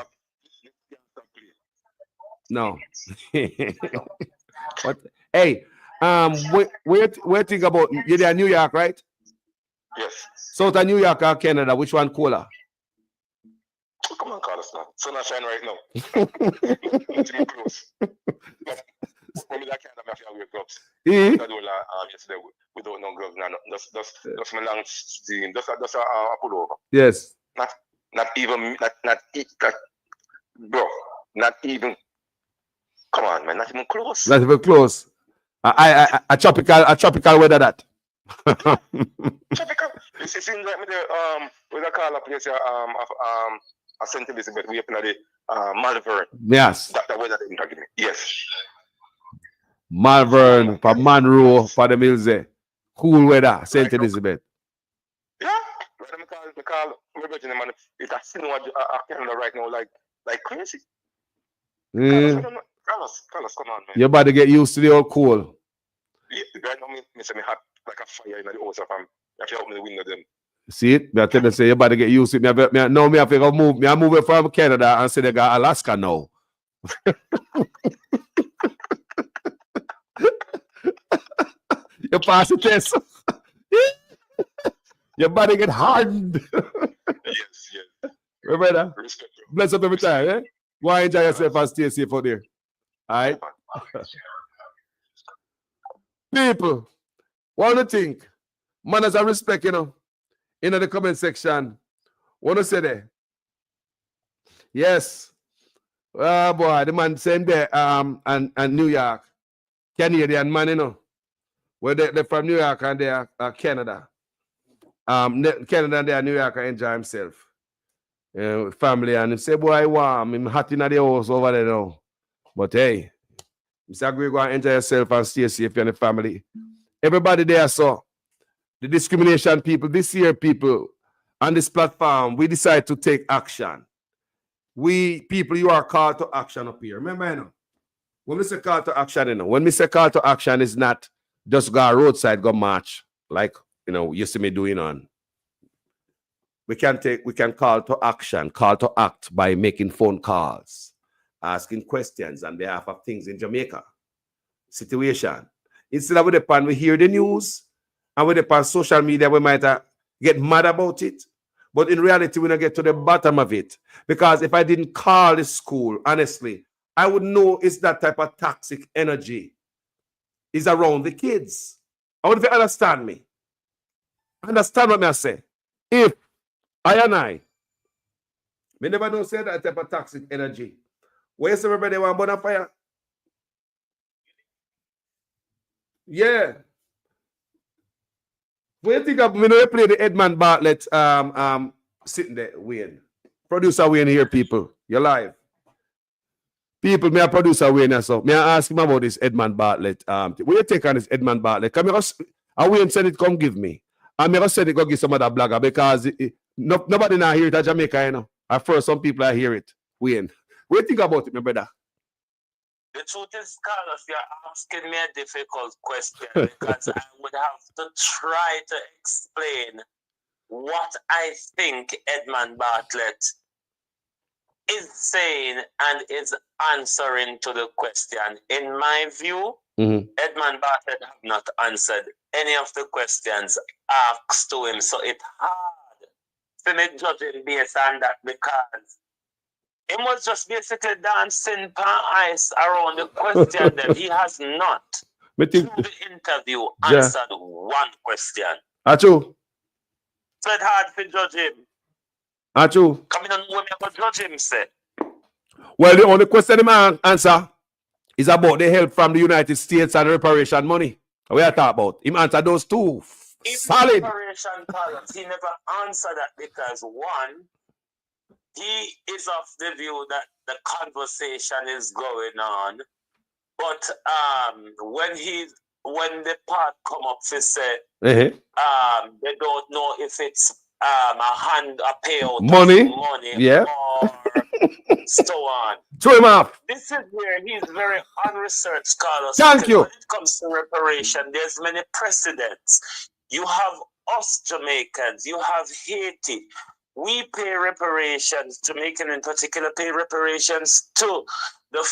No. What? Hey, where think about you're there in New York, right? Yes. South of New York or Canada, which one cooler? Come on, Carlos now. Sun are shine right now. It's too close. Maybe that kind of mafia wear gloves. I do yesterday without no gloves now. Just my long steam. Just a pullover. Yes. Not even bro. Not even. Come on, man. Not even close. Not even close. A tropical weather that. Tropical. It seems like me there. With a call up place a St. Elizabeth. We up in the Malvern. Yes. That weather didn't give me. Yes. Malvern, for Monroe, for the Mills there. Cool weather, St. Elizabeth. Yeah. Right, I call my brother, man. It's a snow Canada right now, like crazy. Carlos, come on, man. You're about to get used to the old cool. Yeah, right now, me say me hot like a fire in the house. If you open the window, then. See it? I tell you, say you're about to get used to it. Me have to go move. I move it from Canada and say they got Alaska now. You pass the test. Your body get hardened. Yes. Remember that? Bless up every time, eh? Go and enjoy yourself and stay safe out there. All right? People, what do you think? Manners and respect, in the comment section. What do you say there? Yes. Oh boy, the man same there, and New York. Canadian man, Where they're from New York and they're Canada. Canada and they're New York and enjoy himself. Family, and he say, boy, warm. I'm hot in the house over there now. But hey, Mr. Greg, go and enjoy yourself and stay safe in the family. Everybody there saw the discrimination people, this year people, on this platform, we decide to take action. We people, you are called to action up here. Remember, when we say call to action, when we say call to action, is not just go roadside, go march, like you see me doing on. We can call to action, call to act by making phone calls, asking questions on behalf of things in Jamaica situation. Instead of we hear the news and with the social media, we might get mad about it. But in reality, we don't get to the bottom of it. Because if I didn't call the school, honestly, I would know it's that type of toxic energy is around the kids. I want you to understand me. Understand what I say. If I never know say that type of toxic energy. Where is everybody want burn a fire? Yeah. When you think of when we play the Edmond Bartlett sitting there, Wayne. Producer Wayne here, people. You're live. People, me a producer Wayne so. Me I ask him about this Edmond Bartlett. What you take on this Edmond Bartlett? Come here, Wayne said it come give me. And me said it go give some other blogger because nobody now hear it at Jamaica, At first, some people I hear it. Wayne. What you think about it, my brother? The truth is, Carlos, you're asking me a difficult question because I would have to try to explain what I think Edmond Bartlett is saying and is answering to the question. In my view, Edmond Bartlett have not answered any of the questions asked to him, so it's hard for me to judge him based on that because he was just basically dancing pan ice around the question that he has not, through the interview, answered one question. Achu. So it's hard to judge him. Achu. Come in and know me judge him, say. Well, the only question he man answer is about the help from the United States and reparation money. What are you talking about? Him answer those two. Solid. Reparation columns, he never answered that because one, he is of the view that the conversation is going on, but when the part come up to say they don't know if it's a payout money, of money yeah, or so on. Throw him off. This is where he's very unresearched, Carlos. Thank you. When it comes to reparation, there's many precedents. You have us Jamaicans, you have Haiti. We pay reparations, Jamaican in particular pay reparations to the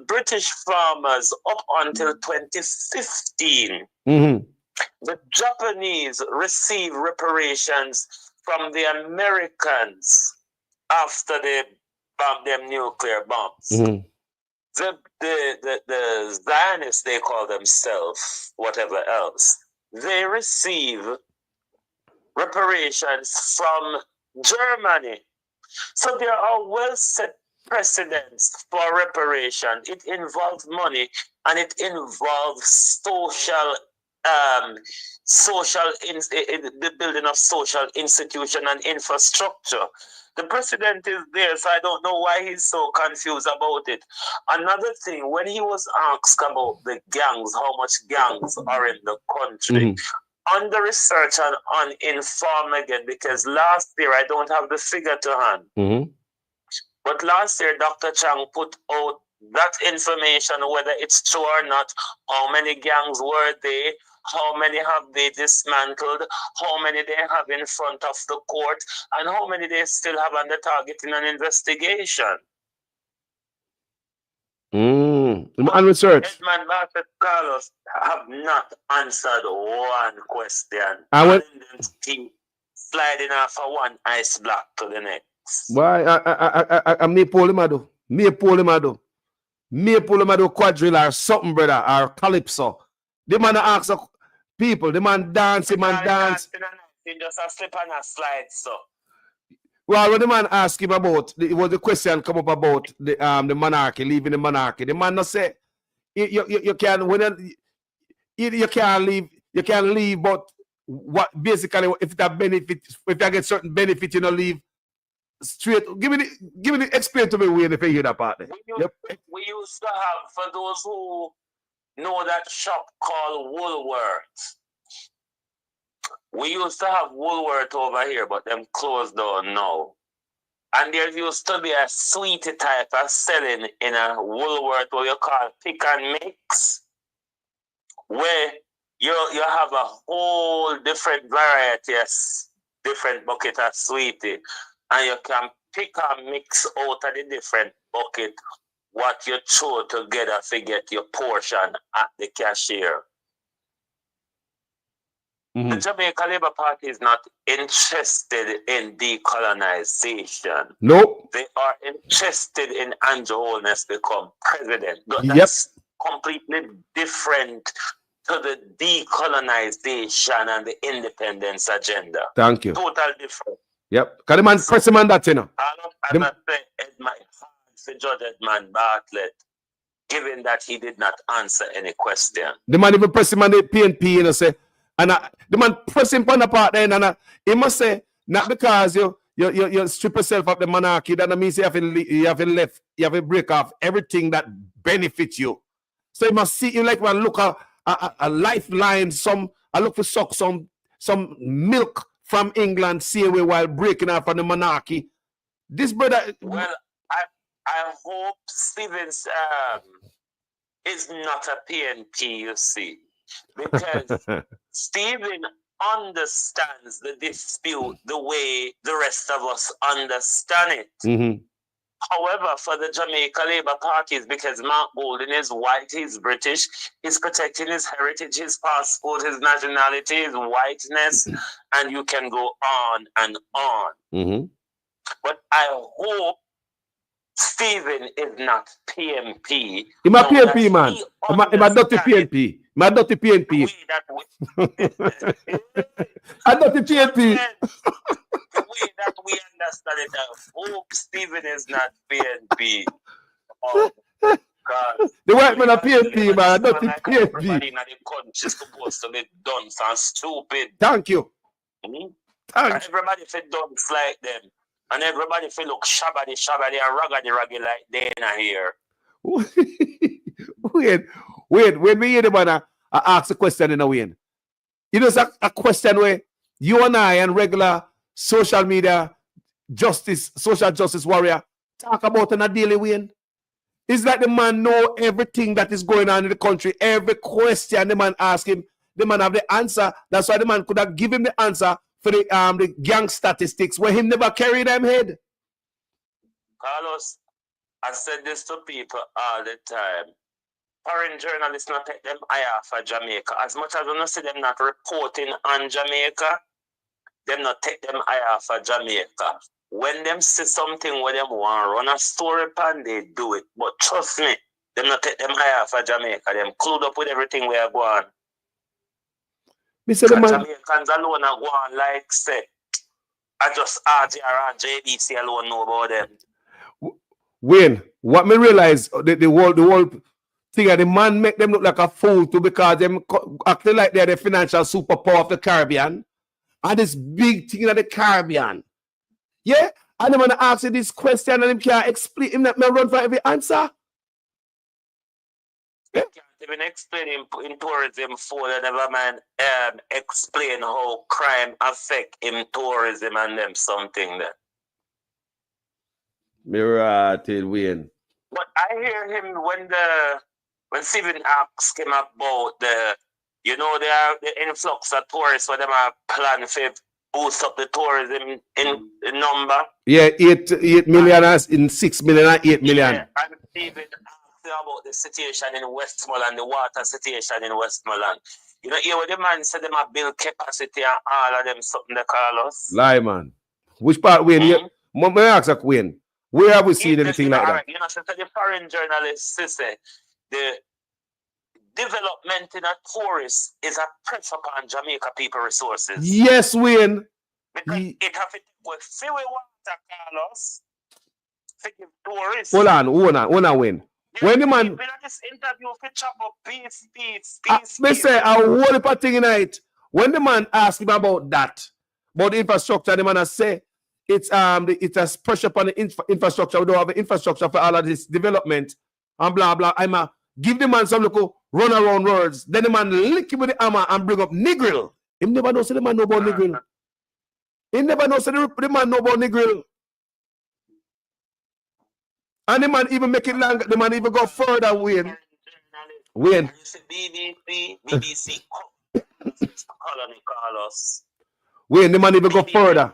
British farmers up until 2015. The Japanese receive reparations from the Americans after they bombed them nuclear bombs. The Zionists, they call themselves, whatever else, they receive reparations from Germany. So there are well set precedents for reparation. It involves money and it involves the building of social institution and infrastructure. The precedent is there, so I don't know why he's so confused about it. Another thing, when he was asked about the gangs, how much gangs are in the country, on the research and on Inform again, because last year, I don't have the figure to hand, but last year, Dr. Chang put out that information, whether it's true or not, how many gangs were they, how many have they dismantled, how many they have in front of the court, and how many they still have under target in an investigation. And research. Edmond Bartlett, Carlos have not answered one question. I went. Keep sliding off of one ice block to the next. Why? I may pull him do. Me pull him do quadrille or something, brother, or calypso. The man ask people, the man dance, the man dance. He just a slip and a slide, so. Well, when the man asked him about, it was the question come up about the monarchy, leaving the monarchy. The man not say you can you can leave, but what basically if that benefit, if you get certain benefit, you know, leave straight. Give me the explain to me when if you hear that part. We used to have, for those who know that shop called Woolworths. We used to have Woolworth over here, but them closed down now. And there used to be a sweetie type of selling in a Woolworth, what you call pick and mix, where you have a whole different variety of different bucket of sweetie, and you can pick and mix out of the different bucket what you throw together to get your portion at the cashier. The Jamaica Labour Party is not interested in decolonization. Nope. They are interested in Andrew Holness become president. That's completely different to the decolonization and the independence agenda. Thank you. Total different. Yep. Can the man press him on that, you know? I'm not saying Judge Edmond Bartlett, given that he did not answer any question. The man even press him on the PNP, you know, say, and the man press him on the part then, and he must say, not because you strip yourself of the monarchy, that means you have to break off everything that benefits you. So you must see, you like when look a lifeline, I look for some milk from England, see away while breaking off from the monarchy. This brother. Well, I hope Stevens is not a PNP, you see, because Stephen understands the dispute the way the rest of us understand it. However, for the Jamaica Labour Party, because Mark Golden is white, he's British, he's protecting his heritage, his passport, his nationality, his whiteness, and you can go on and on. But I hope Stephen is not PMP. He's a PNP, man. He's a dirty PNP. My dirty PNP. I dirty PNP. The way that we understand it, I hope Stephen is not PNP. Oh, God. The white man are PNP, man. Dirty PNP. Everybody in the country is supposed to be dunce and stupid. Thank you. Thanks. Everybody feel dunce like them. And everybody feel look shabby and raggedy like they in here. Wait, when we hear the man ask a question in a way. You know, it's a question where you and I and regular social media social justice warrior talk about in a daily way. It's like the man know everything that is going on in the country. Every question the man ask him, the man have the answer. That's why the man could have given him the answer for the gang statistics where him never carry them head. Carlos, I said this to people all the time. Foreign journalists not take them eye off of Jamaica. As much as I don't see them not reporting on Jamaica, them not take them eye off of Jamaica. When them see something where them want run a story pan, they do it. But trust me, them not take them eye off of Jamaica. Them clued up with everything we are going. Jamaicans alone are going like say, I just RJR and JBC alone know about them. Wayne, what me realize the whole thing, the man make them look like a fool too because them acting like they're the financial superpower of the Caribbean and this big thing in the Caribbean. Yeah, and the man ask you this question and him can't explain. Him not run for every answer. Yeah. Can't even explain in tourism for the never man explain how crime affect in tourism and them something there. Mirror Wayne. But I hear him when Stephen asks him about the influx of tourists where them are planning to boost up the tourism in number. Yeah, 8 million in 6 million and 8 million. Yeah, and Stephen them about the situation in Westmoreland, the water situation in Westmoreland. You know, here what the man said them a build capacity and all of them something they call us. Lie, man. Which part, Wayne? May I ask you, Wayne? Where have we seen anything like that? You know, so the foreign journalists say the development in a tourist is a pressure upon Jamaica people resources. Yes, Wayne. Because it have to with free water, Carlos. To give tourists. Hold on, Wayne. When the man, this interview for chop up peace. me say a whole heap of thing in it. When the man asked him about that, about the infrastructure, the man has say it's it has pressure upon the infrastructure. We don't have the infrastructure for all of this development and blah blah. I'm a give the man some little run around words. Then the man lick him with the hammer and bring up Negril. He never knows the man know about Negril. He never knows the man know about Negril. And the man even make it longer. The man even go further, Wayne. BBC colony Carlos. Wayne, the man even go further.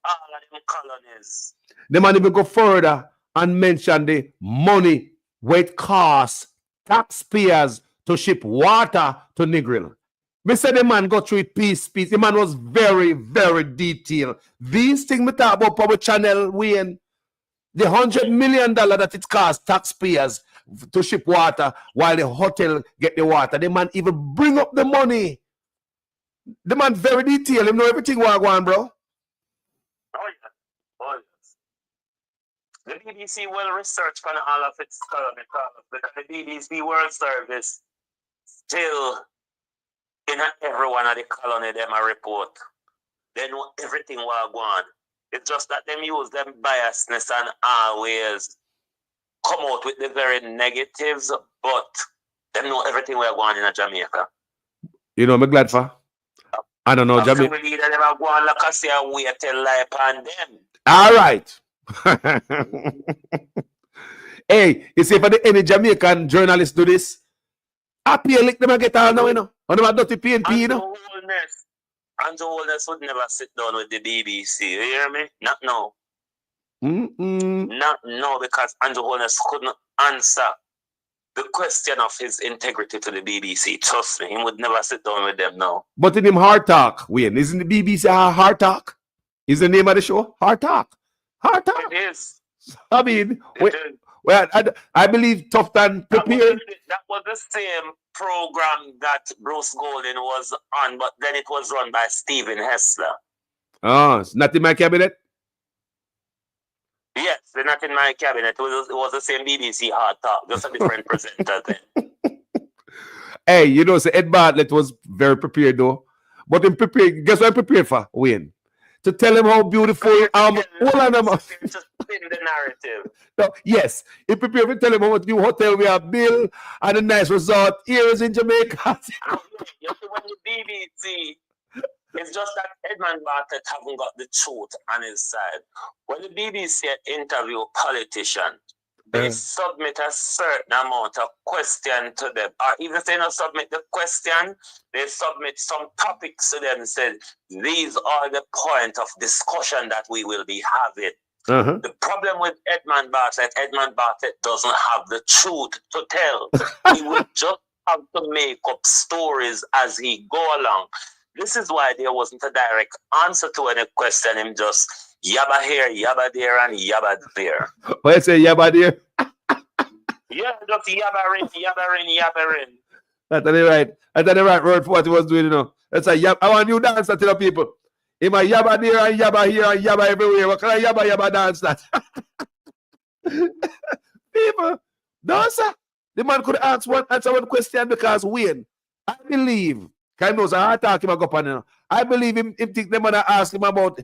All of them colonies. The man even go further and mention the money where it costs taxpayers to ship water to Negril. Me say the man go through it piece. The man was very, very detailed. These things me talk about Power Channel, Wayne. The $100 million that it costs taxpayers to ship water while the hotel get the water. The man even bring up the money. The man very detailed. He know everything what go on, bro. Oh, yes. The BBC will research on all of its because the BBC World Service still in every one of the colony them a report. They know everything what go on. It's just that them use them biasness and always come out with the very negatives, but them know everything we're going in Jamaica. You know, I'm glad for. I don't know, Jamaica. All right. Hey, you see, if any Jamaican journalists do this, I pay like them and get all now, you know. On them dirty PNP, you know. Andrew Holness would never sit down with the BBC. You hear me? Not now. Not now, because Andrew Holness couldn't answer the question of his integrity to the BBC. Trust me, he would never sit down with them now. But in him Hard Talk, Wayne, isn't the BBC Hard Talk? Is the name of the show? Hard Talk. Hard Talk. It is. I mean, well, I believe Tough and Prepared. That was the same program that Bruce Golden was on, but then it was run by Stephen Hessler. Oh, it's not in my cabinet? Yes, they're not in my cabinet. It was the same BBC Hard Talk, just a different presenter then. Hey, you know, so Ed Bartlett was very prepared though. But in prepared, guess what I'm prepared for, Wayne? To tell him how beautiful all of them are. To spin the narrative. No, yes, he prepared to tell him how much new hotel we have built and a nice resort here is in Jamaica. You see, when the BBC, it's just that Edmond Bartlett haven't got the truth on his side. When the BBC interview a politician, they submit a certain amount of question to them. Or even if they don't submit the question, they submit some topics to them and said, these are the point of discussion that we will be having. The problem with Edmond Bartlett doesn't have the truth to tell. He would just have to make up stories as he go along. This is why there wasn't a direct answer to any question. Him just yabba here, yabba there, and yabba there. What you say, yabba there? Yeah, just yabbering. That's the right word for what he was doing, you know. That's a yab. I want you dance to the people. If I yabba there and yabba here and yabba everywhere, what kind of yabba dance that? People, no sir. The man could answer one question because Wayne, I believe, kind of hard talking about go on, you know. I believe him think them gonna ask him about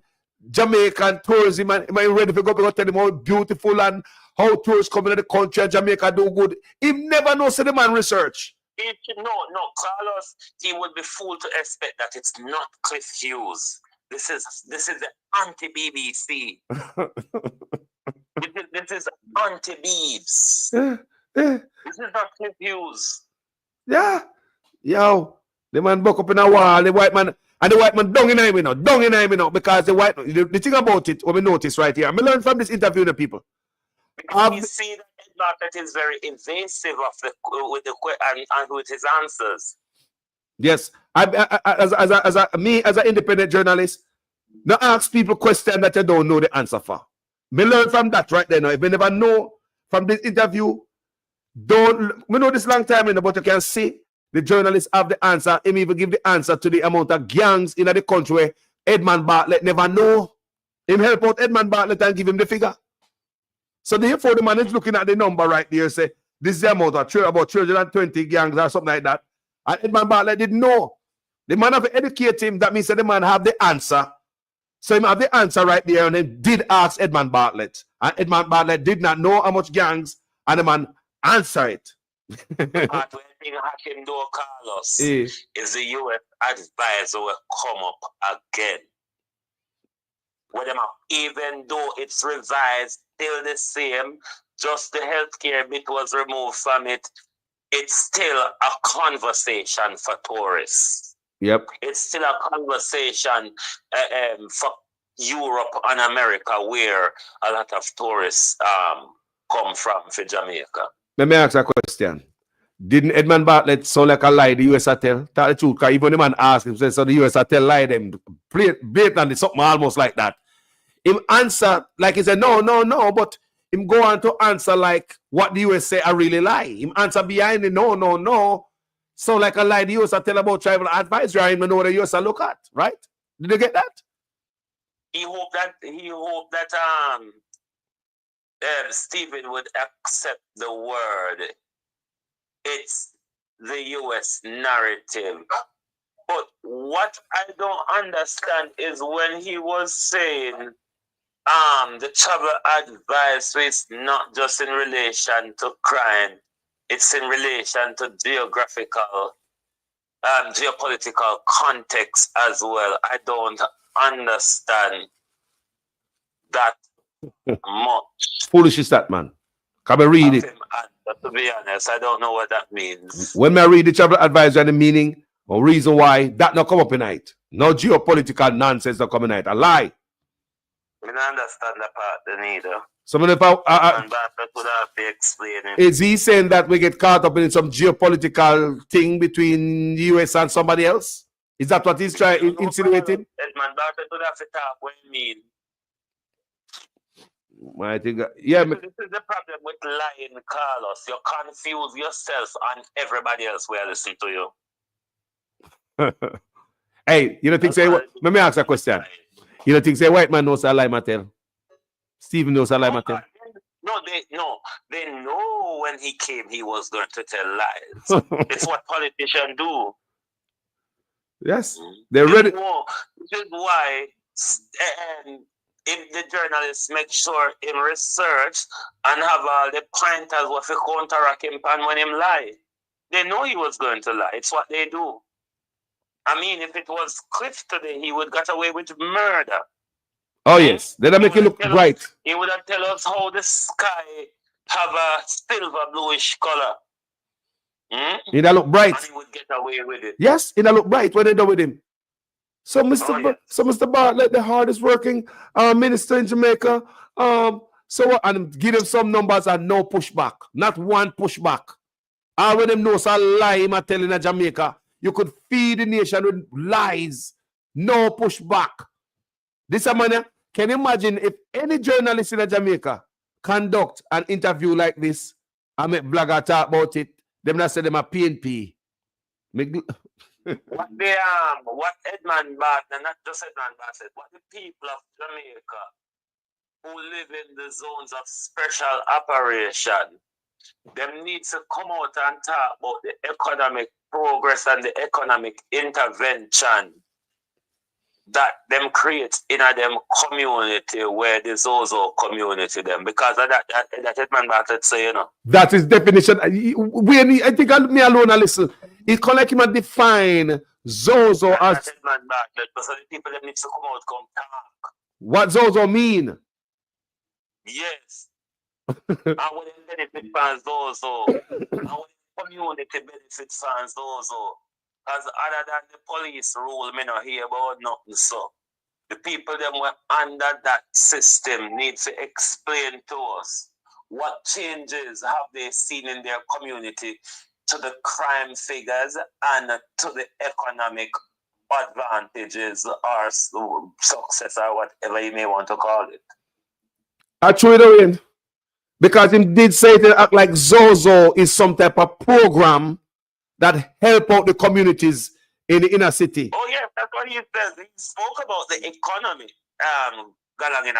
Jamaican tourism and am I ready to go tell him how beautiful and how tourists come into the country and Jamaica do good. He never knows the man research. No, Carlos, he would be fool to expect that it's not Cliff Hughes. This is the anti-BBC. This is anti-Beeves. This is not Cliff Hughes. Yeah. Yo, the man buck up in a wall, the white man down in him, you know, because the thing about it, what we notice right here, I learned from this interview, the people. Because we see that Ed Bartlett is very invasive of and with his answers. Yes, as an independent journalist, not ask people questions that you don't know the answer for. Me learn from that right there now. If you never know from this interview, we know this long time, but you can see the journalists have the answer. Him even give the answer to the amount of gangs in the country where Edmond Bartlett never know. Him help out Edmond Bartlett and give him the figure. So therefore, the man is looking at the number right there, say, this is the amount of about 320 gangs or something like that. And Edmond Bartlett didn't know. The man have to educate him. That means that the man have the answer. So he have the answer right there, and then did ask Edmond Bartlett. And Edmond Bartlett did not know how much gangs, and the man answer it. Hakim do Carlos is the US advisor will come up again. Even though it's revised, still the same, just the healthcare bit was removed from it, it's still a conversation for tourists. Yep. It's still a conversation for Europe and America, where a lot of tourists come from for Jamaica. Let me ask a question. Didn't Edmond Bartlett sound like a lie the US tell? Tell the truth, because even the man asked him, so the US tell lie them. Blatantly, something almost like that. Him answer like he said, no, but him go on to answer like what the US say I really lie. Him answer behind the no. So like a lie the US tell about tribal advisory, I even know the US look at, right? Did you get that? He hoped that Stephen would accept the word. It's the US narrative. But what I don't understand is when he was saying the travel advice is not just in relation to crime, it's in relation to geographical, geopolitical context as well. I don't understand that much. Foolish is that, man. Come and read it. To be honest, I don't know what that means. When I read the travel advisory and the meaning or reason why, that not come up in it. No geopolitical nonsense not come in it. A lie. I don't understand that part neither. Some of the is he saying that we get caught up in some geopolitical thing between the US and somebody else? Is that what he's trying insinuating? Edmond Bartlett would have to talk what you mean. I think, yeah. This is the problem with lying, Carlos. You confuse yourself and everybody else will listen to you. Hey, you don't think say let me ask a question. You don't think say white man knows a lie matter? Stephen knows a lie matter? No, they know when he came he was going to tell lies. It's what politicians do. Yes, they're ready. Which is why if the journalists make sure him research and have all the pointers what to counteract him and when him lie. They know he was going to lie. It's what they do. I mean, if it was Cliff today, he would get away with murder. Oh yes, then I make it look bright. He would have tell us how the sky have a silver bluish color. It look bright. And he would get away with it. Yes, it look bright when they do with him. So Mr. Bartlett, the hardest working minister in Jamaica. And give them some numbers and no pushback. Not one pushback. All when them know a lie him are telling in Jamaica. You could feed the nation with lies. No pushback. This man, can you imagine if any journalist in Jamaica conduct an interview like this and make blogger talk about it, them not say them a PNP. What Edmond Bartlett, not just Edmond Bartlett, what the people of Jamaica who live in the zones of special operation, them need to come out and talk about the economic progress and the economic intervention that them create in a them community where the Zozo community them, because of that Edmond Bartlett say, you know. That is definition. I think me alone a listen. It's like him define Zozo as Edmond Bartlett, because the people them need to come out, come talk. What Zozo mean? Yes. And what the benefit fans Zozo. And what the community benefits fans Zozo. As other than the police rule, me not hear about nothing. So the people them were under that system need to explain to us what changes have they seen in their community to the crime figures and to the economic advantages or success or whatever you may want to call it? I threw it away because he did say to act like Zozo is some type of program that help out the communities in the inner city. Oh yeah, that's what he says. He spoke about the economy. Galang in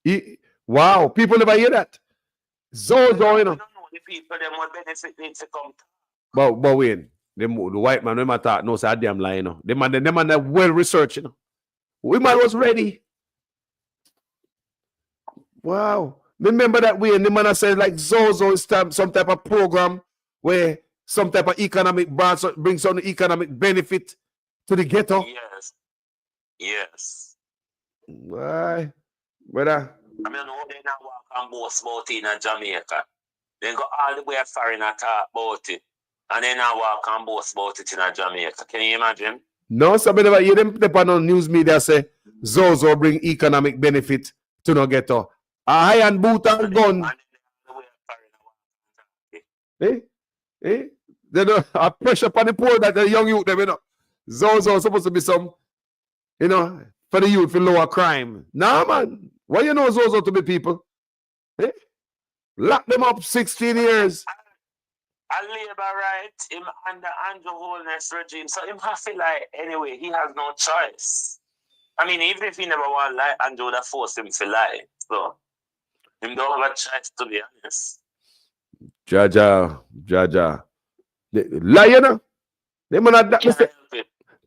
it. Wow, people never hear that. Zozo, you know. The people them what benefit needs to come. But wait, the white man, when I thought, no, say a damn lie, you know. The man are well researched, you know. We man was ready. Wow. Remember that way, and the man said like Zozo is some type of program where some type of economic brings some economic benefit to the ghetto. Yes. Yes. Why? Brother. I mean, how they now walk and boast about it in Jamaica. They go all the way foreign and talk about it. And then now walk and boast about it in Jamaica. Can you imagine? No, some never hear them on news media say Zozo bring economic benefit to no ghetto. A high and boot and gun. They don't have pressure upon the poor that the young youth, them, you know. Zozo supposed to be some, you know, for the youth for lower crime. Nah, man. Why you know Zozo to be people? Eh? Lock them up 16 years. A labor right him under Andrew Holness regime. So him have to lie anyway. He has no choice. I mean, even if he never want to lie, Andrew would have forced him to lie. So him don't have a choice, to be honest. Jaja. Lie, you know? They man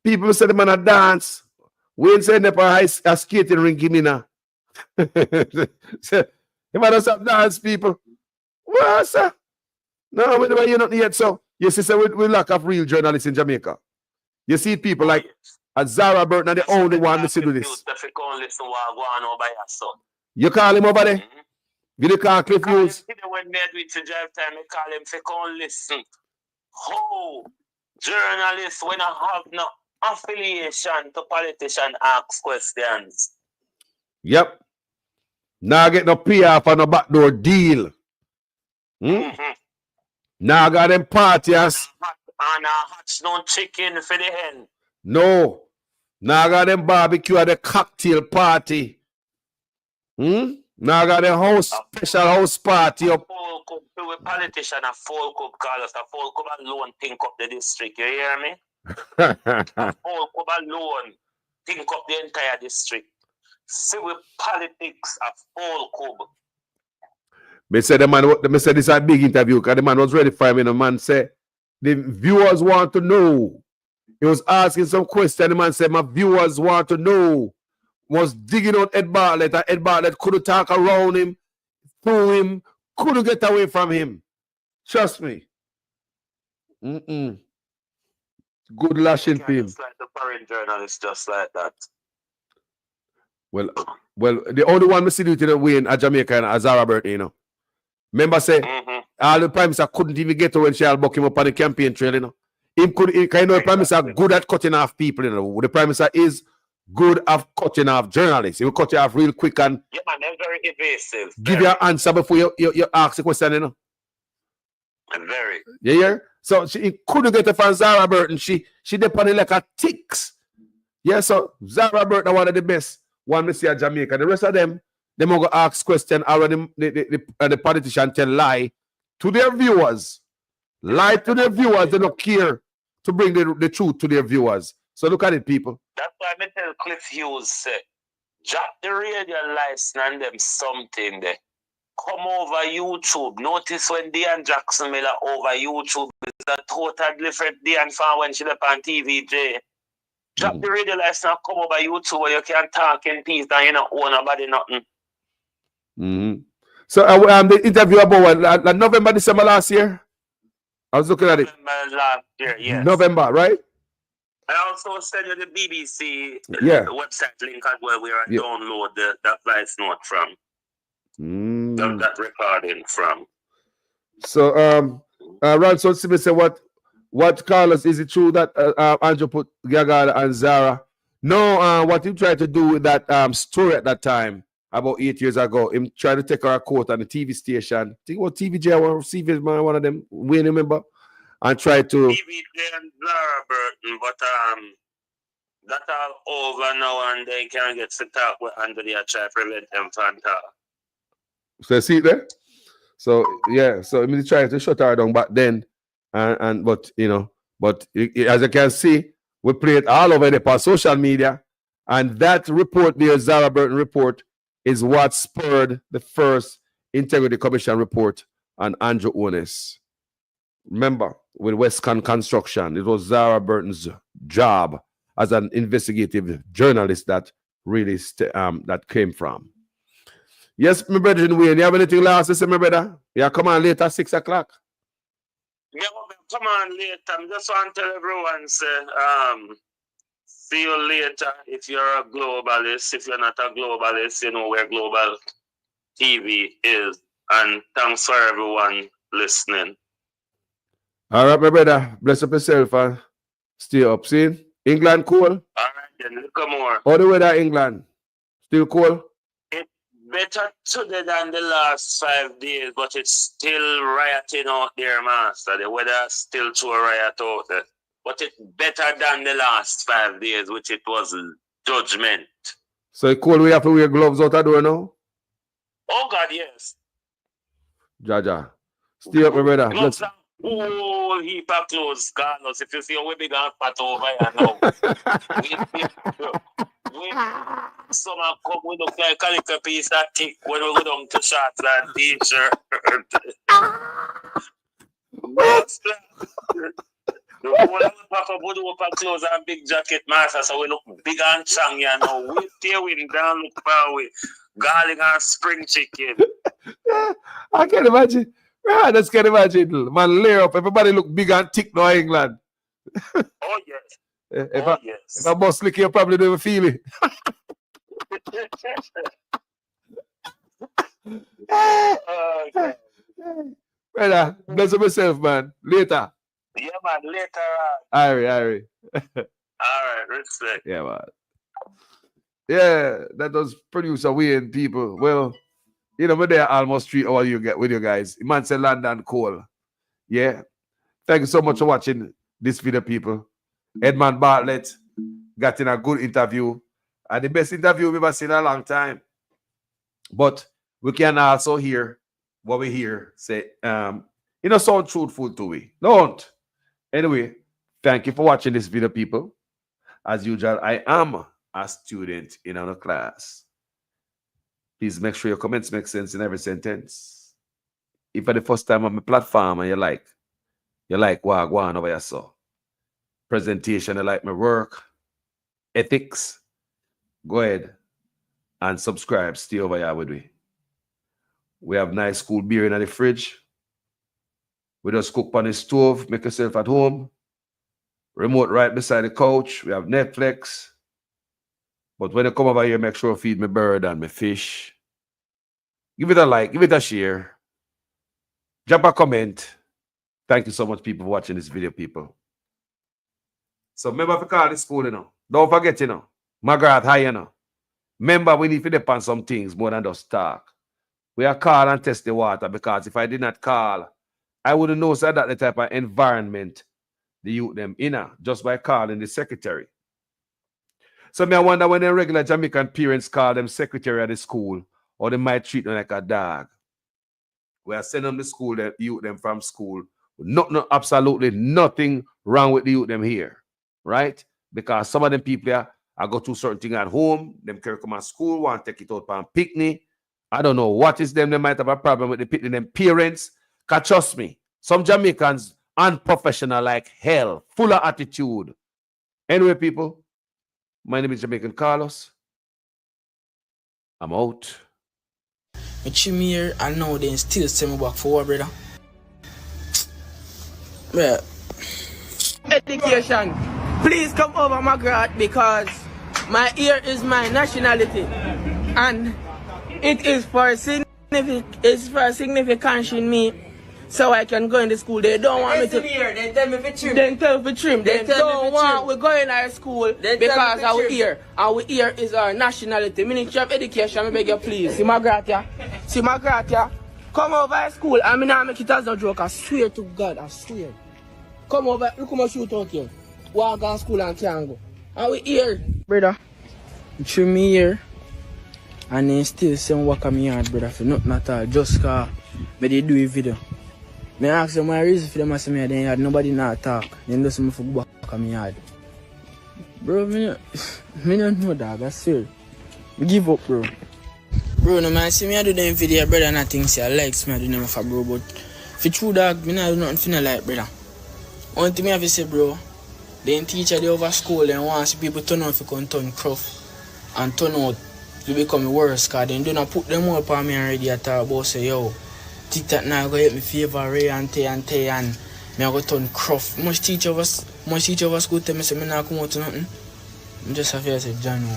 people say they man a dance. We ain't saying that a skating ring give me now. You man stop dance, people. What, sir? No, you're not yet. So you see, we lack of real journalists in Jamaica. You see people like Zara Burton are the only one to do this. You call him over there? You call Cliff Hughes? When they do it to drive time, I call him for come listen. How journalists when I have no affiliation to politicians ask questions? Yep. Now get no PR for no backdoor deal. Now got them parties. And hatch no chicken for the hen. No. Now got them barbecue at the cocktail party. Now got them special house party up. A politician, a full cup call us, a full cup alone think up the district. You hear me? A full cup alone think up the entire district. See with politics, a full cup. Me said this is a big interview because the man was ready for me. And the man said the viewers want to know. He was asking some question. The man said my viewers want to know. Was digging out Ed Bartlett, and Ed Bartlett couldn't talk around him, through him, couldn't get away from him. Trust me. Good lashing to him. Just like the foreign journalists, just like that. Well, the only one we see do it in the way in Jamaica and Azara Burton, you know. Remember say all the prime minister couldn't even get to when she had buck him up on the campaign trail, you know. The prime minister good at cutting off people, you know. The prime minister is good at cutting off journalists. He will cut you off real quick and yeah, man, they're very evasive. Give your answer before you ask the question, you know. Very. Yeah. So she couldn't get it from Zara Burton. She depended like a ticks. Yeah, so Zara Burton one of the best one we see at Jamaica. The rest of them will go ask question or the politician tell lie to their viewers. Lie to their viewers. They don't care to bring the truth to their viewers. So look at it, people. That's why I tell Cliff Hughes say, drop the radio license and them something there. Come over YouTube. Notice when Diane Jackson Miller over YouTube is a total different Diane from when she left on TVJ. Drop the radio license and come over YouTube where you can talk in peace and you don't own nobody nothing. So the interview about what, November, December last year? I was looking at it. November last year, yes. November, right? I also send you the BBC website link as well where I download that voice note from. That recording from. So Ransom Simmons said what Carlos, is it true that Andrew put Gaga and Zara? No, what you tried to do with that story at that time about 8 years ago. Him tried to take our quote on the TV station. Think about TVJ, I want to receive it, man, one of them. We remember. And try to... TVJ and Zara Burton, but that all over now and they can't get to talk with Anthony. I try to prevent them from talk. So see it there? So yeah, so I mean, try to shut her down back then, but you know, as you can see, we play it all over the social media, and that report, the Zara Burton report, is what spurred the first Integrity Commission report on Andrew Onis. Remember, with Westcon Construction, it was Zara Burton's job as an investigative journalist that really that came from. Yes, my brother, Wayne, you have anything last to say, my brother? Yeah, come on later, 6 o'clock. Yeah, come on later. I just want to tell everyone, say, see you later if you're a globalist. If you're not a globalist, you know where Global TV is. And thanks for everyone listening. All right, my brother. Bless up yourself and stay up. See? England cool? All right, then. Look more. How the weather England? Still cool? It's better today than the last 5 days, but it's still rioting out there, master. The weather's still to a riot out there. But it's better than the last 5 days, which it was judgment. So it's cool we have to wear gloves out the door now? Oh, God, yes. Jaja. Stay up, my brother. Gloves and whole heap of clothes, Carlos. If you see how we big and fat over here now. Some come, we look like a little piece of thick when we go down to shorts and t-shirt. The whole pack up with open clothes and big jacket, master, so we look big and strong here now. We tear wind down, look far away. Garlic and spring chicken. I can imagine. I just can imagine. Man, lay up. Everybody look big and thick now in England. Oh, yes. If I bust lick, you probably don't feel it. Okay. Brother, bless up yourself, man. Later. Yeah, man. Later on. Ari. All right. Respect. Yeah, man. Yeah, that does producer Wayne people. Well, you know, we're there almost 3 hours you get with you guys. Man said London Cole. Yeah. Thank you so much for watching this video, people. Edmond Bartlett got in a good interview. And the best interview we've ever seen in a long time. But we can also hear what we hear say, you know, sound truthful to we. Don't. Anyway, thank you for watching this video, people. As usual, I am a student in our class. Please make sure your comments make sense in every sentence. If for the first time on my platform and you like what I go on over here, so presentation, you like my work, ethics, go ahead and subscribe. Stay over here with me. We have nice cool beer in the fridge. We just cook on the stove, make yourself at home. Remote right beside the couch. We have Netflix. But when you come over here, make sure you feed me bird and me fish. Give it a like, give it a share. Drop a comment. Thank you so much, people, for watching this video, people. So remember to call this school, you know. Don't forget, you know. Margaret High, you know. Remember, we need to depend on some things more than just talk. We are call and test the water, because if I did not call, I wouldn't know so that the type of environment the youth them in just by calling the secretary. So I wonder when the regular Jamaican parents call them secretary at the school, or they might treat them like a dog. We are sending them to school, the youth them from school. Absolutely nothing wrong with the youth them here, right? Because some of them people here, I go to certain things at home, them carry come at school, want to take it out for a picnic. I don't know what is them. They might have a problem with the picnic. Them parents, because trust me, some Jamaicans unprofessional like hell, full of attitude. Anyway, people, my name is Jamaican Carlos. I'm out. I come here and now they still send me back forward, brother. Yeah. Education. Please come over, Margaret, because my ear is my nationality. And it is for significance in me so I can go in the school. They don't want me to. Then tell me for trim. Then tell me for trim. They don't want we go in our school because our ear. Our ear is our nationality. Ministry of Education, I beg you please. See my gratia. See my gratia. Come over to school. I mean, I make it as a joke. I swear to God, I swear. Come over. Look how much shoot out here. Walk on school and can't go. And we here, brother. Trim me here. And then still same work on my yard, brother, for nothing at all. Just cause they do a video. I ask them my reason for them to say me then yard, nobody not talk. Then do something for go back on my yard. Bro, me don't know, dog, I swear. Me give up, bro. Bro, no man, see me I do them video, brother, and I think say I like me I do them for bro, but for true, dog, me not do nothing for no like, brother. One thing I have to say, bro, then teacher they over school and want see people turn out for come turn cruff and turn out to become worse, cause then do not put them up on me already at all about say, yo, TikTok now go help me favor Ray and Tay and me I go turn cruff. Much teacher of us school tell me say me not come out to nothing. I just have to say John no.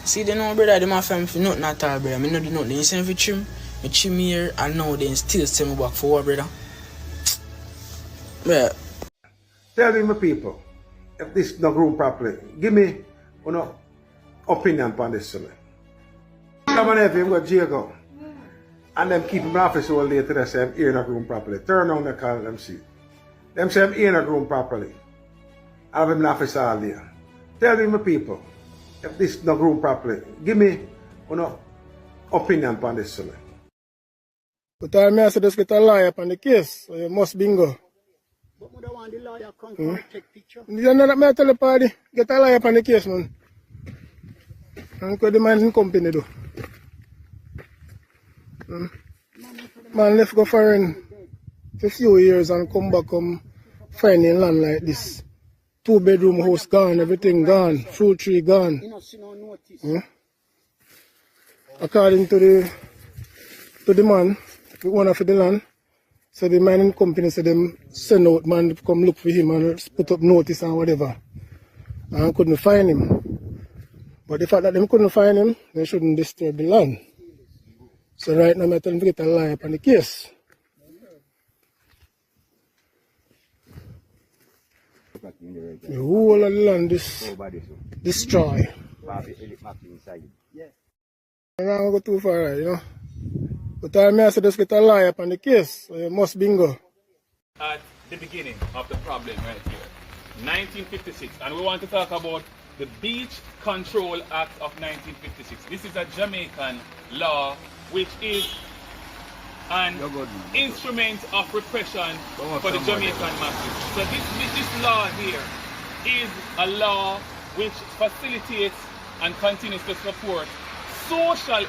See they know brother, they my family for nothing at all, brother. Me no do nothing. They send for trim. Me trim here and now they still send me back forward, brother. Yeah. Tell me, my people, if this not grown properly, give me an opinion on this. Come on, if you go to jail, and them keep him in office all day till they say I'm ear not grown properly. Turn on the call, them see. Them say I'm ear not grown properly. I have him in office all day. Tell me, my people, if this not grown properly, give me an opinion on this. But I may say just get a lawyer on the case, so you must bingo. But I want the lawyer come and take picture. You know that I tell the party, get a lawyer on the case, man. And because the man in company though. Man left go foreign for a few years and come back finding land like this. 2-bedroom house gone, everything gone, fruit tree gone. According to the man, the owner for the land, so the mining company said them send out man to come look for him and put up notice and whatever. And couldn't find him. But the fact that they couldn't find him, they shouldn't disturb the land. So right now I'm telling them to get a lawyer on the case. The whole of the land is destroyed. I'm not go too far, you know. But I may say just get a lawyer on the case, so you must bingo. At the beginning of the problem right here, 1956, and we want to talk about the Beach Control Act of 1956. This is a Jamaican law which is an instrument of repression for the Jamaican masses. So this law here is a law which facilitates and continues to support social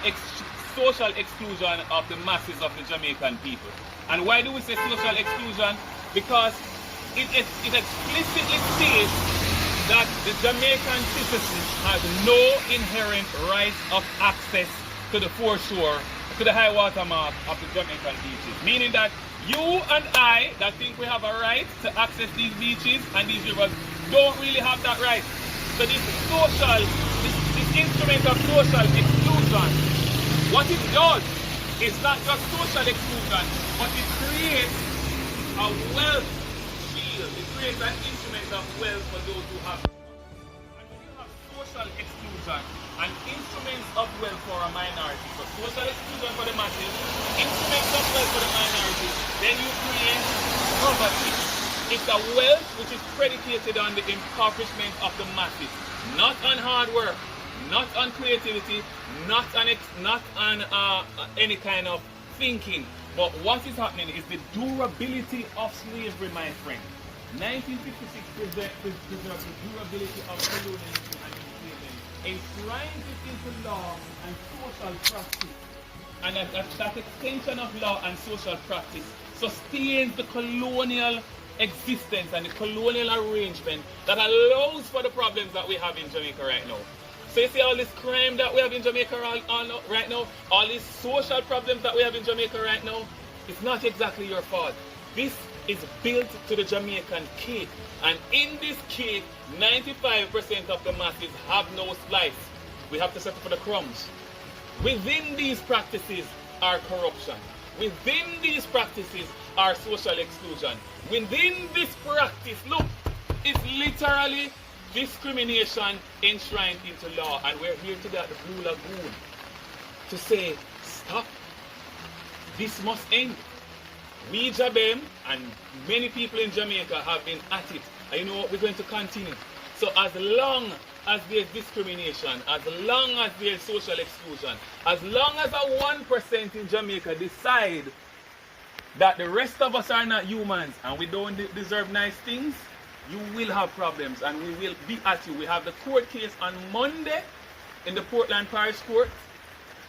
exclusion of the masses of the Jamaican people. And why do we say social exclusion? Because it explicitly states that the Jamaican citizen has no inherent right of access to the foreshore, to the high water mark of the Jamaican beaches. Meaning that you and I that think we have a right to access these beaches and these rivers don't really have that right. So this instrument of social exclusion, what it does is not just social exclusion, but it creates a wealth shield. It creates an instrument of wealth for those who have. And when you have social exclusion and instruments of wealth for a minority, so social exclusion for the masses, instruments of wealth for the minority, then you create poverty. It's a wealth which is predicated on the impoverishment of the masses, not on hard work, not on creativity, not on any kind of thinking. But what is happening is the durability of slavery, my friend. 1956 preserves the durability of colonialism and enslavement, enshrines it into law and social practice. And that extension of law and social practice sustains the colonial existence and the colonial arrangement that allows for the problems that we have in Jamaica right now. So you see all this crime that we have in Jamaica right now, all these social problems that we have in Jamaica right now, it's not exactly your fault. This is built to the Jamaican cake. And in this cake, 95% of the masses have no slice. We have to settle for the crumbs. Within these practices are corruption. within these practices are social exclusion. Within this practice, look, it's literally discrimination enshrined into law. And we're here today at the Blue Lagoon to say, stop. This must end. We Jabem and many people in Jamaica have been at it. And you know what, we're going to continue. So as long as there's discrimination, as long as there's social exclusion, as long as a 1% in Jamaica decide that the rest of us are not humans and we don't deserve nice things, you will have problems and we will be at you. We have the court case on Monday in the Portland Parish Court,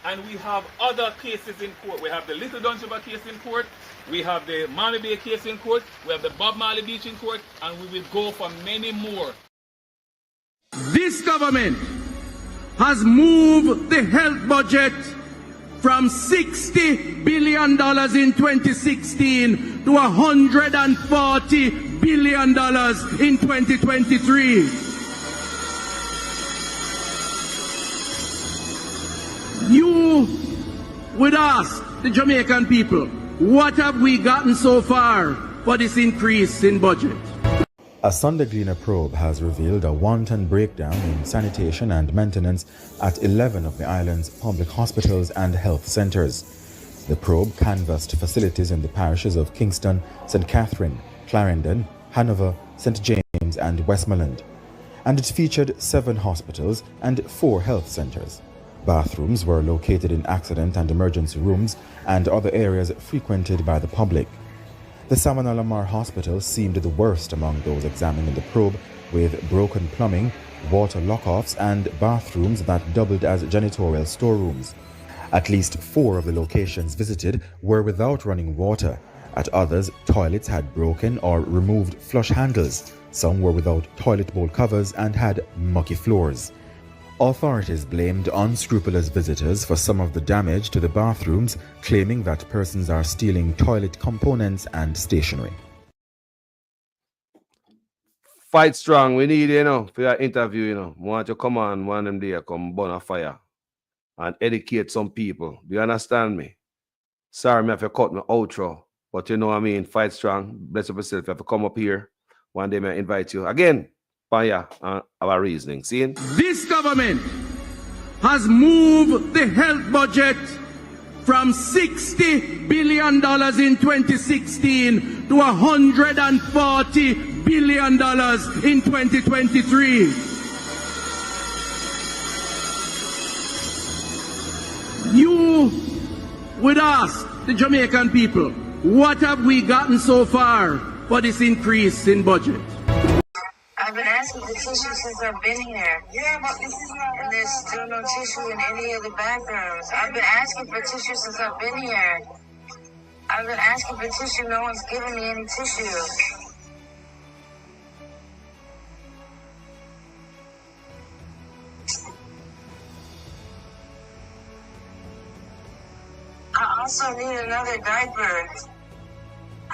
and we have other cases in court. We have the Little Dunch River case in court, we have the Marley Bay case in court, we have the Bob Marley Beach in court, and we will go for many more. This government has moved the health budget from $60 billion in 2016 to $140 billion in 2023. You would ask the Jamaican people, what have we gotten so far for this increase in budget? A Sunday Gleaner probe has revealed a wanton breakdown in sanitation and maintenance at 11 of the island's public hospitals and health centres. The probe canvassed facilities in the parishes of Kingston, St. Catherine, Clarendon, Hanover, St. James and Westmoreland, and it featured 7 hospitals and 4 health centres. Bathrooms were located in accident and emergency rooms and other areas frequented by the public. The Salmon Lamar Hospital seemed the worst among those examined in the probe, with broken plumbing, water lock-offs and bathrooms that doubled as janitorial storerooms. At least 4 of the locations visited were without running water. At others, toilets had broken or removed flush handles. Some were without toilet bowl covers and had mucky floors. Authorities blamed unscrupulous visitors for some of the damage to the bathrooms, claiming that persons are stealing toilet components and stationery. Fight strong. We need, for your interview, want to come on one of them day, come burn a fire and educate some people. Do you understand me? Sorry, me have to cut my outro, but you know what I mean? Fight strong. Bless yourself. You have to come up here. One day, I invite you again. Fire our reasoning. See? This government has moved the health budget from $60 billion in 2016 to $140 billion in 2023. You would ask the Jamaican people, what have we gotten so far for this increase in budget? I've been asking for tissue since I've been here. Yeah, but this is not. And there's still no tissue in any of the bathrooms. I've been asking for tissue since I've been here. I've been asking for tissue. No one's giving me any tissue. I also need another diaper.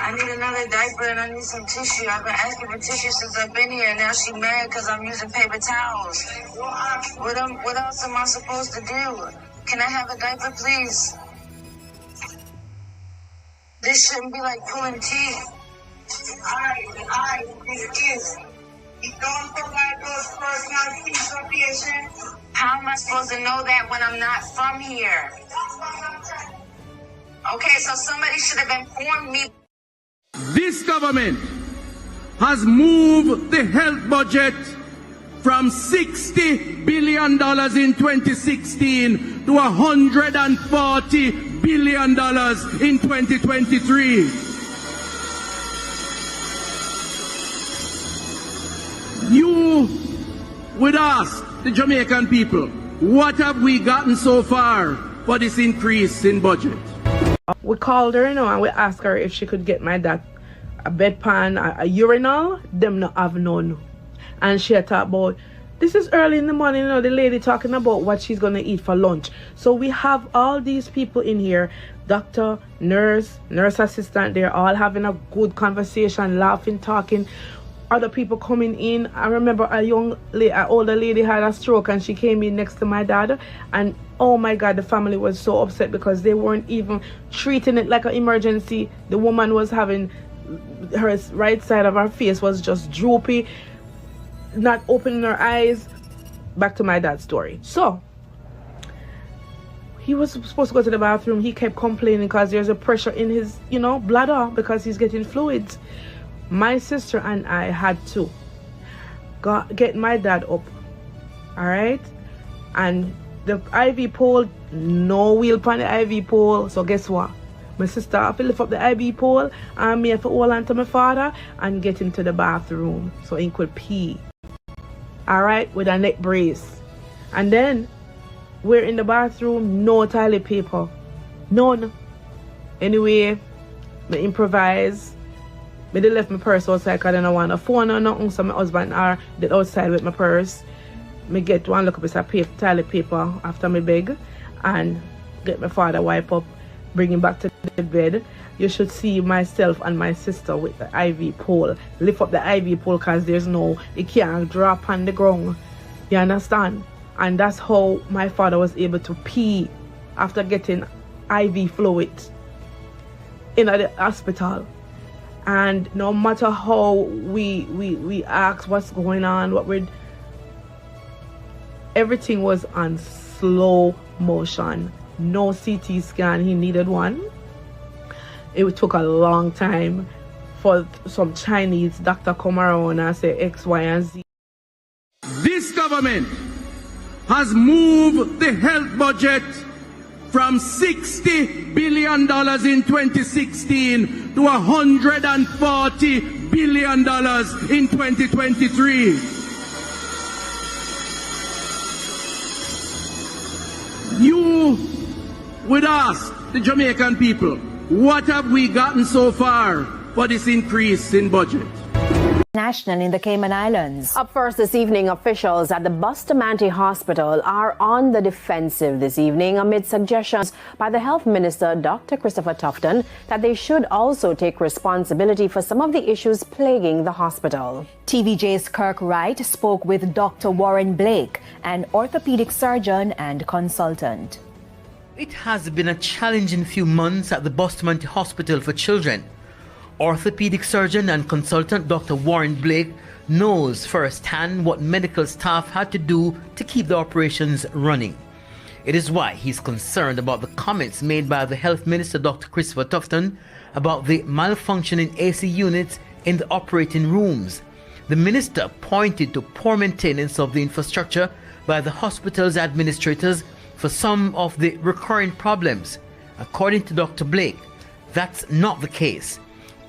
I need another diaper and I need some tissue. I've been asking for tissue since I've been here. Now she's mad because I'm using paper towels. What else am I supposed to do? Can I have a diaper, please? This shouldn't be like pulling teeth. This is. You don't provide those personal information. How am I supposed to know that when I'm not from here? Okay, so somebody should have informed me. This government has moved the health budget from $60 billion in 2016 to $140 billion in 2023. You would ask the Jamaican people, what have we gotten so far for this increase in budget? We called her, and we asked her if she could get my dad a bedpan, a urinal. Them not have none. And she had talked about, this is early in the morning, the lady talking about what she's going to eat for lunch. So we have all these people in here, doctor, nurse assistant, they're all having a good conversation, laughing, talking. Other people coming in. I remember an older lady had a stroke and she came in next to my dad, and Oh my God, the family was so upset because they weren't even treating it like an emergency. The woman was having, her right side of her face was just droopy, not opening her eyes. Back to my dad's story. So, he was supposed to go to the bathroom. He kept complaining because there's a pressure in his, bladder because he's getting fluids. My sister and I had to get my dad up, all right? And the IV pole, no wheel on the IV pole. So guess what? My sister have to lift up the IV pole and me have to hold on to my father and get him to the bathroom so he could pee. All right, with a neck brace. And then we're in the bathroom, no toilet paper, none. Anyway, I improvise. I left my purse outside because I don't want a phone or nothing. So my husband are outside with my purse. Me get one look up a toilet paper after me beg and get my father wipe up, bring him back to the bed. You should see myself and my sister with the IV pole. Lift up the IV pole because it can't drop on the ground. You understand? And that's how my father was able to pee after getting IV fluid in the hospital. And no matter how we ask what's going on, everything was on slow motion. No CT scan, he needed one. It took a long time for some Chinese doctor come around and say X, Y, and Z. This government has moved the health budget from $60 billion in 2016 to $140 billion in 2023. You would ask the Jamaican people, what have we gotten so far for this increase in budget? National in the Cayman Islands. Up first this evening, officials at the Bustamante Hospital are on the defensive this evening amid suggestions by the Health Minister, Dr. Christopher Tufton, that they should also take responsibility for some of the issues plaguing the hospital. TVJ's Kirk Wright spoke with Dr. Warren Blake, an orthopedic surgeon and consultant. It has been a challenging few months at the Bustamante Hospital for Children. Orthopedic surgeon and consultant Dr. Warren Blake knows firsthand what medical staff had to do to keep the operations running. It is why he's concerned about the comments made by the Health Minister Dr. Christopher Tufton about the malfunctioning AC units in the operating rooms. The minister pointed to poor maintenance of the infrastructure by the hospital's administrators for some of the recurring problems. According to Dr. Blake, that's not the case.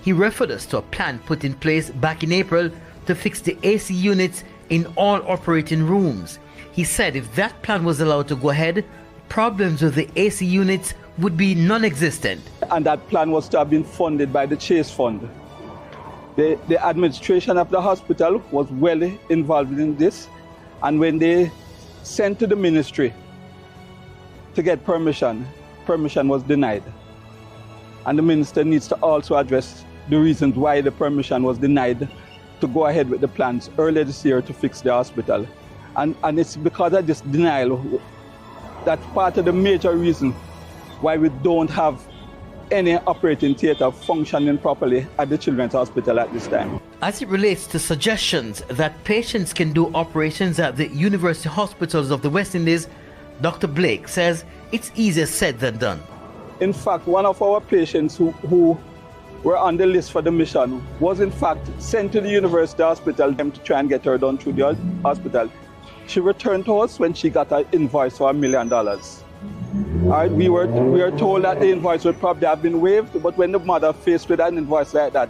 He referred us to a plan put in place back in April to fix the AC units in all operating rooms. He said if that plan was allowed to go ahead, problems with the AC units would be non-existent. And that plan was to have been funded by the Chase Fund. The administration of the hospital was well involved in this, and when they sent to the ministry to get permission was denied. And the minister needs to also address the reasons why the permission was denied to go ahead with the plans earlier this year to fix the hospital. And it's because of this denial that's part of the major reason why we don't have any operating theatre functioning properly at the Children's Hospital at this time. As it relates to suggestions that patients can do operations at the university hospitals of the West Indies, Dr. Blake says it's easier said than done. In fact, one of our patients who were on the list for the mission was in fact sent to the university hospital to try and get her done through the hospital. She returned to us when she got an invoice for $1 million. All right, we were told that the invoice would probably have been waived, but when the mother faced with an invoice like that,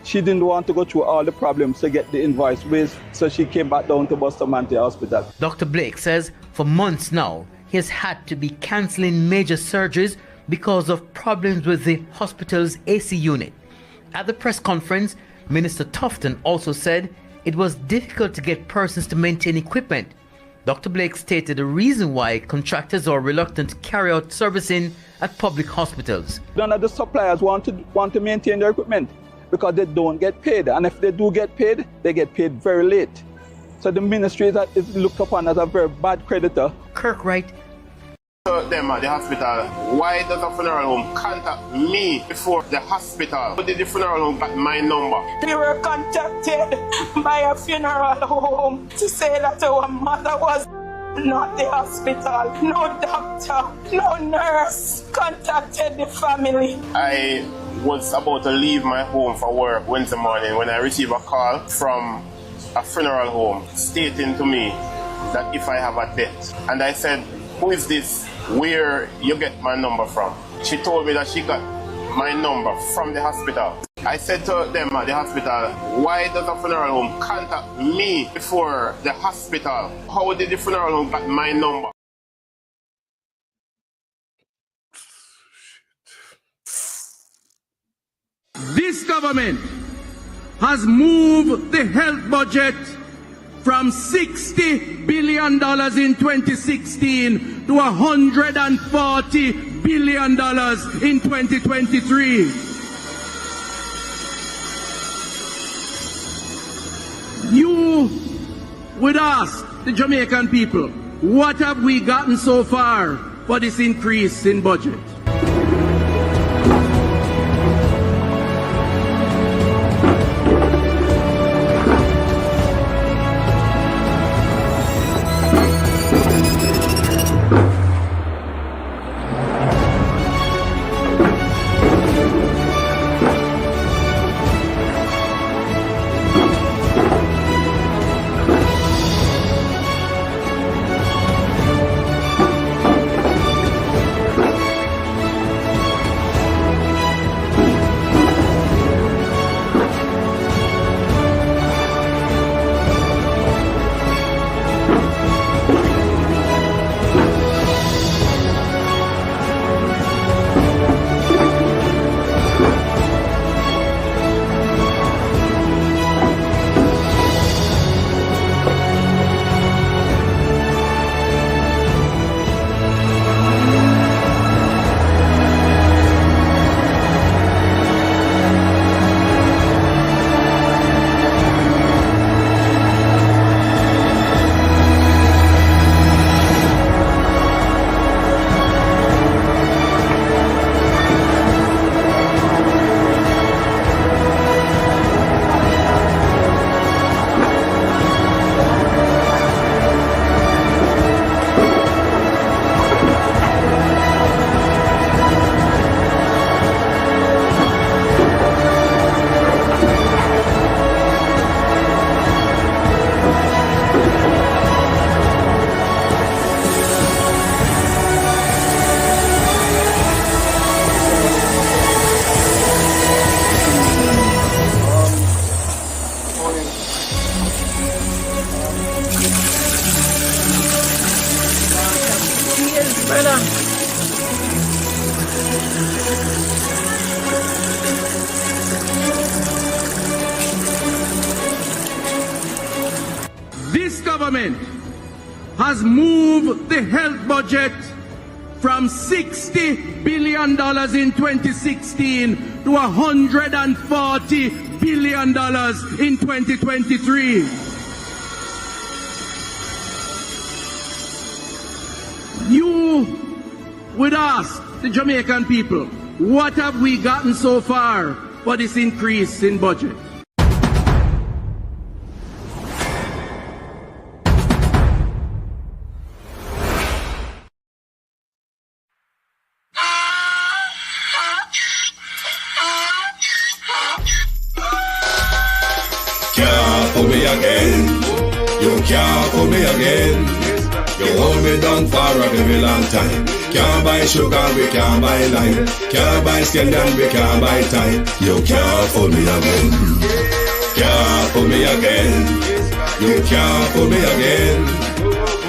she didn't want to go through all the problems to get the invoice waived, so she came back down to Bustamante Hospital. Dr. Blake says for months now, he has had to be cancelling major surgeries because of problems with the hospital's AC unit. At the press conference, Minister Tufton also said it was difficult to get persons to maintain equipment. Dr. Blake stated the reason why contractors are reluctant to carry out servicing at public hospitals. None of the suppliers want to maintain their equipment because they don't get paid. And if they do get paid, they get paid very late. So the ministry is looked upon as a very bad creditor. Kirk Wright, to them at the hospital, why does a funeral home contact me before the hospital? How did the funeral home get my number? We were contacted by a funeral home to say that our mother was not the hospital. No doctor, no nurse contacted the family. I was about to leave my home for work Wednesday morning when I received a call from a funeral home stating to me that if I have a debt. And I said, who is this? Where you get my number from? She told me that she got my number from the hospital. I said to them at the hospital, why does a funeral home contact me before the hospital? How did the funeral home get my number? This government has moved the health budget from $60 billion in 2016 to $140 billion in 2023. You would ask the Jamaican people, what have we gotten so far for this increase in budget? This government has moved the health budget from $60 billion in 2016 to $140 billion in 2023. You would ask the Jamaican people, what have we gotten so far for this increase in budget? Can't pull me again. You can't pull me again. You hold me down for a very long time. Can't buy sugar, we can't buy lime. Can't buy scallion, we can't buy time. You can't pull me again. Can't pull me again. You can't pull me again.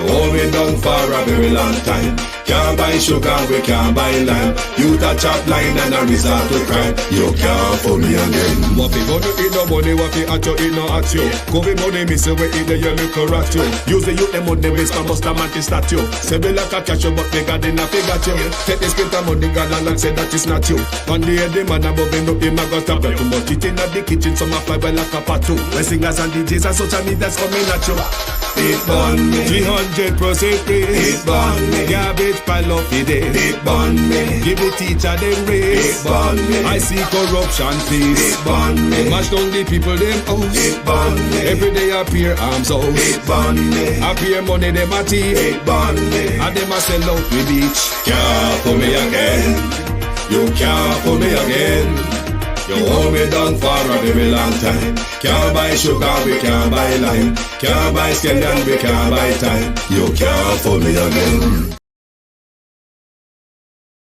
Hold me down for a very long time. Can't buy sugar, we can't buy lime. You touch up line and a resort to crime. You can't pull me again. What we gonna eat no money, what we at you, eat no at you. Go be money, me say we eat the yellow rat you. Use the youth, them money, waste my bust a man to statue. Say me like a catch you, but they got in a figure you. Take the spit of money, God and say that is not you. One day the man above him up, him a got a too much. It in the kitchen, some a fly by like a patu. When singers and DJs and social media's coming at you. It burn me 300% free. It burn me Garbage wage pile up today. It burn me. Give the teacher them raise. It burn me. I see corruption please. It burn me. Mash down the people them house. It burn me. Every day appear arms out. It burn me. Appear money them a thief. It burn me. And them a sell out the beach. Can't fool me again. You can't fool me again. You hold me down for a very long time. Can't buy sugar, we can't buy lime. Can't buy skin and we can't buy time. You can't fool me again.